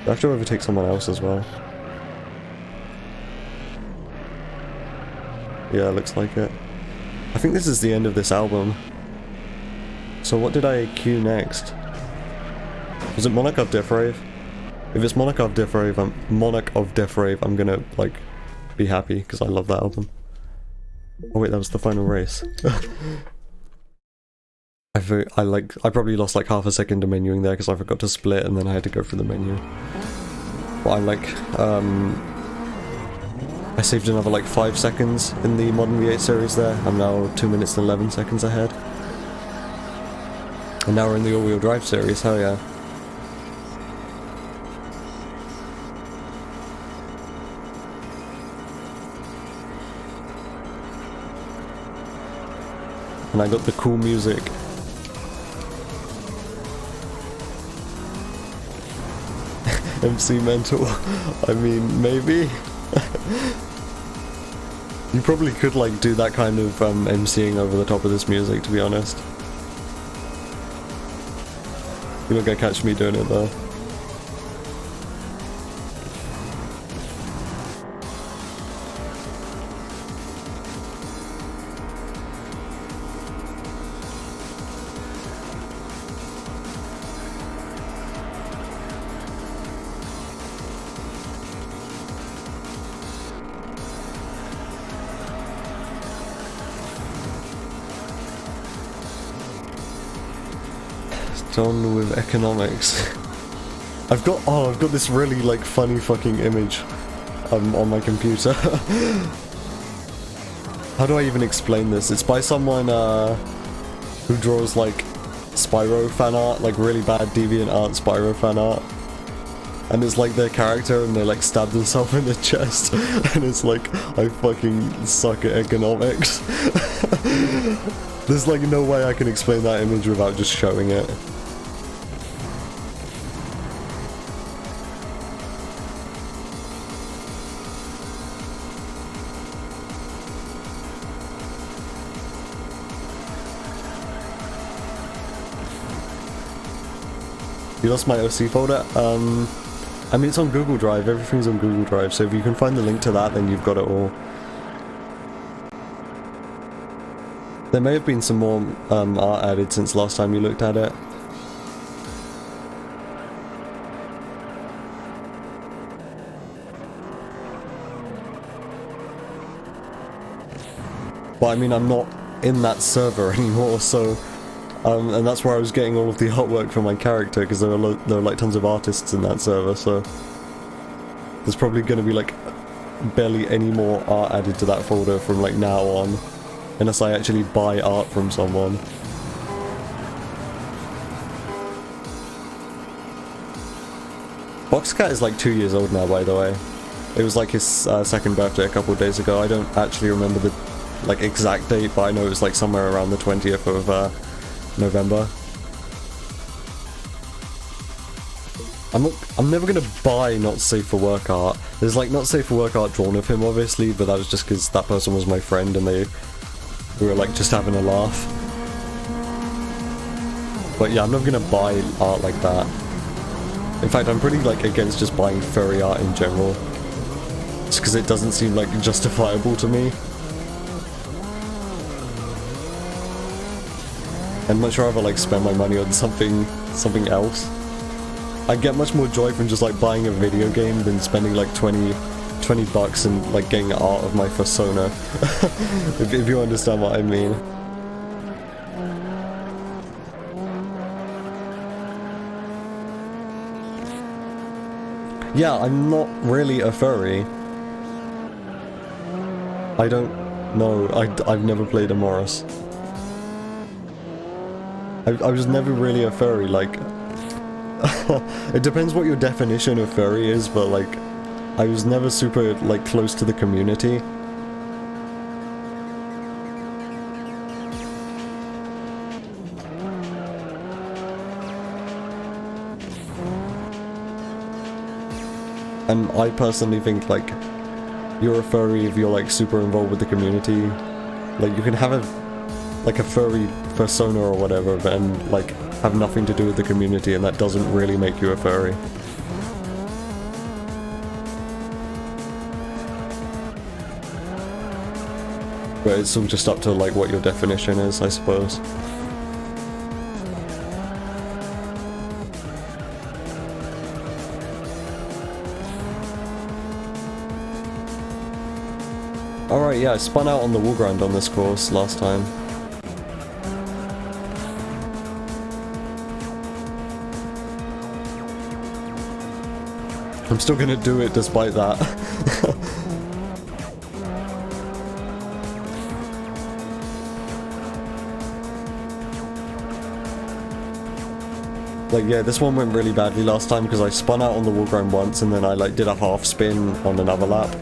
I have to overtake someone else as well. Yeah, looks like it. I think this is the end of this album. So what did I queue next? Was it Monaco Death Rave? If it's Monarch of Death Rave, I'm gonna, like, be happy, because I love that album. Oh wait, that was the final race. I probably lost like half a second to menuing there because I forgot to split and then I had to go through the menu. But I'm like, I saved another like 5 seconds in the Modern V8 series there. I'm now 2 minutes and 11 seconds ahead. And now we're in the all-wheel drive series, hell yeah. And I got the cool music. MC Mental. I mean, maybe? You probably could like do that kind of MCing over the top of this music, to be honest. You're not gonna catch me doing it though. Done with economics. I've got this really like funny fucking image on my computer. How do I even explain this? It's by someone who draws like Spyro fan art, like really bad DeviantArt Spyro fan art. And it's like their character and they like stab themselves in the chest and it's like, I fucking suck at economics. There's like no way I can explain that image without just showing it. You lost my OC folder? I mean, it's on Google Drive, everything's on Google Drive, so if you can find the link to that, then you've got it all. There may have been some more art added since last time you looked at it. But I mean, I'm not in that server anymore, so... and that's where I was getting all of the artwork for my character, because there are like tons of artists in that server, so... There's probably going to be like barely any more art added to that folder from like now on, unless I actually buy art from someone. Boxcat is like 2 years old now, by the way. It was like his second birthday a couple of days ago. I don't actually remember the like exact date, but I know it was like somewhere around the 20th of November. I'm never gonna buy not safe for work art. There's like not safe for work art drawn of him, obviously, but that was just because that person was my friend and we were like just having a laugh. But yeah, I'm never gonna buy art like that. In fact, I'm pretty like against just buying furry art in general, just because it doesn't seem like justifiable to me. I'd much rather like spend my money on something else. I get much more joy from just like buying a video game than spending like 20 bucks and like getting art of my persona. if you understand what I mean. Yeah, I'm not really a furry. I don't know. I've never played a Morris. I was never really a furry, like... It depends what your definition of furry is, but like... I was never super, like, close to the community. And I personally think, like, you're a furry if you're, like, super involved with the community. Like, you can have a furry persona or whatever, and, like, have nothing to do with the community, and that doesn't really make you a furry. But it's all just up to, like, what your definition is, I suppose. right, yeah, I spun out on the wall grind on this course last time. I'm still gonna do it despite that. Like, yeah, this one went really badly last time because I spun out on the wall grind once and then I like did a half spin on another lap.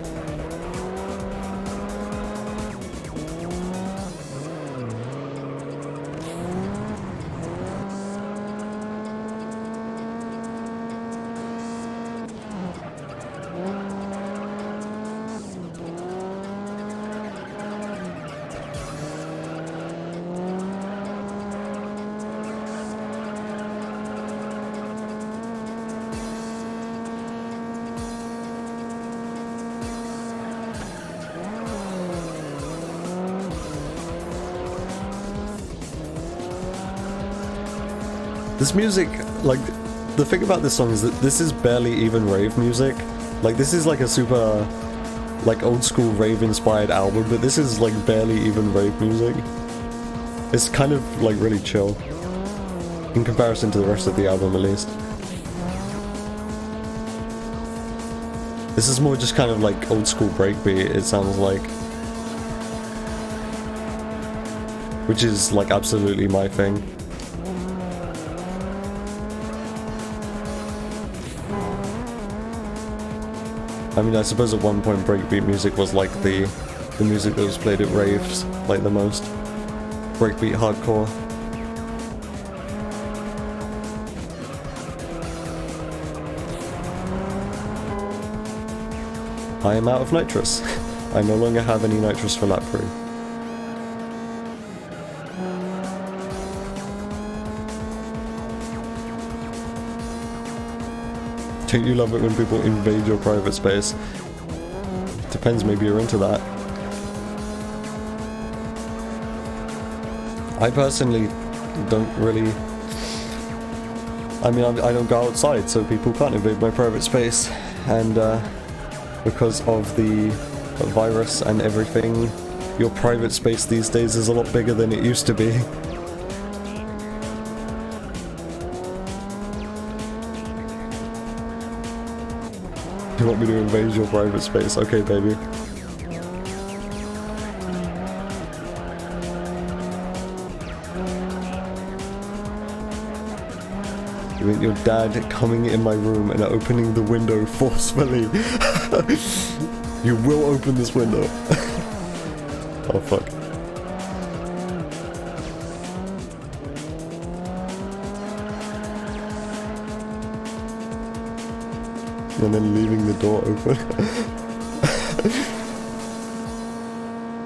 This music, like, the thing about this song is that this is barely even rave music. Like, this is like a super, like, old school rave inspired album, but this is like barely even rave music. It's kind of like really chill, in comparison to the rest of the album at least. This is more just kind of like old school breakbeat, it sounds like. Which is like absolutely my thing. I mean, I suppose at one point breakbeat music was like the music that was played at raves, like the most. Breakbeat hardcore. I am out of nitrous. I no longer have any nitrous for lap 3. Don't you love it when people invade your private space? Depends, maybe you're into that. I personally don't really... I mean, I don't go outside, so people can't invade my private space. And because of the virus and everything, your private space these days is a lot bigger than it used to be. You want me to invade your private space? Okay, baby. You mean your dad coming in my room and opening the window forcefully? You will open this window. Oh, fuck. And then leaving the door open.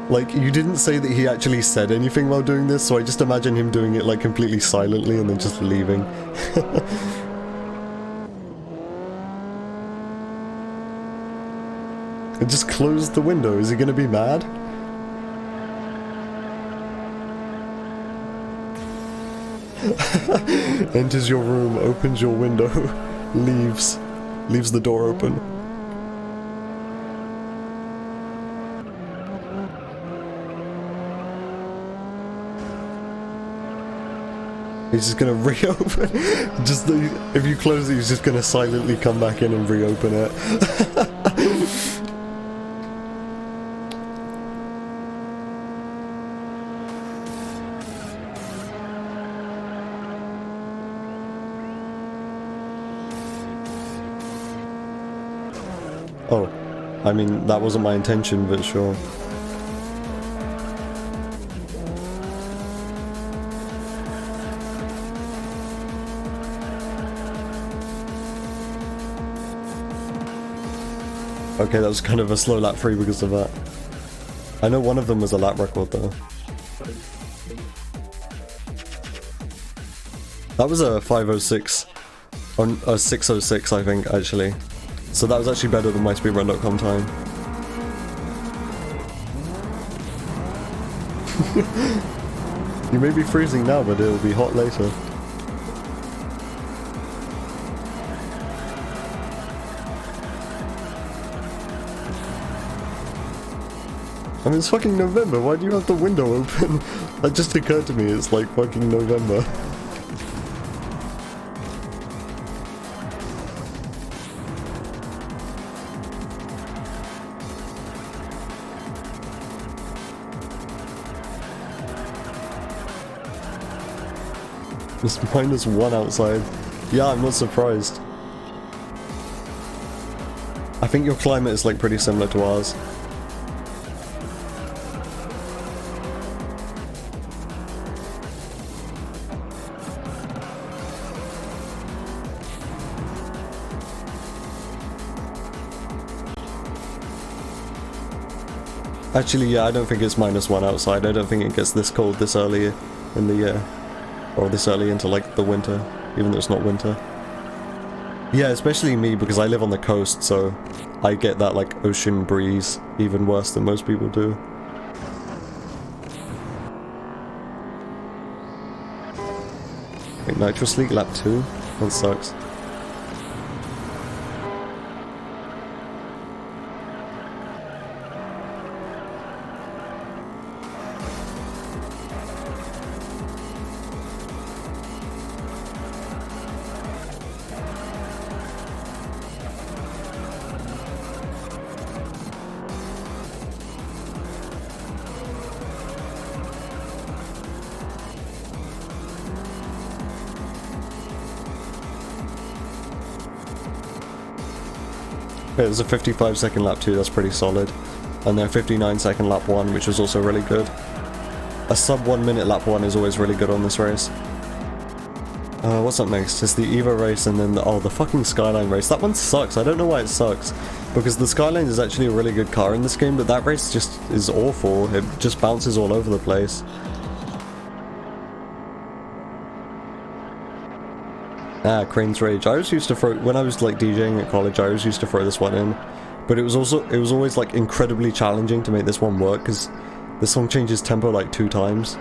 Like, you didn't say that he actually said anything while doing this, so I just imagine him doing it like completely silently and then just leaving. And just closed the window. Is he gonna be mad? Enters your room, opens your window, leaves the door open. He's just gonna reopen. Just if you close it, he's just gonna silently come back in and reopen it. Oh, I mean, that wasn't my intention, but sure. Okay, that was kind of a slow lap 3 because of that. I know one of them was a lap record though. That was a 5:06, on a 6:06 I think actually. So that was actually better than my speedrun.com time. You may be freezing now, but it'll be hot later. I mean, it's fucking November, why do you have the window open? That just occurred to me, it's like fucking November. It's -1 outside. Yeah, I'm not surprised. I think your climate is like pretty similar to ours. Actually, yeah, I don't think it's -1 outside. I don't think it gets this cold this early in the year. Or this early into, like, the winter, even though it's not winter. Yeah, especially me, because I live on the coast, so I get that, like, ocean breeze even worse than most people do. Wait, Nitrous League lap 2? That sucks. It was a 55-second lap 2, that's pretty solid. And then 59-second lap 1, which was also really good. A sub 1 minute lap 1 is always really good on this race. What's up next? It's the EVO race and then the fucking Skyline race. That one sucks, I don't know why it sucks. Because the Skyline is actually a really good car in this game, but that race just is awful. It just bounces all over the place. Ah, Crane's Rage. I always used to throw, when I was like DJing at college, I always used to throw this one in. But it was always like incredibly challenging to make this one work, because the song changes tempo like 2 times.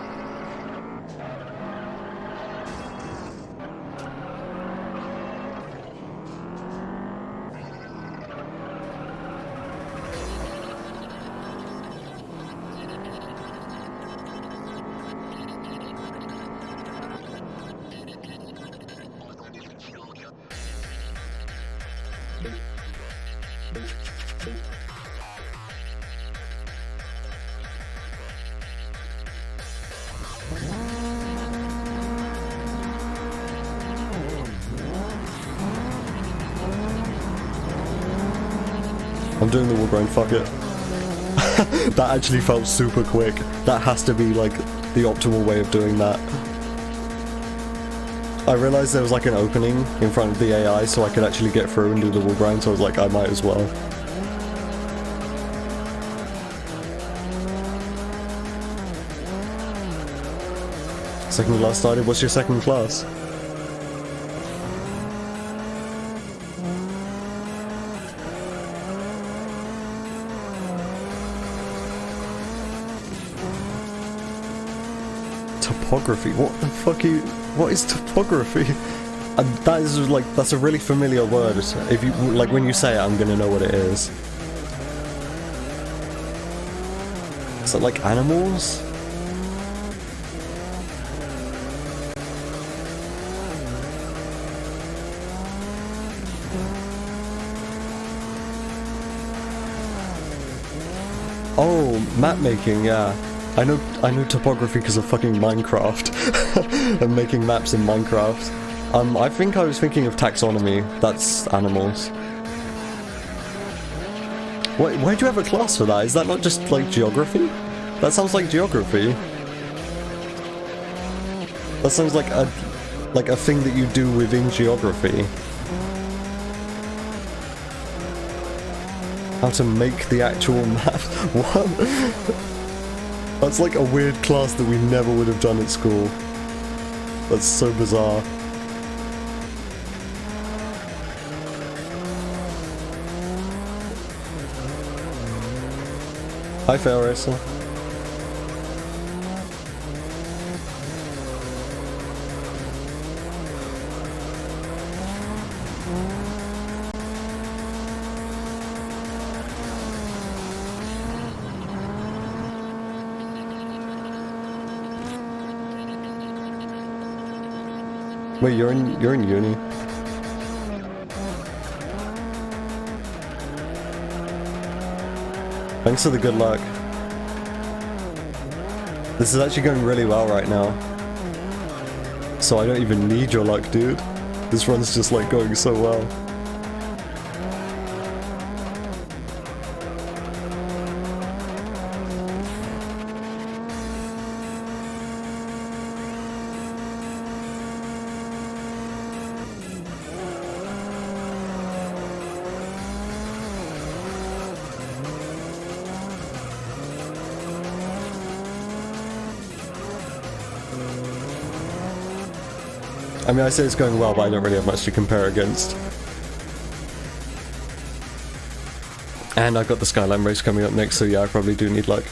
I'm doing the wall grind, fuck it. That actually felt super quick. That has to be like the optimal way of doing that. I realized there was like an opening in front of the AI so I could actually get through and do the wall grind, so I was like, I might as well. Second class started. What's your second class? Topography? What the fuck are you... What is topography? And that is like, that's a really familiar word. If you, like, when you say it, I'm gonna know what it is. Is that like animals? Oh, map making, yeah. I know topography because of fucking Minecraft. And making maps in Minecraft. I think I was thinking of taxonomy. That's animals. Why do you have a class for that? Is that not just like geography? That sounds like geography. That sounds like a thing that you do within geography. How to make the actual map? What? That's like a weird class that we never would have done at school. That's so bizarre. Hi, Fail Racer. Wait, you're in uni? Thanks for the good luck. This is actually going really well right now. So I don't even need your luck, dude. This run's just like going so well. I mean, I say it's going well, but I don't really have much to compare against. And I've got the Skyline race coming up next, so yeah, I probably do need luck.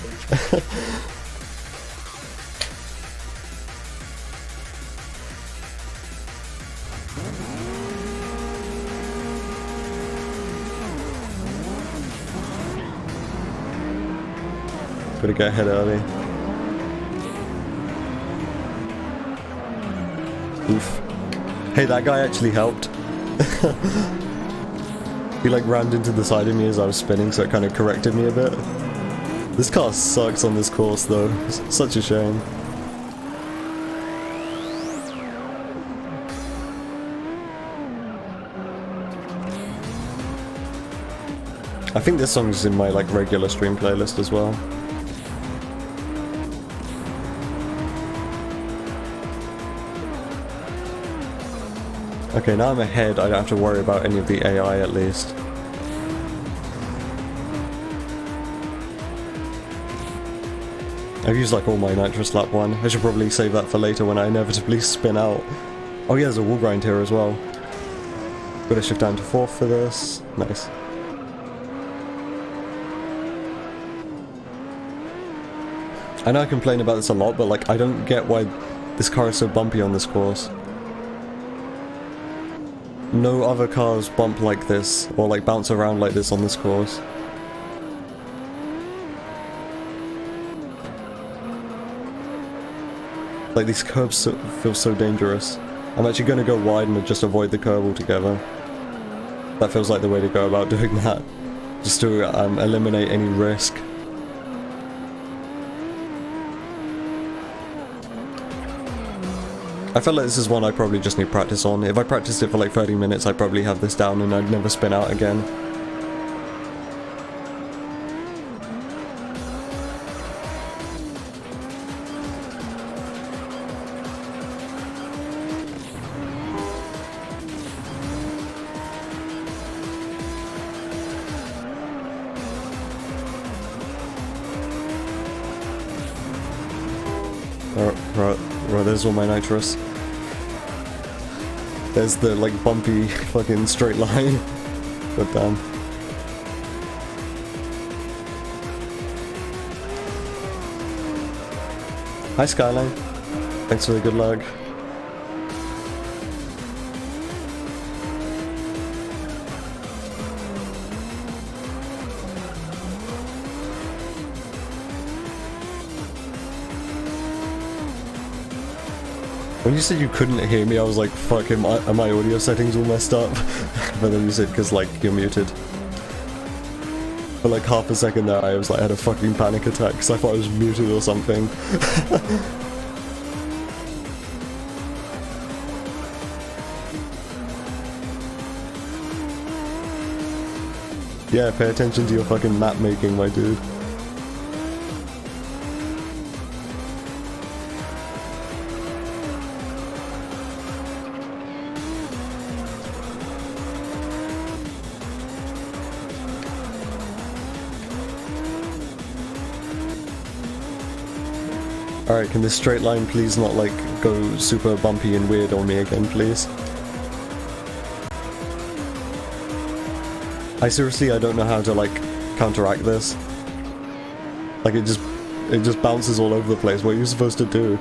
Gotta get ahead early. Oof. Hey, that guy actually helped. He like rammed into the side of me as I was spinning, so it kind of corrected me a bit. This car sucks on this course though. It's such a shame. I think this song's in my like regular stream playlist as well. Okay, now I'm ahead, I don't have to worry about any of the AI at least. I've used like all my nitrous lap 1. I should probably save that for later when I inevitably spin out. Oh yeah, there's a wall grind here as well. Gotta shift down to 4th for this. Nice. I know I complain about this a lot, but like I don't get why this car is so bumpy on this course. No other cars bump like this, or like bounce around like this on this course. Like these curbs feel so dangerous. I'm actually going to go wide and just avoid the curb altogether. That feels like the way to go about doing that. Just to eliminate any risk. I feel like this is one I probably just need practice on. If I practiced it for like 30 minutes, I'd probably have this down and I'd never spin out again. Right, there's all my nitrous. There's the like bumpy fucking straight line. God damn. Hi Skyline. Thanks for the good luck. When you said you couldn't hear me, I was like, fuck, are my audio settings all messed up? But then you said, because like, you're muted. For like half a second there, I was like, I had a fucking panic attack, because I thought I was muted or something. Yeah, pay attention to your fucking map making, my dude. Alright, can this straight line please not like go super bumpy and weird on me again, please? I don't know how to like counteract this. Like it just bounces all over the place. What are you supposed to do?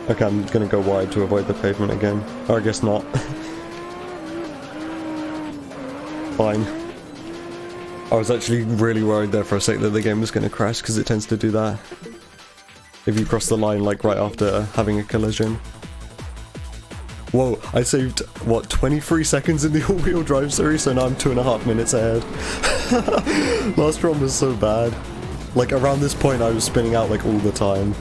Okay, I'm gonna go wide to avoid the pavement again. Or I guess not. Fine. I was actually really worried there for a sec that the game was gonna crash, because it tends to do that. If you cross the line, like, right after having a collision. Whoa, I saved, what, 23 seconds in the all-wheel drive series, so now I'm 2.5 minutes ahead. Last run was so bad. Like, around this point I was spinning out, like, all the time.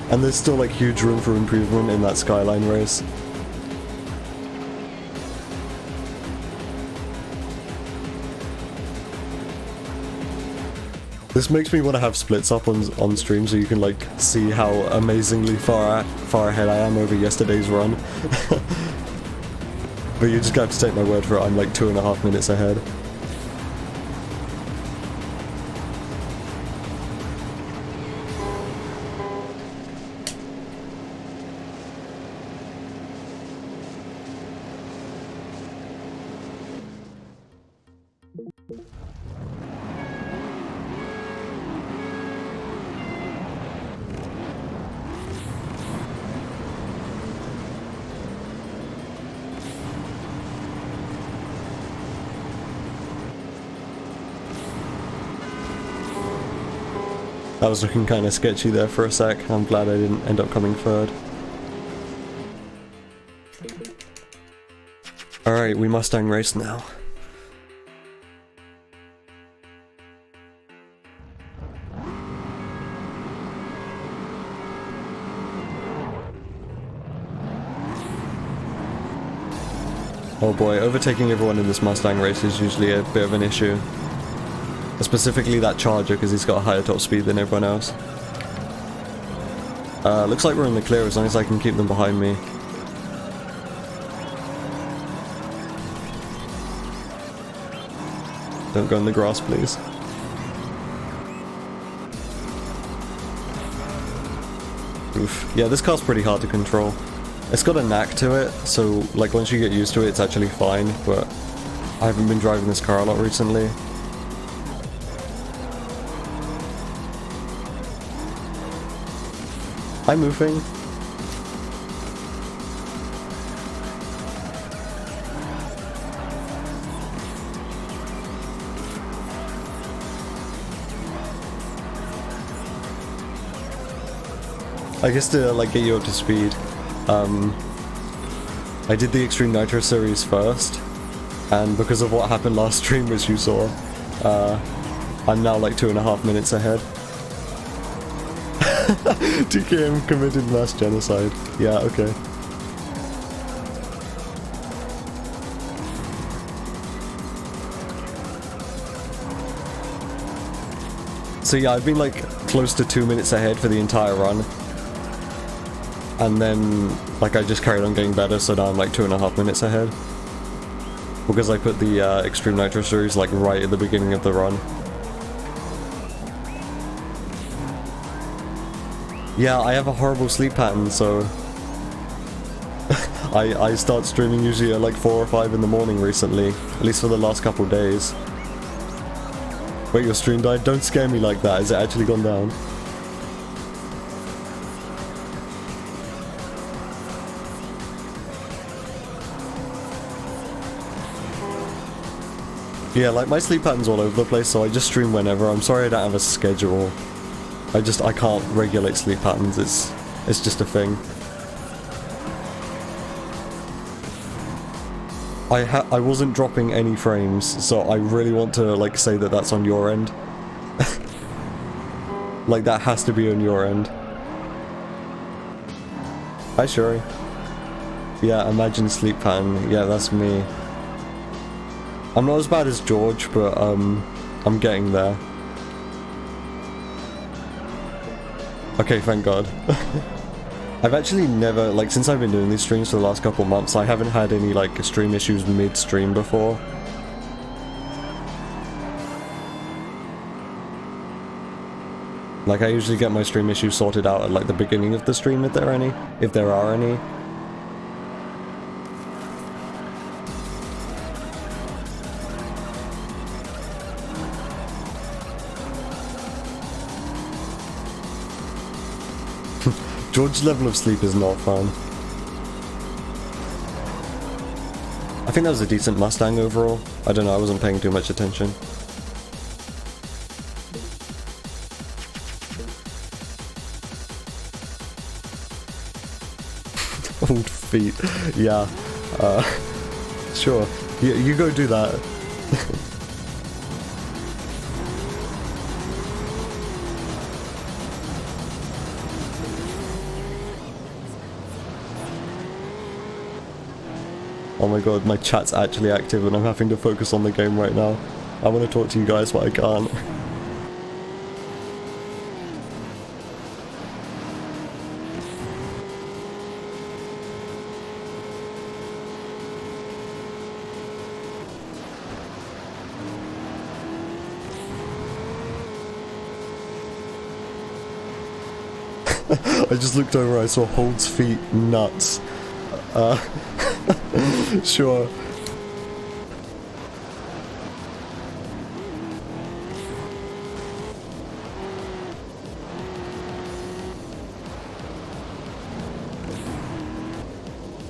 And there's still, like, huge room for improvement in that Skyline race. This makes me want to have splits up on stream so you can like see how amazingly far ahead I am over yesterday's run. But you just have to take my word for it, I'm like 2.5 minutes ahead. That was looking kind of sketchy there for a sec. I'm glad I didn't end up coming third. Alright, we Mustang race now. Oh boy, overtaking everyone in this Mustang race is usually a bit of an issue. Specifically that Charger, because he's got a higher top speed than everyone else. Looks like we're in the clear as long as I can keep them behind me. Don't go in the grass, please. Oof. Yeah, this car's pretty hard to control. It's got a knack to it, so like once you get used to it, it's actually fine, but I haven't been driving this car a lot recently. I'm moving. I guess to like get you up to speed, I did the Extreme Nitro series first, and because of what happened last stream, which you saw, I'm now like 2.5 minutes ahead. TKM committed mass genocide. Yeah, okay. So yeah, I've been like close to 2 minutes ahead for the entire run. And then, like, I just carried on getting better, so now I'm like 2.5 minutes ahead. Because I put the Extreme Nitro series like right at the beginning of the run. Yeah, I have a horrible sleep pattern, so I start streaming usually at like 4 or 5 in the morning recently, at least for the last couple days. Wait, your stream died? Don't scare me like that. Is it actually gone down? Yeah, like my sleep pattern's all over the place, so I just stream whenever. I'm sorry I don't have a schedule. I can't regulate sleep patterns. It's just a thing. I wasn't dropping any frames, so I really want to like say that that's on your end. Like that has to be on your end. Hi Shuri. Yeah, imagine sleep pattern. Yeah, that's me. I'm not as bad as George, but I'm getting there. Okay, thank God. I've actually never, like, since I've been doing these streams for the last couple months, I haven't had any, like, stream issues mid-stream before. Like, I usually get my stream issues sorted out at, like, the beginning of the stream, if there are any. George's level of sleep is not fun. I think that was a decent Mustang overall. I don't know, I wasn't paying too much attention. Old feet. Yeah. Sure. You go do that. Oh my god, my chat's actually active and I'm having to focus on the game right now. I want to talk to you guys, but I can't. I just looked over, I saw Hold's feet nuts. Sure.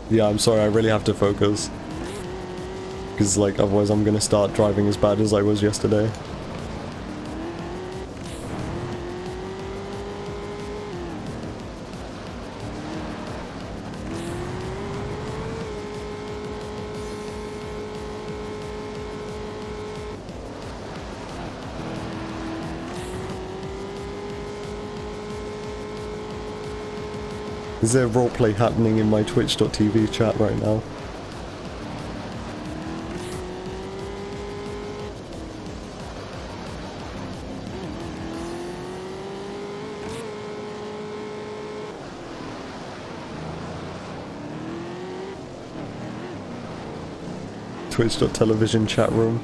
Yeah, I'm sorry, I really have to focus. Because, like, otherwise I'm gonna start driving as bad as I was yesterday. Is there roleplay happening in my twitch.tv chat right now? Twitch.television chat room.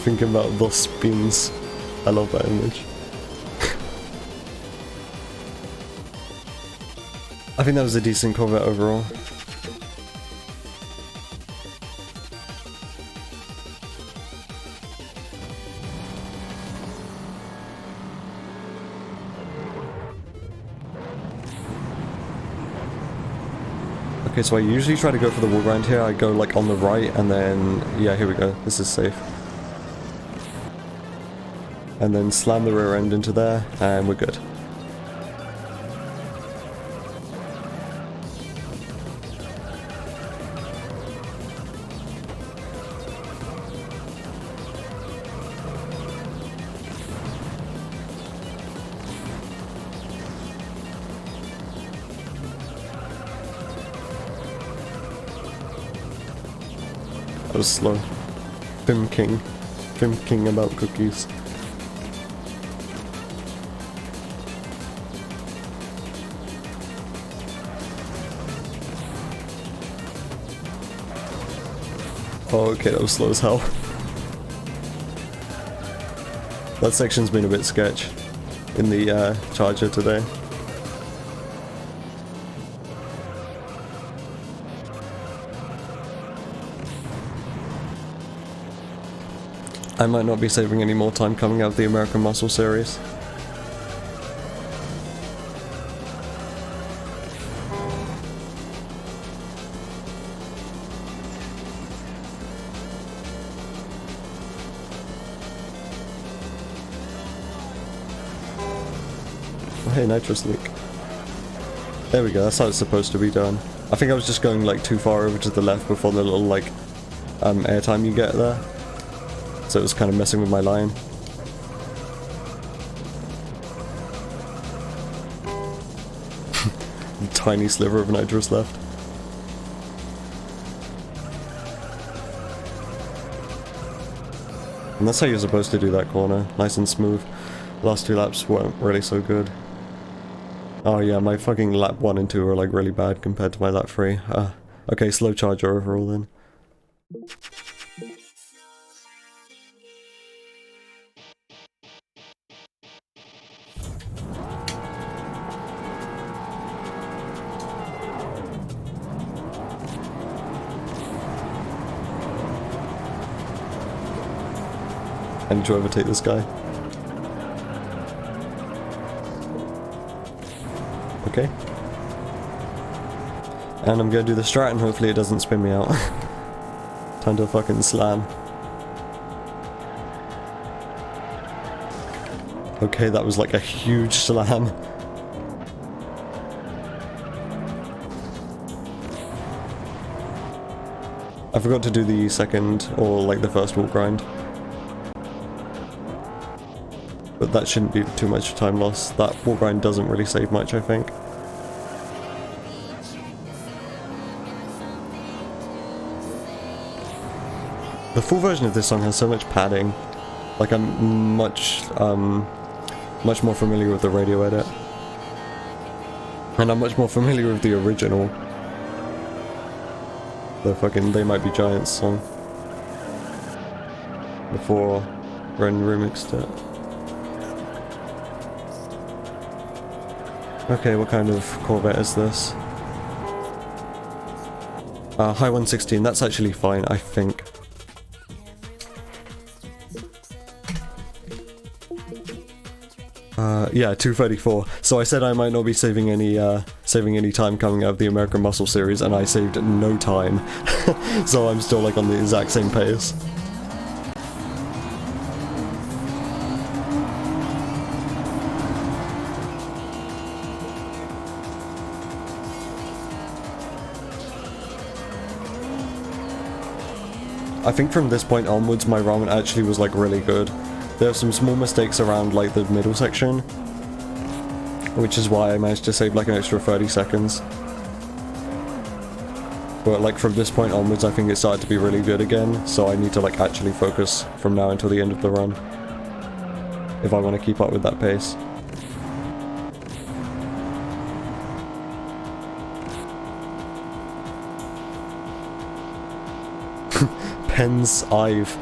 Thinking about those spins. I love that image. I think that was a decent Corvette overall. Okay, so I usually try to go for the wall grind here. I go like on the right and then, yeah, here we go. This is safe. And then slam the rear end into there, and we're good. That was slow. Thinking about cookies. Oh, okay, that was slow as hell. That section's been a bit sketch in the Charger today. I might not be saving any more time coming out of the American Muscle series. Hey, nitrous leak. There we go, that's how it's supposed to be done. I think I was just going like too far over to the left before the little like airtime you get there. So it was kind of messing with my line. Tiny sliver of nitrous left. And that's how you're supposed to do that corner, nice and smooth. Last 2 laps weren't really so good. Oh yeah, my fucking lap 1 and 2 are like really bad compared to my lap 3. Okay, slow charger overall then. I need to overtake this guy. Okay. And I'm gonna do the strat and hopefully it doesn't spin me out. Time to fucking slam. Okay, that was like a huge slam. I forgot to do the second, or like the first wall grind. But that shouldn't be too much time loss. That wall grind doesn't really save much, I think. The full version of this song has so much padding. Like I'm much more familiar with the radio edit. And I'm much more familiar with the original. The fucking They Might Be Giants song. Before Ren remixed it. Okay, what kind of Corvette is this? High 116, that's actually fine, I think. Yeah, 234. So I said I might not be saving any time coming out of the American Muscle series, and I saved no time. So I'm still like on the exact same pace. I think from this point onwards my ramen actually was like really good. There are some small mistakes around like the middle section, which is why I managed to save like an extra 30 seconds. But like from this point onwards I think it started to be really good again, so I need to like actually focus from now until the end of the run, if I want to keep up with that pace. Penn's Ive.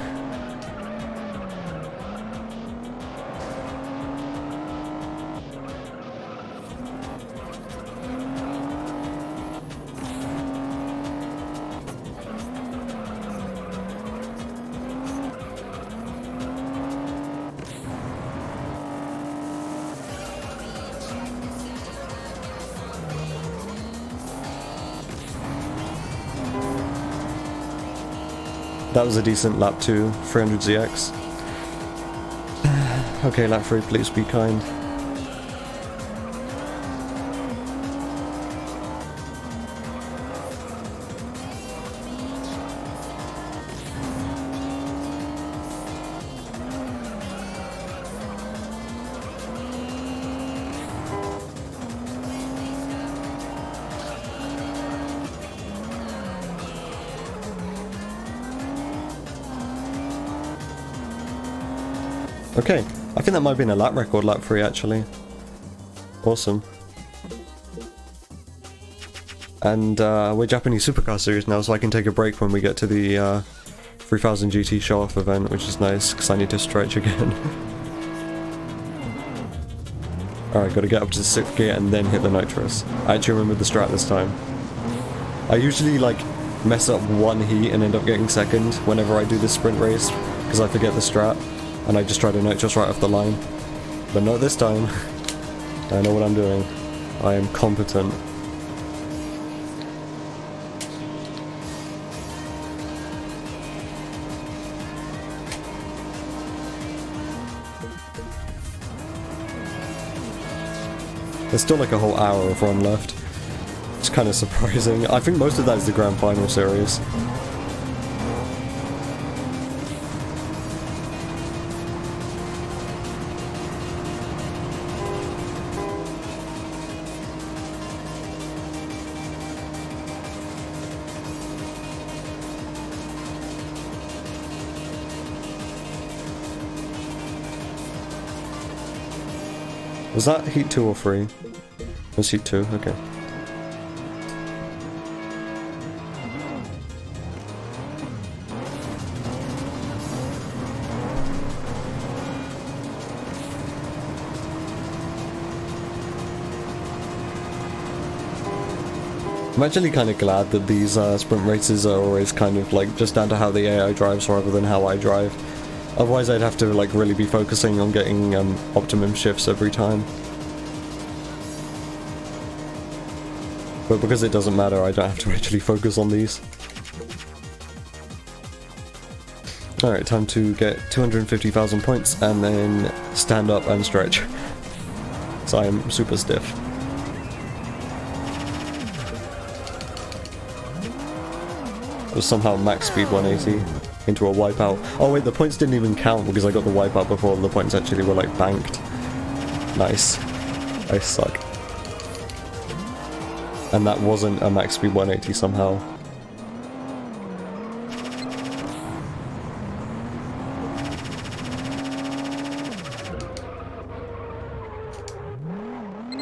That was a decent lap 2, 300 ZX. Okay, lap 3, please be kind. Okay, I think that might have been a lap record, lap 3 actually. Awesome. And we're Japanese Supercar Series now, so I can take a break when we get to the 3000 GT show-off event, which is nice, because I need to stretch again. Alright, gotta get up to the 6th gear and then hit the nitrous. I actually remembered the strat this time. I usually like mess up one heat and end up getting second whenever I do this sprint race, because I forget the strat. And I just try to nitrous right off the line. But not this time. I know what I'm doing. I am competent. There's still like a whole hour of run left. It's kind of surprising. I think most of that is the Grand Final series. Was that heat 2 or 3? It was heat 2, okay. I'm actually kind of glad that these sprint races are always kind of like just down to how the AI drives rather than how I drive. Otherwise I'd have to like really be focusing on getting optimum shifts every time. But because it doesn't matter, I don't have to actually focus on these. Alright, time to get 250,000 points and then stand up and stretch. So I'm super stiff. It was somehow max speed 180 into a wipeout. Oh wait, the points didn't even count because I got the wipeout before the points actually were like banked. Nice. I suck. And that wasn't a max speed 180 somehow.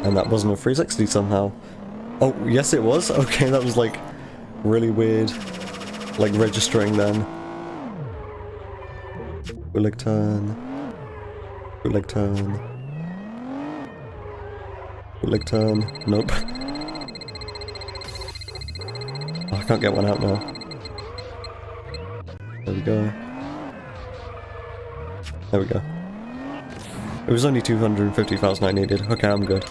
And that wasn't a 360 somehow. Oh, yes it was? Okay, that was like really weird. Like registering then. Bootleg turn. Bootleg turn. Bootleg turn. Nope. Oh, I can't get one out now. There we go. There we go. It was only 250,000 I needed. Okay, I'm good.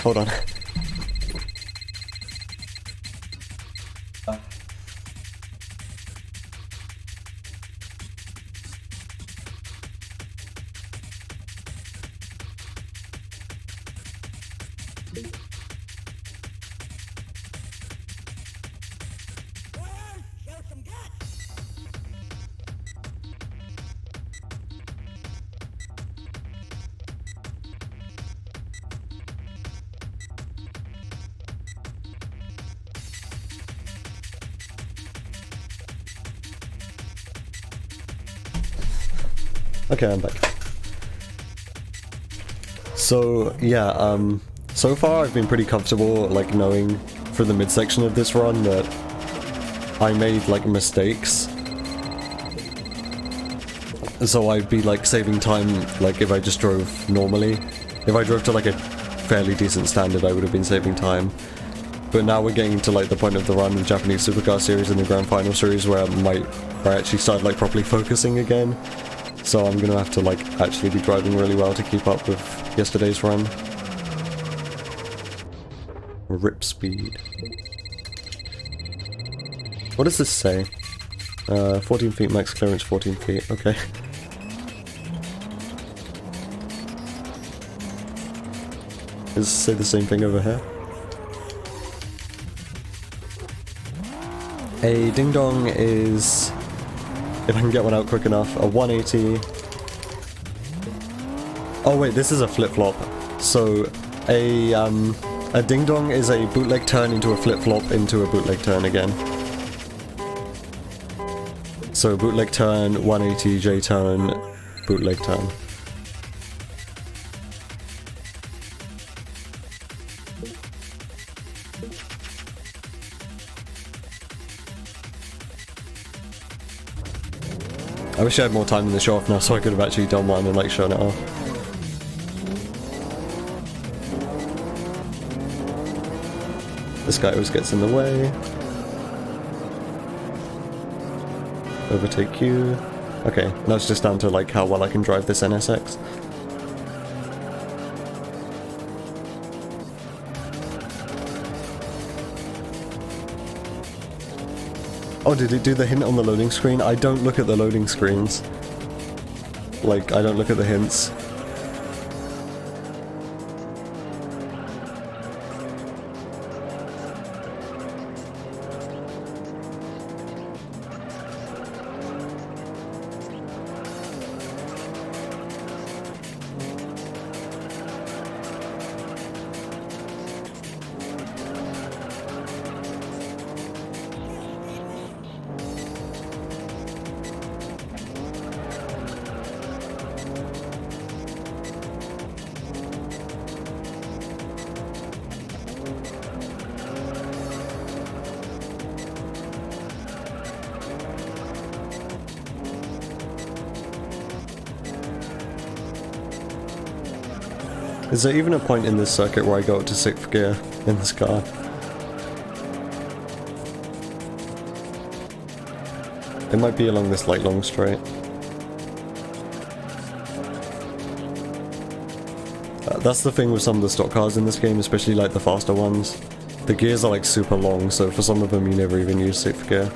Hold on. Okay, I'm back. So, yeah, so far I've been pretty comfortable, like, knowing for the midsection of this run that I made, like, mistakes. So I'd be, like, saving time, like, if I just drove normally. If I drove to, like, a fairly decent standard, I would have been saving time. But now we're getting to, like, the point of the run, the Japanese Supercar Series and the Grand Final Series where I actually started, like, properly focusing again. So I'm gonna have to, like, actually be driving really well to keep up with yesterday's run. Rip speed. What does this say? 14 feet max clearance, 14 feet, okay. Does it say the same thing over here? A ding dong is, if I can get one out quick enough, a 180. Oh wait, this is a flip-flop. So a ding-dong is a bootleg turn into a flip-flop into a bootleg turn again. So bootleg turn, 180, J-turn, bootleg turn. I wish I had more time in the show off now so I could have actually done one and like shown it off. This guy always gets in the way. Overtake you. Okay, now it's just down to like how well I can drive this NSX. Oh, did it do the hint on the loading screen? I don't look at the loading screens. Like, I don't look at the hints. Is there even a point in this circuit where I go up to 6th gear in this car? It might be along this like long straight. That's the thing with some of the stock cars in this game, especially like the faster ones. The gears are like super long, so for some of them you never even use 6th gear.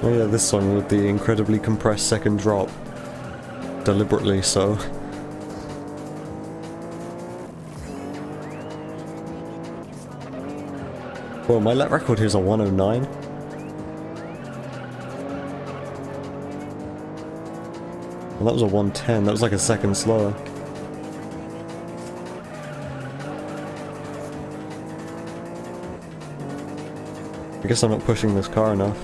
Oh yeah, this song with the incredibly compressed second drop. Deliberately so. Well, my lap record here is a 109. Well, that was a 110, that was like a second slower. I guess I'm not pushing this car enough.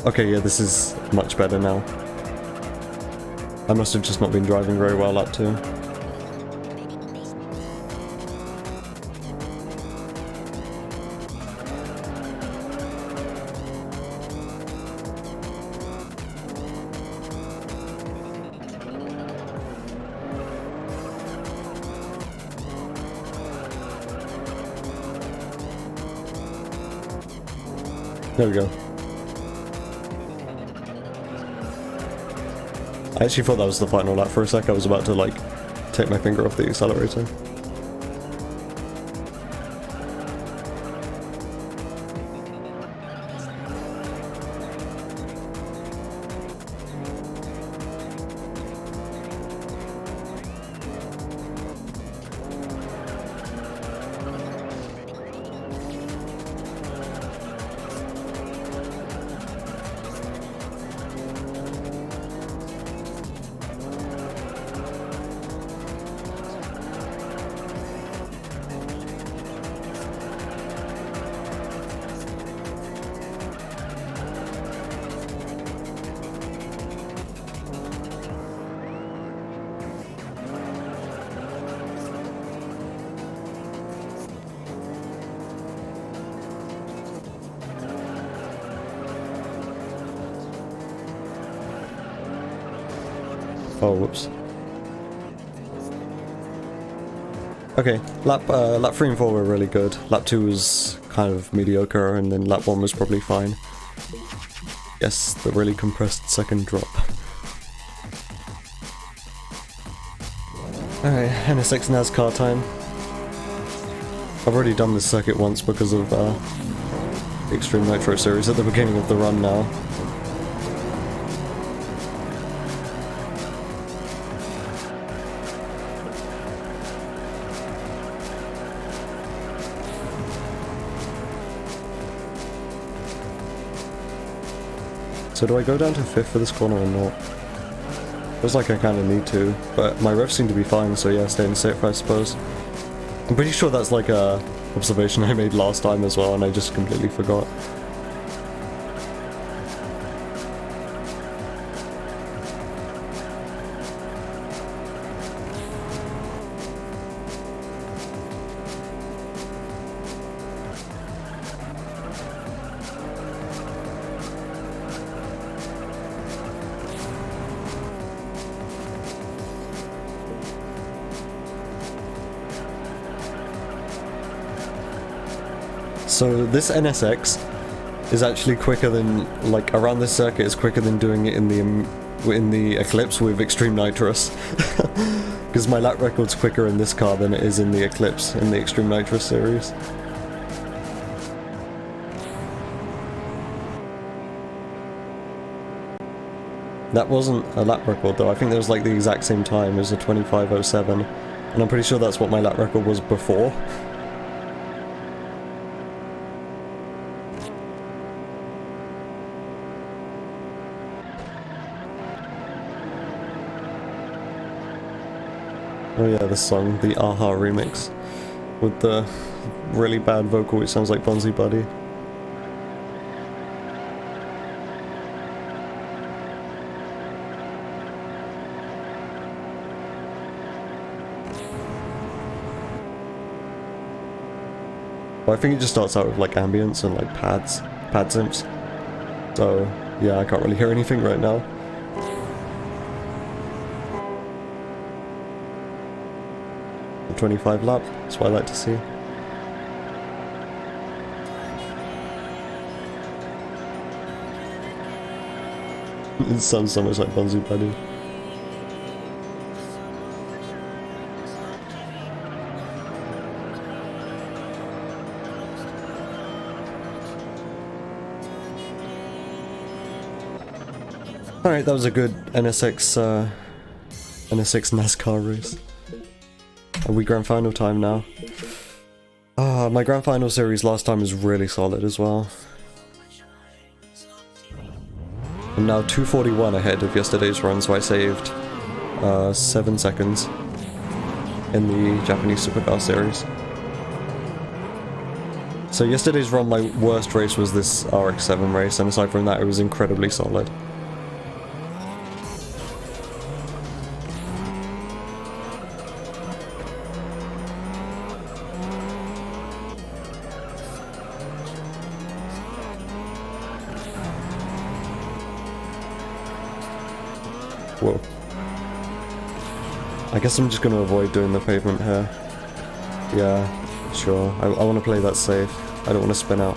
Okay, yeah, this is much better now. I must have just not been driving very well up to. There we go. I actually thought that was the final lap for a sec. I was about to like take my finger off the accelerator. Oh, whoops. Okay, lap 3 and 4 were really good. Lap 2 was kind of mediocre, and then lap 1 was probably fine. Yes, the really compressed second drop. Alright, NSX NASCAR time. I've already done this circuit once because of the Extreme Nitro series at the beginning of the run now. So do I go down to 5th for this corner or not? Feels like I kind of need to, but my revs seem to be fine, so yeah, staying safe I suppose. I'm pretty sure that's like a observation I made last time as well, and I just completely forgot. So this NSX is actually quicker than, like, around this circuit is quicker than doing it in the Eclipse with Extreme Nitrous. Because my lap record's quicker in this car than it is in the Eclipse, in the Extreme Nitrous series. That wasn't a lap record though, I think that was like the exact same time as a 25:07, and I'm pretty sure that's what my lap record was before. Oh yeah, this song, the Aha remix, with the really bad vocal which sounds like Bonzi Buddy. Well, I think it just starts out with like ambience and like pad synths. So yeah, I can't really hear anything right now. The 25 lap, that's what I like to see. It sounds so much like Bonzi Buddy. Alright, that was a good NSX NSX NASCAR race. Are we grand final time now? My grand final series last time was really solid as well. I'm now 2:41 ahead of yesterday's run, so I saved 7 seconds in the Japanese Supercar series. So yesterday's run, my worst race was this RX-7 race, and aside from that it was incredibly solid. Whoa. I guess I'm just going to avoid doing the pavement here. Yeah, sure. I want to play that safe. I don't want to spin out.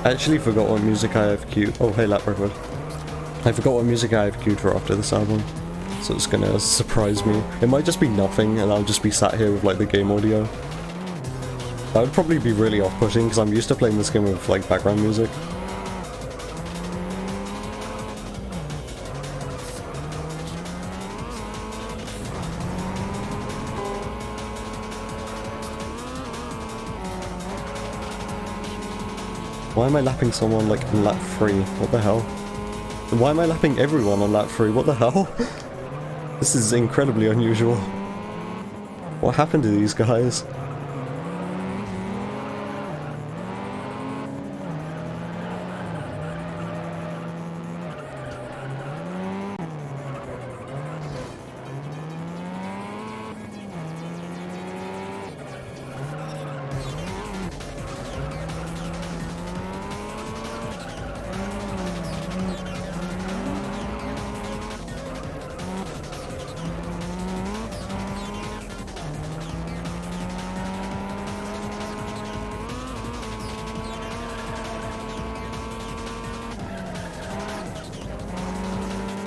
I actually forgot what music I have queued. Oh, hey, lap record. I forgot what music I have queued for after this album, so it's gonna surprise me. It might just be nothing, and I'll just be sat here with like the game audio. That would probably be really off-putting, because I'm used to playing this game with like background music. Why am I lapping someone like in lap 3? What the hell? Why am I lapping everyone on lap 3? What the hell? This is incredibly unusual. What happened to these guys?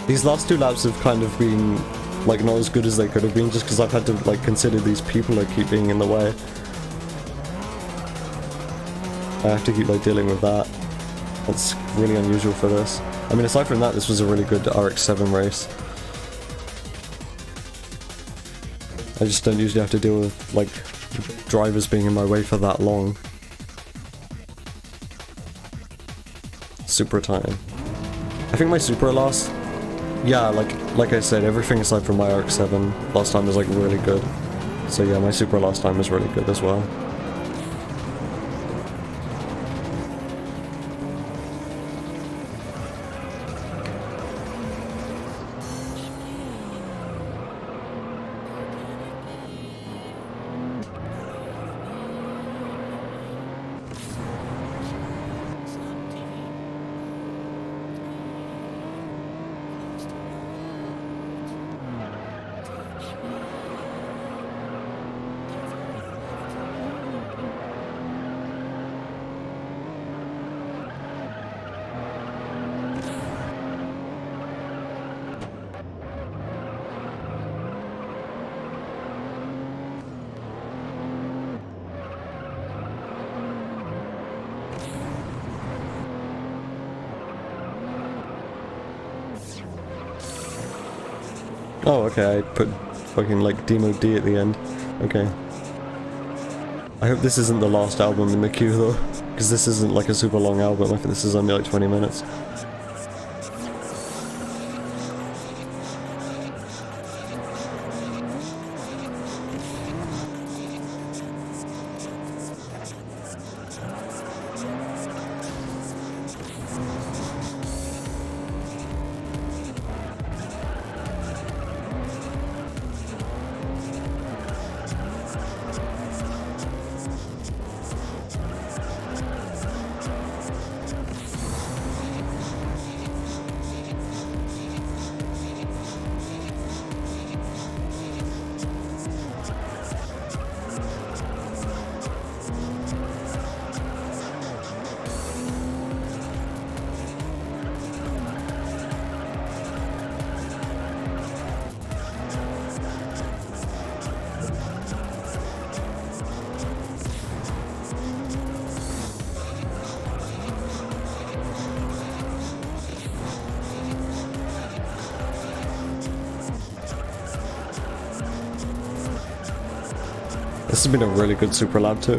These last 2 laps have kind of been, like, not as good as they could have been, just because I've had to, like, consider these people that keep being in the way. I have to keep, like, dealing with that. That's really unusual for this. I mean, aside from that, this was a really good RX-7 race. I just don't usually have to deal with, like, drivers being in my way for that long. Supra time. I think my Supra last... Yeah, like I said, everything aside from my RX-7 last time was like really good. So yeah, my Supra last time was really good as well. Oh, okay, I put fucking like Demo D at the end. Okay. I hope this isn't the last album in the queue though, because this isn't like a super long album. I think this is only like 20 minutes. This has been a really good Super Lab too.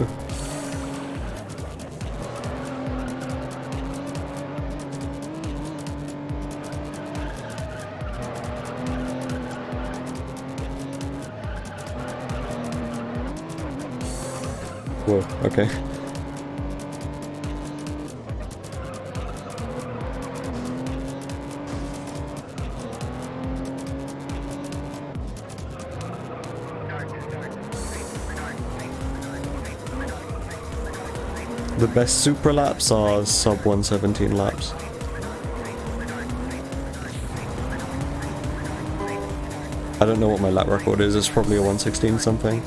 Whoa, okay. The best Super laps are sub 117 laps. I don't know what my lap record is, it's probably a 116 something.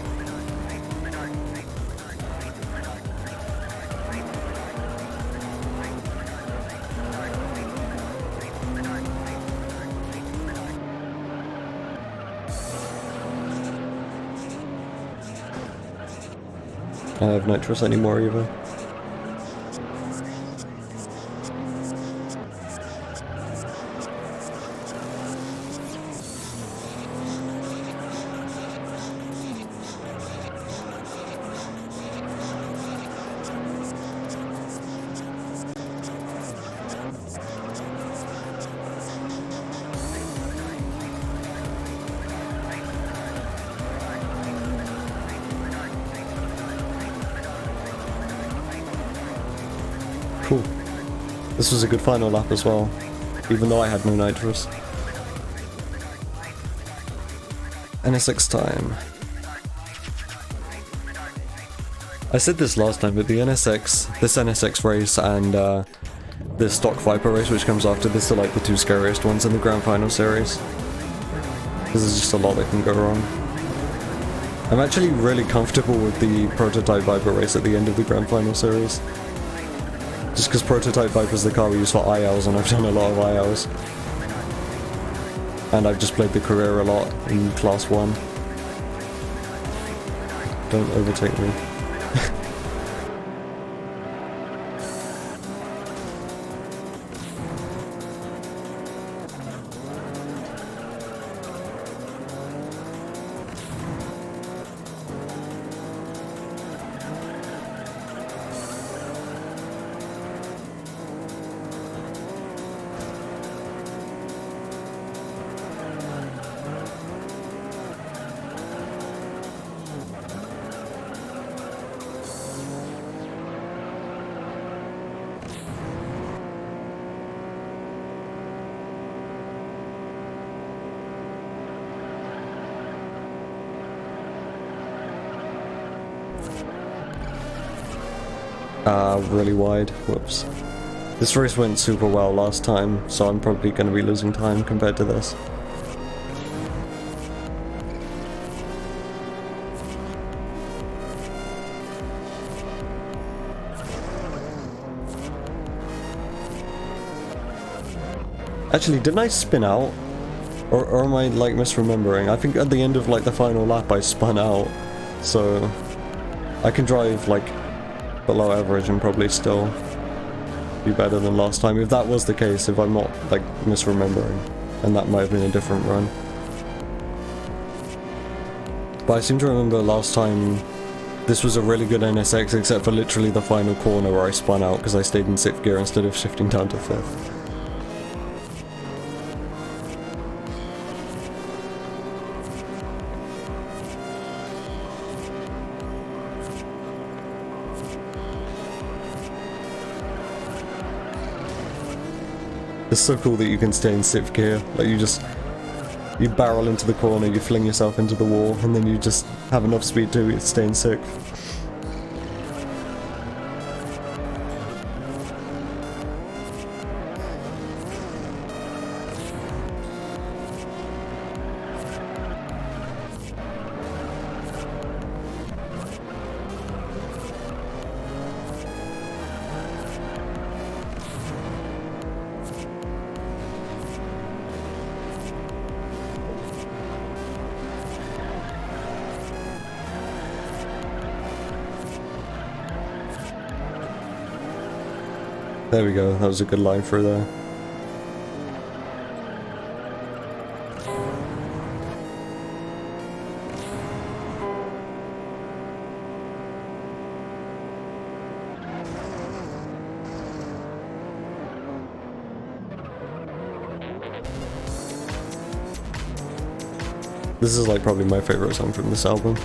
I don't have nitrous anymore either. Cool. This was a good final lap as well, even though I had no nitrous. NSX time. I said this last time, but the NSX, this NSX race and this stock Viper race which comes after this are like the two scariest ones in the Grand Final series. Because there's just a lot that can go wrong. I'm actually really comfortable with the prototype Viper race at the end of the Grand Final series. Just because prototype Viper is the car we use for ILs, and I've done a lot of ILs. And I've just played the career a lot in Class 1. Don't overtake me. really wide. Whoops. This race went super well last time, so I'm probably going to be losing time compared to this. Actually, didn't I spin out? Or am I, like, misremembering? I think at the end of, like, the final lap I spun out, so I can drive, like, below average and probably still be better than last time. If that was the case, if I'm not, like, misremembering, and that might have been a different run. But I seem to remember last time this was a really good NSX, except for literally the final corner where I spun out because I stayed in 6th gear instead of shifting down to 5th. It's so cool that you can stay in 6th gear, like you barrel into the corner, you fling yourself into the wall, and then you just have enough speed to stay in 6th. There we go, that was a good line through there. This is like probably my favorite song from this album.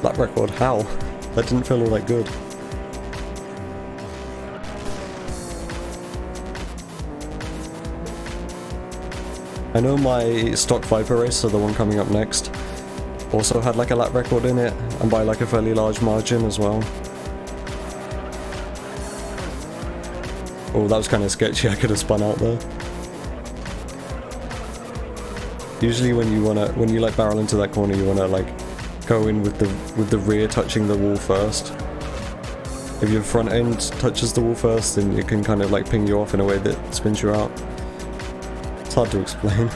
Lap record, how? That didn't feel all that good. I know my stock Viper race, so the one coming up next, also had like a lap record in it, and by like a fairly large margin as well. Oh, that was kind of sketchy, I could have spun out there. Usually when you like barrel into that corner, you wanna like go in with the rear touching the wall first. If your front end touches the wall first, then it can kind of like ping you off in a way that spins you out. It's hard to explain.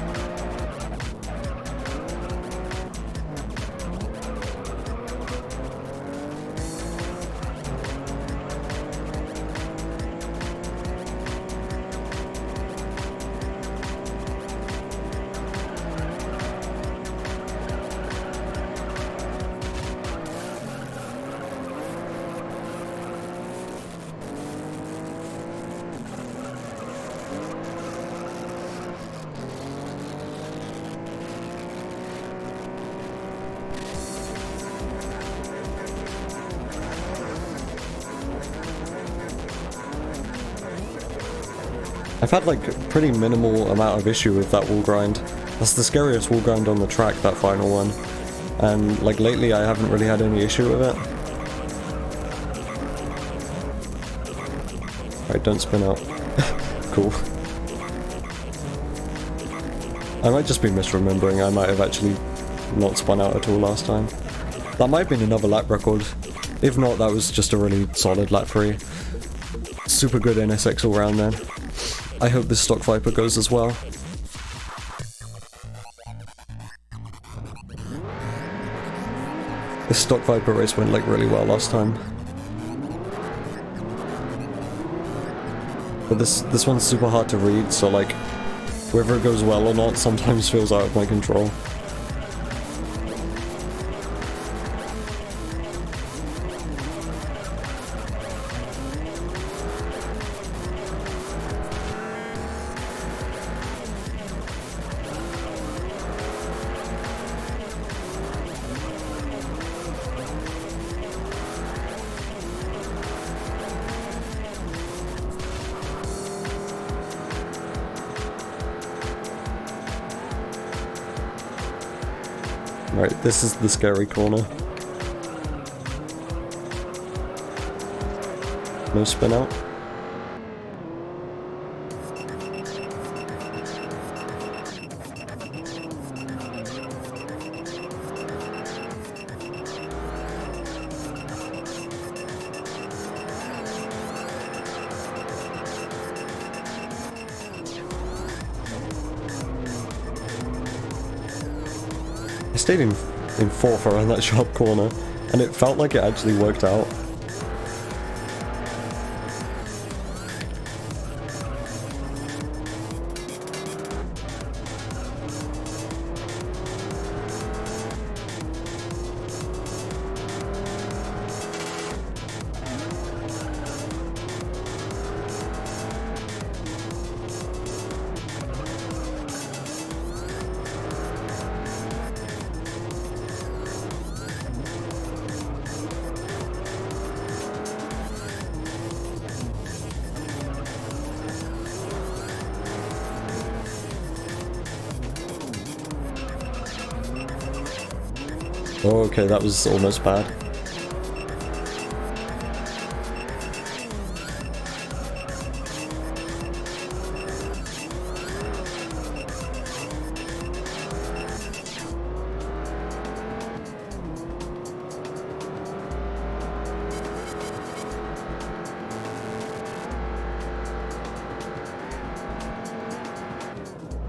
I've had like a pretty minimal amount of issue with that wall grind. That's the scariest wall grind on the track, that final one. And like lately I haven't really had any issue with it. Alright, don't spin out. Cool. I might just be misremembering, I might have actually not spun out at all last time. That might have been another lap record. If not, that was just a really solid lap 3. Super good NSX all round then. I hope this stock Viper goes as well. This stock Viper race went like really well last time. But this one's super hard to read, so like whether it goes well or not sometimes feels out of my control. Right, this is the scary corner. No spin out. I stayed in fourth around that sharp corner, and it felt like it actually worked out. Oh, okay, that was almost bad.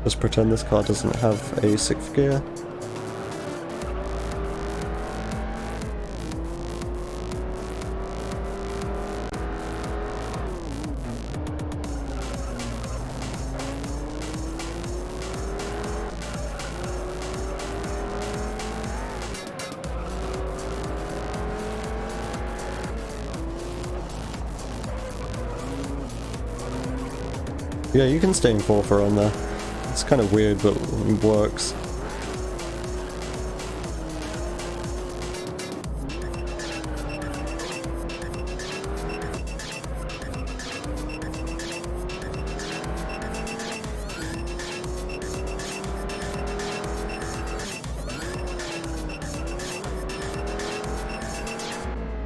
Just pretend this car doesn't have a 6th gear. Yeah, you can stay in 4th around there. It's kind of weird, but it works.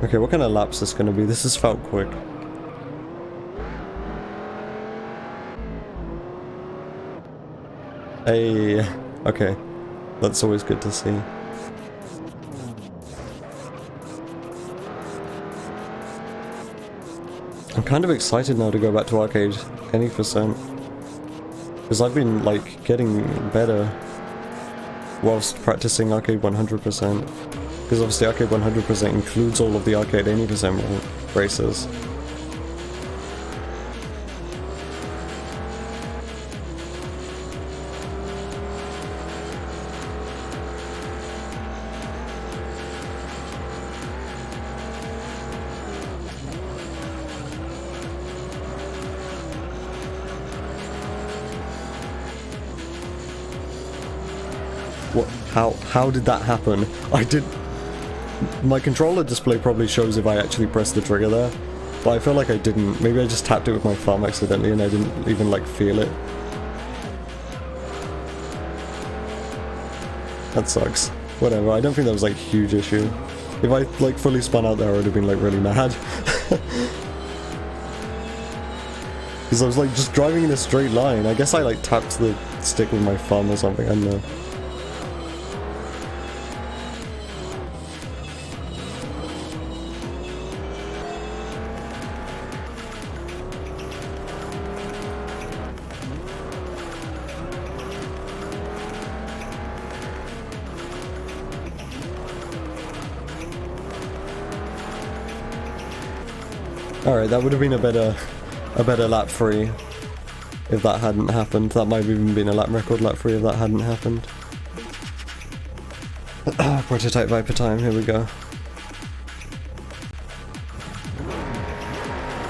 Okay, what kind of lap's is this gonna be? This has felt quick. Hey, okay, that's always good to see. I'm kind of excited now to go back to arcade any percent, because I've been like getting better whilst practicing arcade 100%, because obviously arcade 100% includes all of the arcade any percent races. What? How did that happen? I did... My controller display probably shows if I actually pressed the trigger there, but I feel like I didn't. Maybe I just tapped it with my thumb accidentally and I didn't even like feel it. That sucks. Whatever, I don't think that was like a huge issue. If I like fully spun out there I would have been like really mad. Because I was like just driving in a straight line. I guess I like tapped the stick with my thumb or something, I don't know. Alright, that would have been a better lap 3 if that hadn't happened. That might have even been a lap record lap 3 if that hadn't happened. Prototype Viper time, here we go.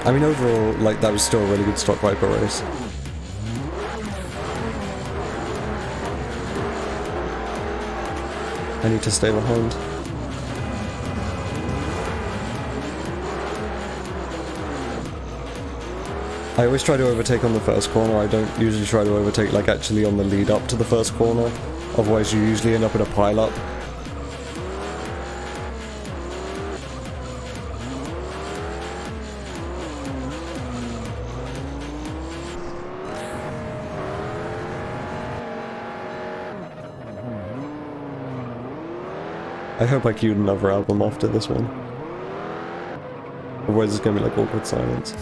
I mean overall, like that was still a really good stock Viper race. I need to stay behind. I always try to overtake on the first corner. I don't usually try to overtake like actually on the lead up to the first corner, otherwise you usually end up in a pile up I hope I queued another album after this one. Otherwise it's gonna be like awkward silence.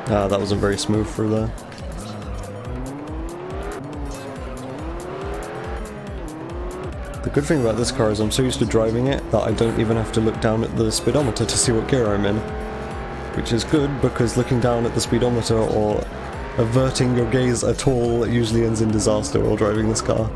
Ah, that wasn't very smooth through there. The good thing about this car is I'm so used to driving it that I don't even have to look down at the speedometer to see what gear I'm in. Which is good, because looking down at the speedometer or averting your gaze at all usually ends in disaster while driving this car.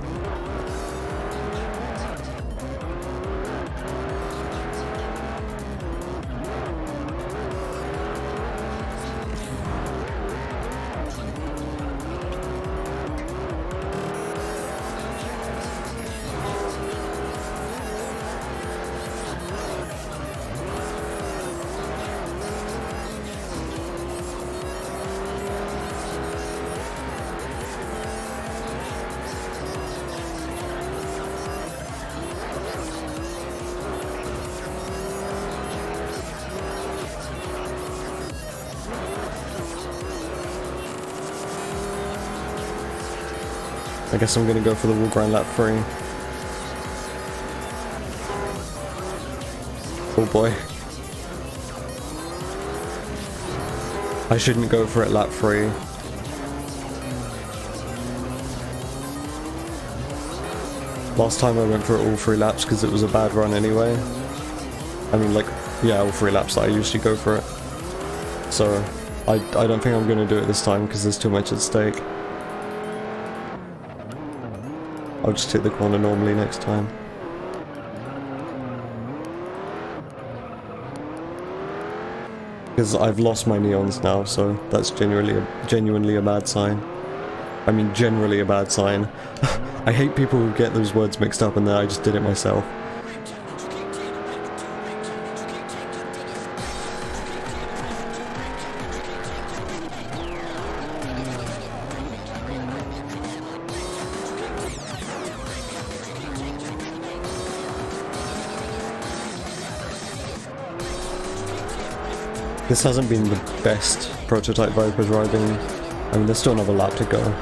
I guess I'm gonna go for the wall grind lap 3. Oh boy. I shouldn't go for it lap 3. Last time I went for it all 3 laps because it was a bad run anyway. I mean, like, yeah, all 3 laps that I usually go for it. So, I don't think I'm gonna do it this time because there's too much at stake. I'll just hit the corner normally next time. Because I've lost my neons now, so that's genuinely a bad sign. I mean, generally a bad sign. I hate people who get those words mixed up and then I just did it myself. This hasn't been the best prototype Viper driving. I mean, there's still another lap to go.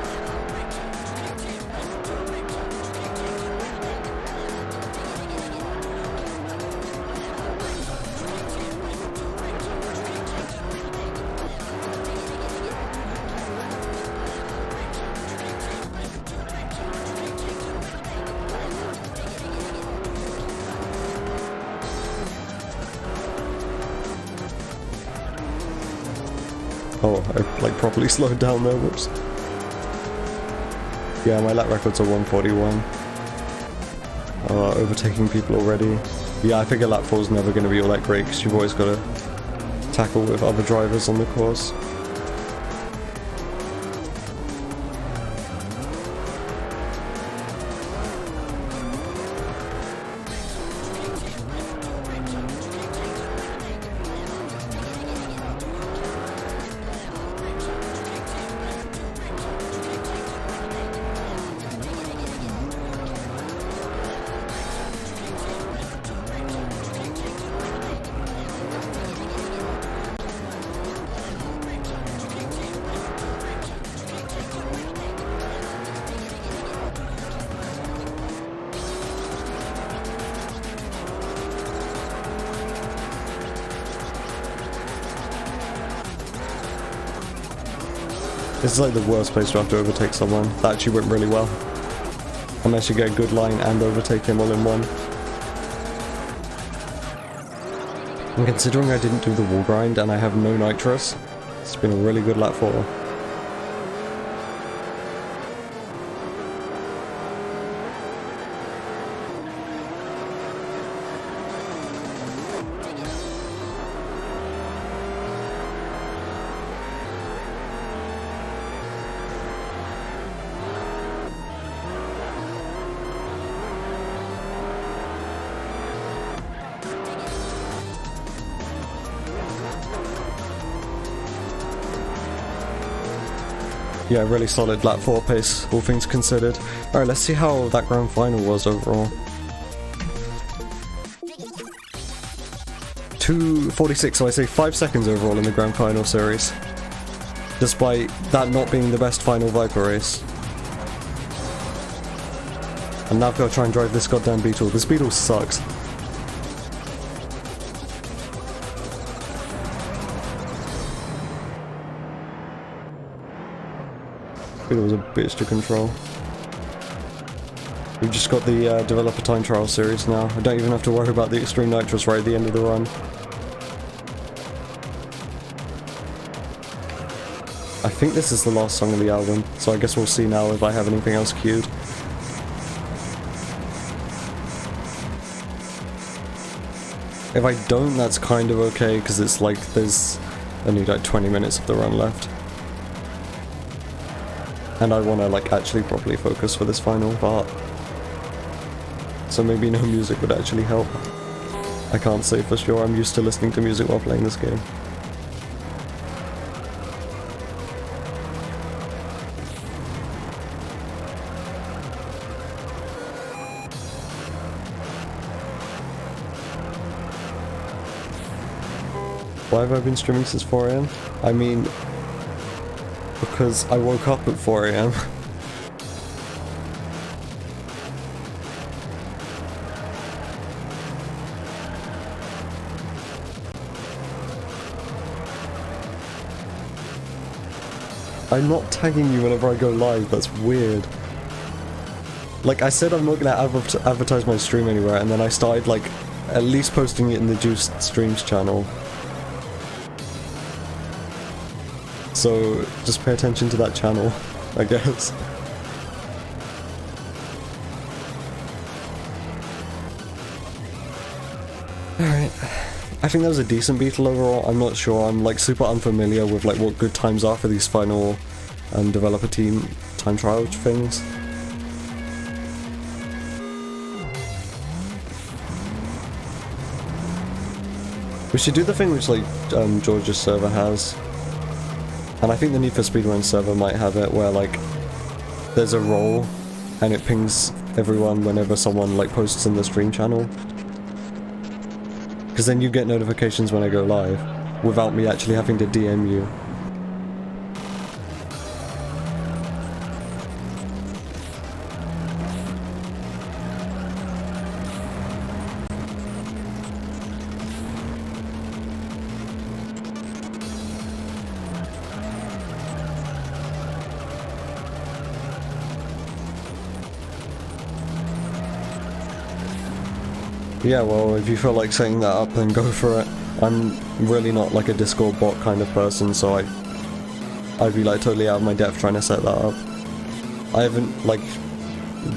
Oh, I like properly slowed down there, whoops. Yeah, my lap records are 141. Overtaking people already. Yeah, I figure lap 4 is never going to be all that great because you've always got to tackle with other drivers on the course. This is like the worst place to have to overtake someone. That actually went really well. Unless you get a good line and overtake him all in one. And considering I didn't do the wall grind and I have no nitrous, it's been a really good lap 4. Yeah, really solid lap 4 pace, all things considered. Alright, let's see how that grand final was overall. 2:46, so I say 5 seconds overall in the grand final series. Despite that not being the best final Viper race. And now I've got to try and drive this goddamn Beetle. This Beetle sucks. It was a bitch to control. We've just got the developer time trial series now. I don't even have to worry about the extreme nitrous right at the end of the run. I think this is the last song of the album, so I guess we'll see now if I have anything else queued. If I don't, that's kind of okay, because it's like there's only like 20 minutes of the run left. And I want to like actually properly focus for this final part. So maybe no music would actually help. I can't say for sure, I'm used to listening to music while playing this game. Why have I been streaming since 4 AM? I mean, because I woke up at 4 AM. I'm not tagging you whenever I go live, that's weird. Like, I said I'm not gonna advertise my stream anywhere, and then I started, like, at least posting it in the Juiced Streams channel. So, just pay attention to that channel, I guess. Alright. I think that was a decent Beetle overall. I'm not sure, I'm like super unfamiliar with like what good times are for these final developer team time trial things. We should do the thing which like George's server has. And I think the Need for Speedrun server might have it, where like there's a role and it pings everyone whenever someone like posts in the stream channel. Because then you get notifications when I go live, without me actually having to DM you. Yeah, well, if you feel like setting that up, then go for it. I'm really not like a Discord bot kind of person, so I'd be like totally out of my depth trying to set that up. I haven't like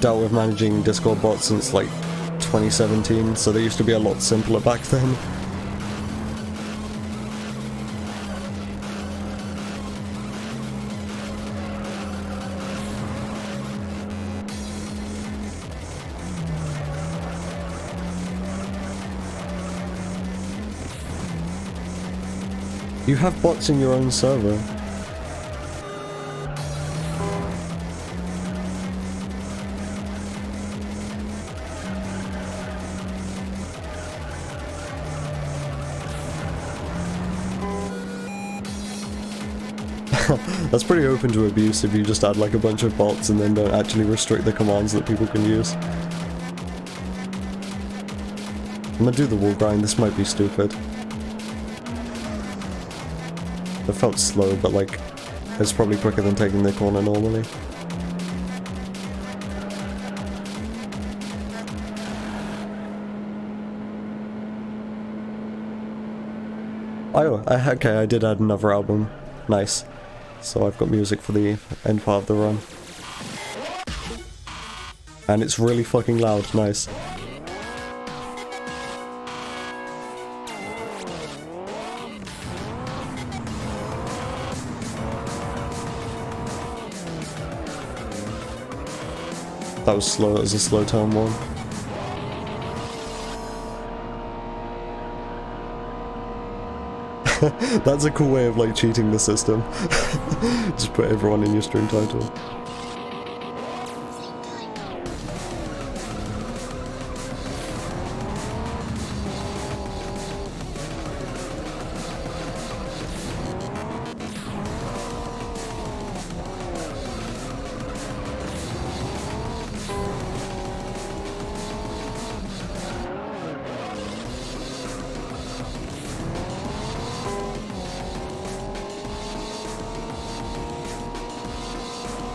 dealt with managing Discord bots since like 2017, so they used to be a lot simpler back then. You have bots in your own server. That's pretty open to abuse if you just add like a bunch of bots and then don't actually restrict the commands that people can use. I'm gonna do the wall grind, this might be stupid. It felt slow, but like, it's probably quicker than taking the corner normally. Oh, okay, I did add another album. Nice. So I've got music for the end part of the run. And it's really fucking loud, nice. That was slow, it was a slow turn one. That's a cool way of like cheating the system. Just put everyone in your stream title.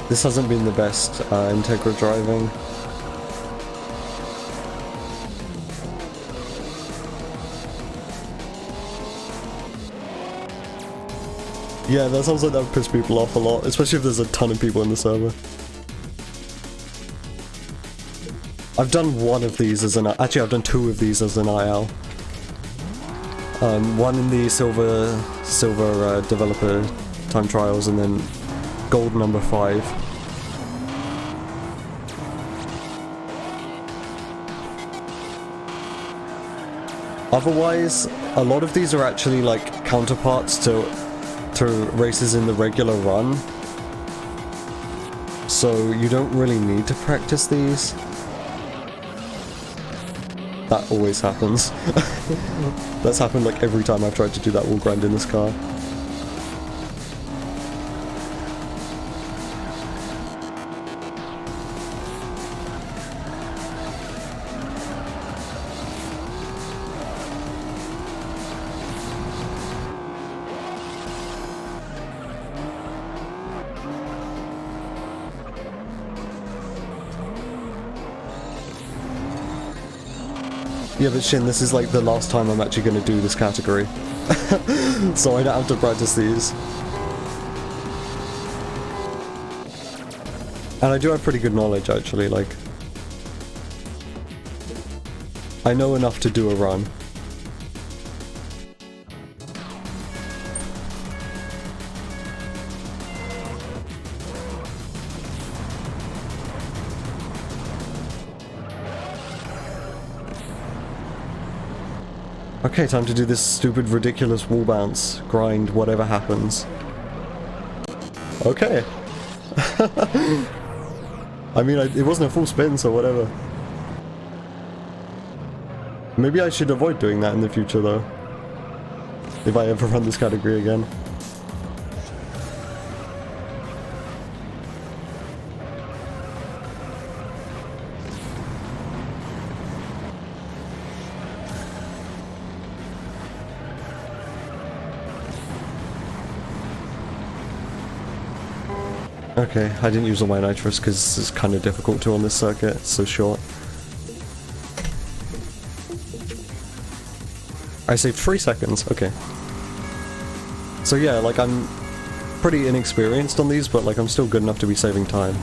This hasn't been the best Integra driving. Yeah, that sounds like that would piss people off a lot, especially if there's a ton of people in the server. I've done one of these as an... Actually, I've done two of these as an IL. One in the silver developer time trials, and then gold number 5. Otherwise, a lot of these are actually like counterparts to races in the regular run. So you don't really need to practice these. That always happens. That's happened like every time I've tried to do that wall grind in this car. Yeah, but Shin, this is like the last time I'm actually going to do this category. So I don't have to practice these. And I do have pretty good knowledge, actually, like... I know enough to do a run. Okay, time to do this stupid, ridiculous wall bounce, grind, whatever happens. Okay. I mean, it wasn't a full spin, so whatever. Maybe I should avoid doing that in the future, though. If I ever run this category again. Okay, I didn't use all my nitrous because it's kind of difficult to on this circuit, it's so short. I saved 3 seconds, okay. So yeah, like I'm pretty inexperienced on these, but like I'm still good enough to be saving time.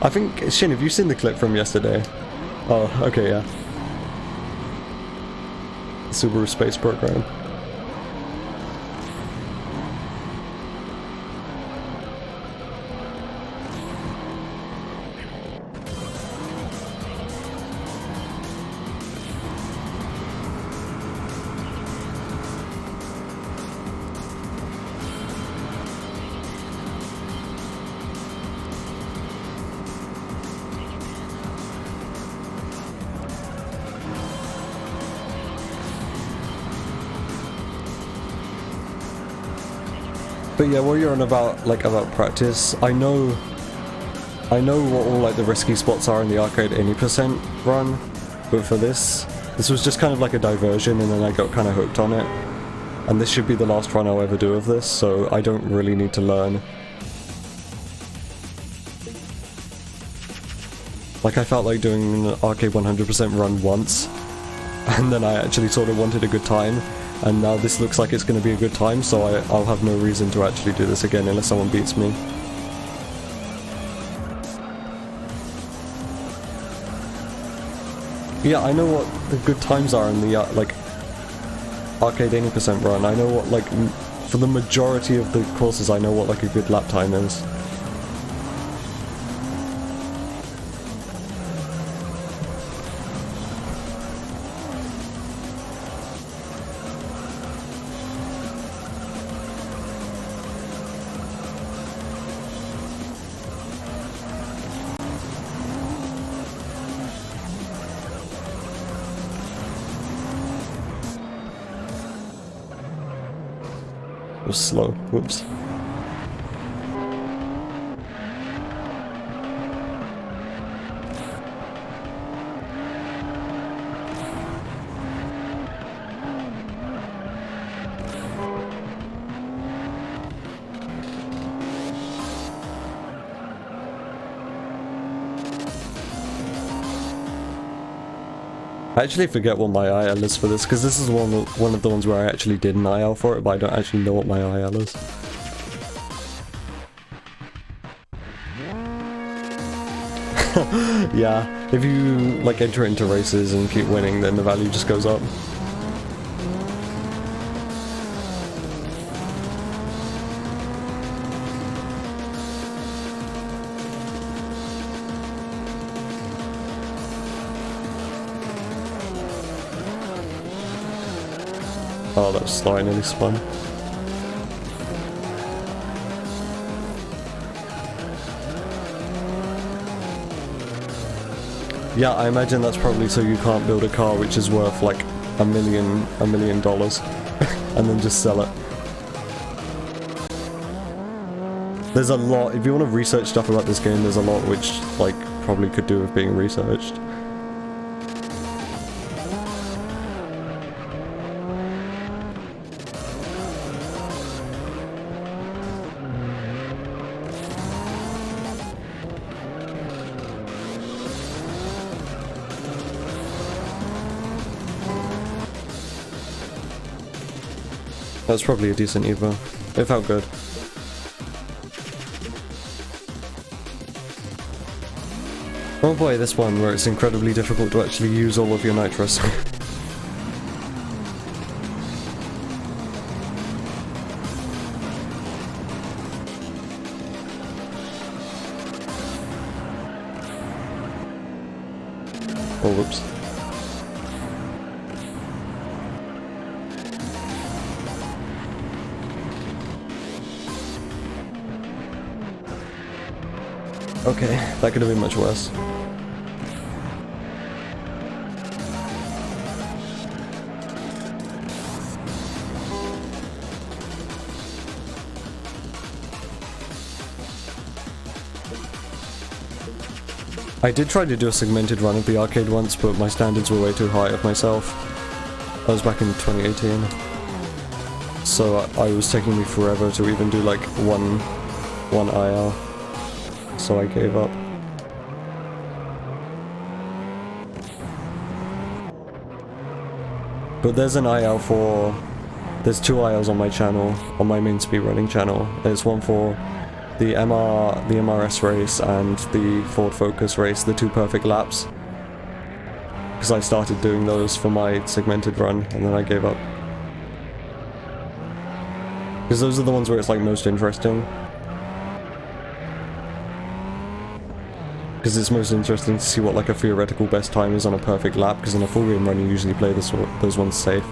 I think, Shin, have you seen the clip from yesterday? Oh, okay, yeah. Subaru Space Program. But yeah, while you're on about practice, I know what all like the risky spots are in the arcade 80% run, but for this This was just kind of like a diversion, and then I got kind of hooked on it. And this should be the last run I'll ever do of this, so I don't really need to learn. Like, I felt like doing an arcade 100% run once, and then I actually sort of wanted a good time, and now this looks like it's going to be a good time, so I'll have no reason to actually do this again unless someone beats me. Yeah, I know what the good times are in the, like, arcade 80% run. I know what, like, for the majority of the courses, I know what, like, a good lap time is. It was slow. Whoops. I actually forget what my IL is for this, because this is one of the ones where I actually did an IL for it, but I don't actually know what my IL is. Yeah, if you like enter into races and keep winning, then the value just goes up. Oh, that was slow, I nearly spun. Yeah, I imagine that's probably so you can't build a car which is worth like $1 million and then just sell it. There's a lot, if you want to research stuff about this game, there's a lot which like probably could do with being researched. That's probably a decent Evo. It felt good. Oh boy, this one where it's incredibly difficult to actually use all of your nitros. Oh, whoops. Okay, that could have been much worse. I did try to do a segmented run of the arcade once, but my standards were way too high of myself. That was back in 2018. So I was taking me forever to even do like one IL. So I gave up. But there's an IL for... There's 2 ILs on my channel, on my main speedrunning channel. There's one for the MRS race and the Ford Focus race, the 2 perfect laps. Because I started doing those for my segmented run, and then I gave up. Because those are the ones where it's like most interesting. Because it's most interesting to see what like a theoretical best time is on a perfect lap, because in a full game run you usually play those ones safe.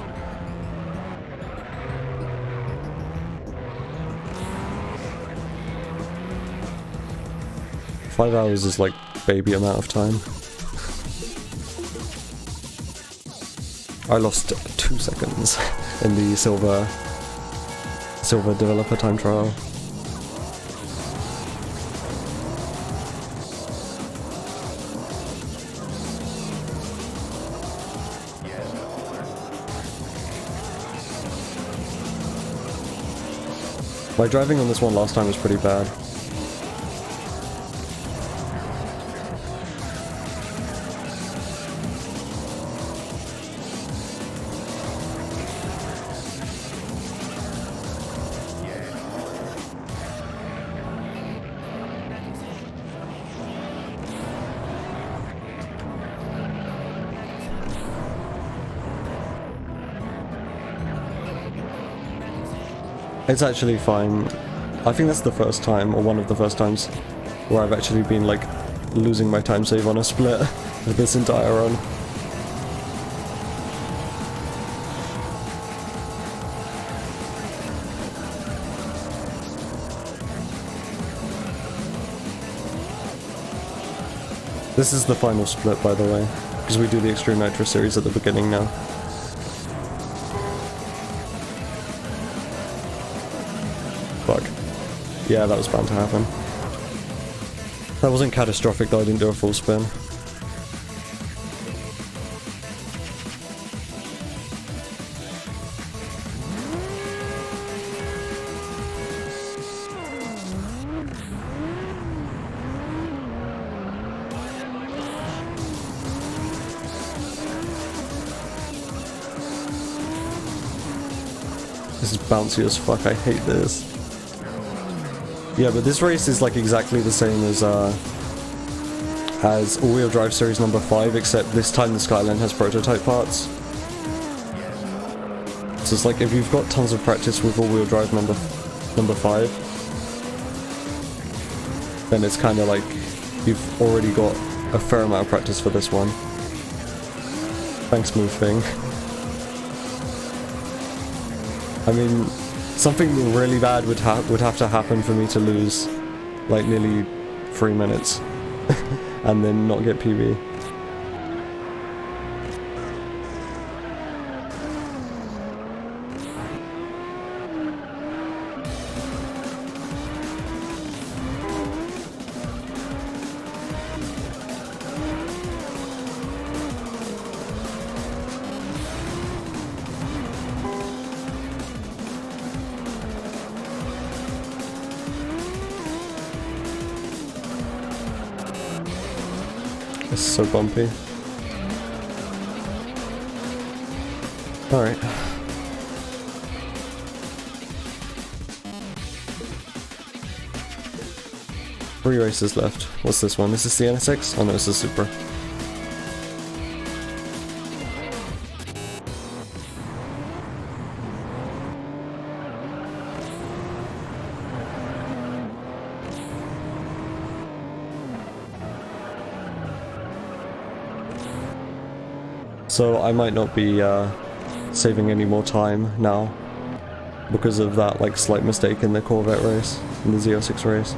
Five hours is like baby amount of time. I lost 2 seconds in the silver developer time trial. My driving on this one last time was pretty bad. It's actually fine. I think that's the first time, or one of the first times, where I've actually been, like, losing my time save on a split with this entire run. This is the final split, by the way, because we do the Extreme Nitro series at the beginning now. Fuck. Yeah, that was bound to happen. That wasn't catastrophic though, I didn't do a full spin. This is bouncy as fuck, I hate this. Yeah, but this race is like exactly the same as all-wheel drive series number 5, except this time the Skyline has prototype parts. So it's like if you've got tons of practice with all-wheel drive number 5, then it's kind of like you've already got a fair amount of practice for this one. Thanks, Move Thing. I mean, something really bad would have to happen for me to lose like nearly 3 minutes and then not get PB. It's so bumpy. Alright. Three races left. What's this one? This is the NSX? Oh no, this is Supra. So I might not be saving any more time now because of that like slight mistake in the Corvette race, in the Z06 race.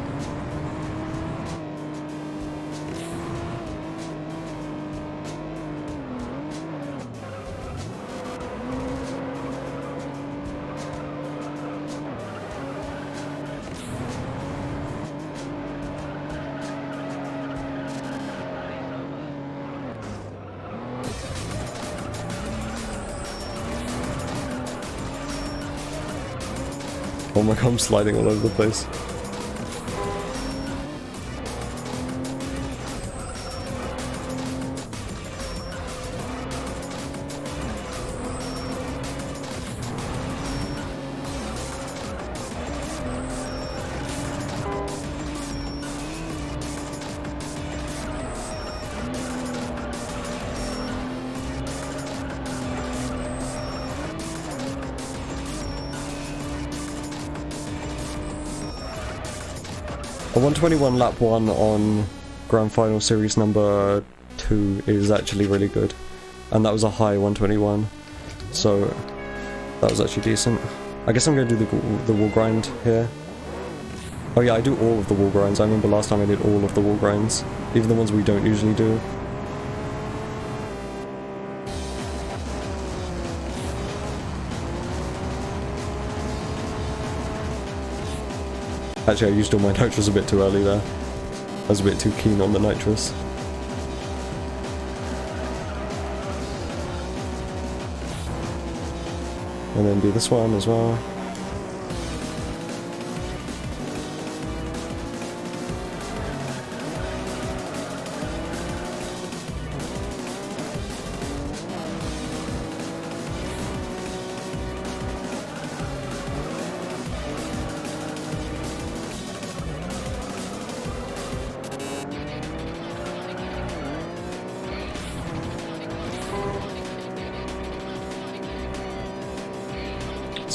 Oh my god, I'm sliding all over the place. A 121 lap 1 on Grand Final Series number 2 is actually really good. And that was a high 121. So that was actually decent. I guess I'm going to do the wall grind here. Oh yeah, I do all of the wall grinds. I remember last time I did all of the wall grinds. Even the ones we don't usually do. Actually, I used all my nitrous a bit too early there. I was a bit too keen on the nitrous. And then do this one as well.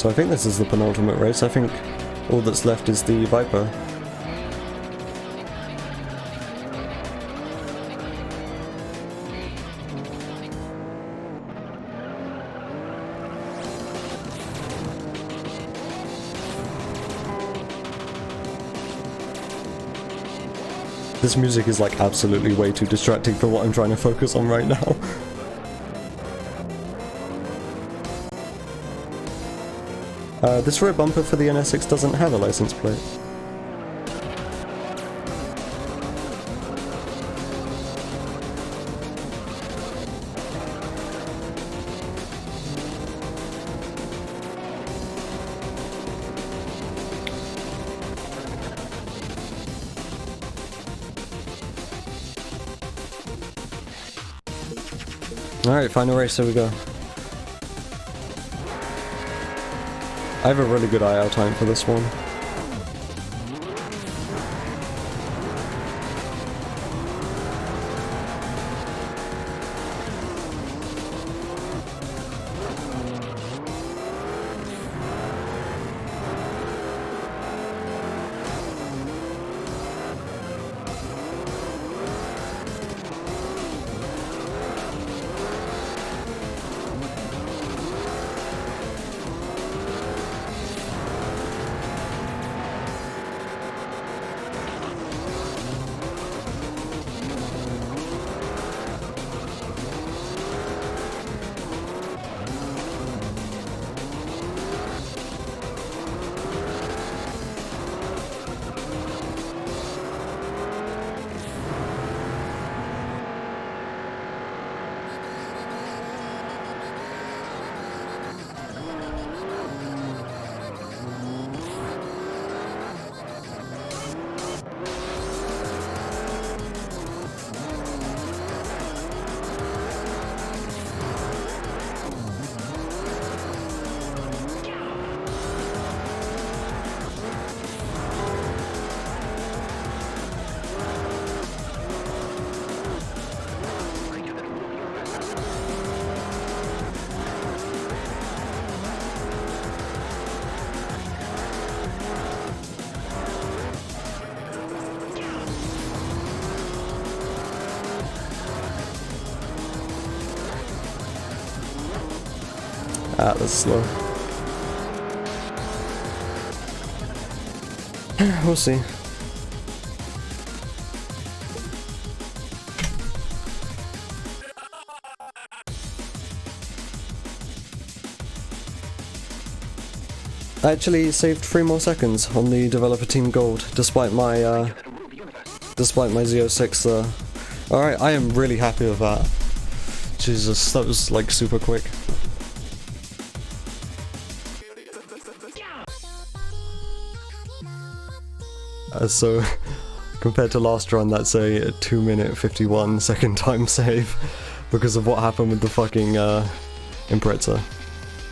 So I think this is the penultimate race. I think all that's left is the Viper. This music is like absolutely way too distracting for what I'm trying to focus on right now. This rear bumper for the NSX doesn't have a license plate. Alright, final race, here we go. I have a really good eye out time for this one. Ah, that's slow. We'll see. I actually saved 3 more seconds on the developer team gold, despite my Z06 there. Alright, I am really happy with that. Jesus, that was like super quick. So, compared to last run, that's a 2-minute 51 second time save because of what happened with the fucking Impreza.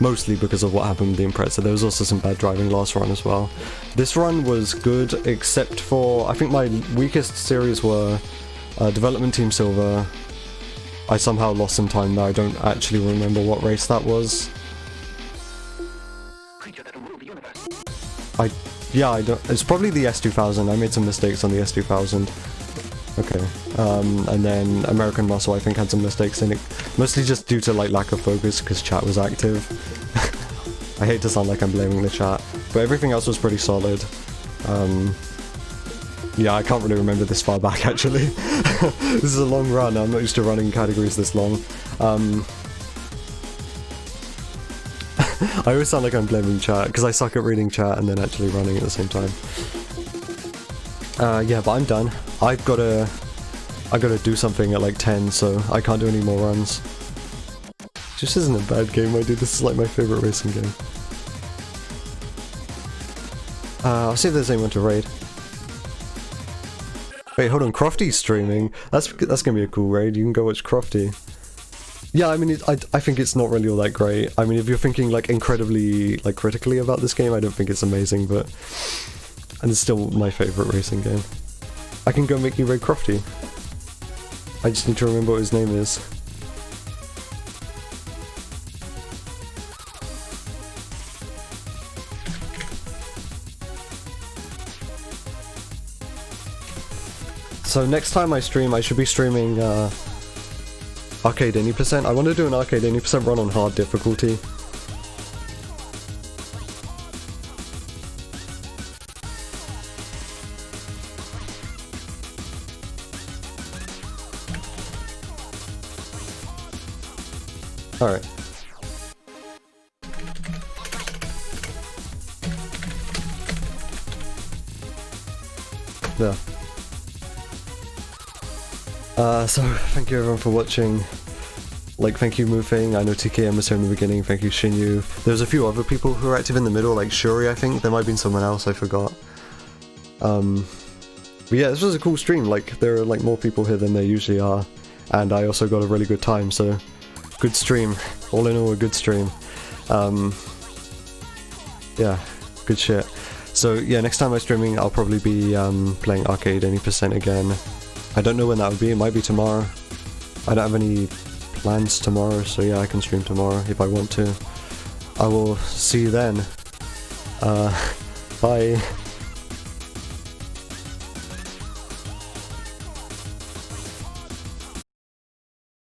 Mostly because of what happened with the Impreza. There was also some bad driving last run as well. This run was good, except for, I think my weakest series were Development Team Silver. I somehow lost some time there, I don't actually remember what race that was. Yeah, I don't. It's probably the S2000. I made some mistakes on the S2000. Okay. And then American Muscle, I think, had some mistakes in it. Mostly just due to like lack of focus because chat was active. I hate to sound like I'm blaming the chat, but everything else was pretty solid. Yeah, I can't really remember this far back actually. This is a long run. I'm not used to running categories this long. I always sound like I'm blaming chat, because I suck at reading chat and then actually running at the same time. Yeah, but I'm done. I gotta do something at like 10, so I can't do any more runs. This isn't a bad game, my dude. This is like my favourite racing game. I'll see if there's anyone to raid. Wait, hold on, Crofty's streaming? That's gonna be a cool raid. You can go watch Crofty. Yeah, I mean, I think it's not really all that great. I mean, if you're thinking, like, incredibly, like, critically about this game, I don't think it's amazing, but... And it's still my favourite racing game. I can go make you raid Crofty. I just need to remember what his name is. so next time I stream, I should be streaming Arcade 80%. I want to do an Arcade 80% run on hard difficulty. Alright. Yeah. So thank you everyone for watching. Like, thank you Mufing, I know TKM was here in the beginning, thank you Shinyu. There's a few other people who are active in the middle, like Shuri I think, there might have been someone else, I forgot. But yeah, this was a cool stream, like, there are like more people here than there usually are. And I also got a really good time, so good stream. All in all, a good stream. Yeah, good shit. So yeah, next time I'm streaming, I'll probably be playing Arcade 80% again. I don't know when that would be, it might be tomorrow. I don't have any plans tomorrow, so yeah, I can stream tomorrow if I want to. I will see you then. Bye.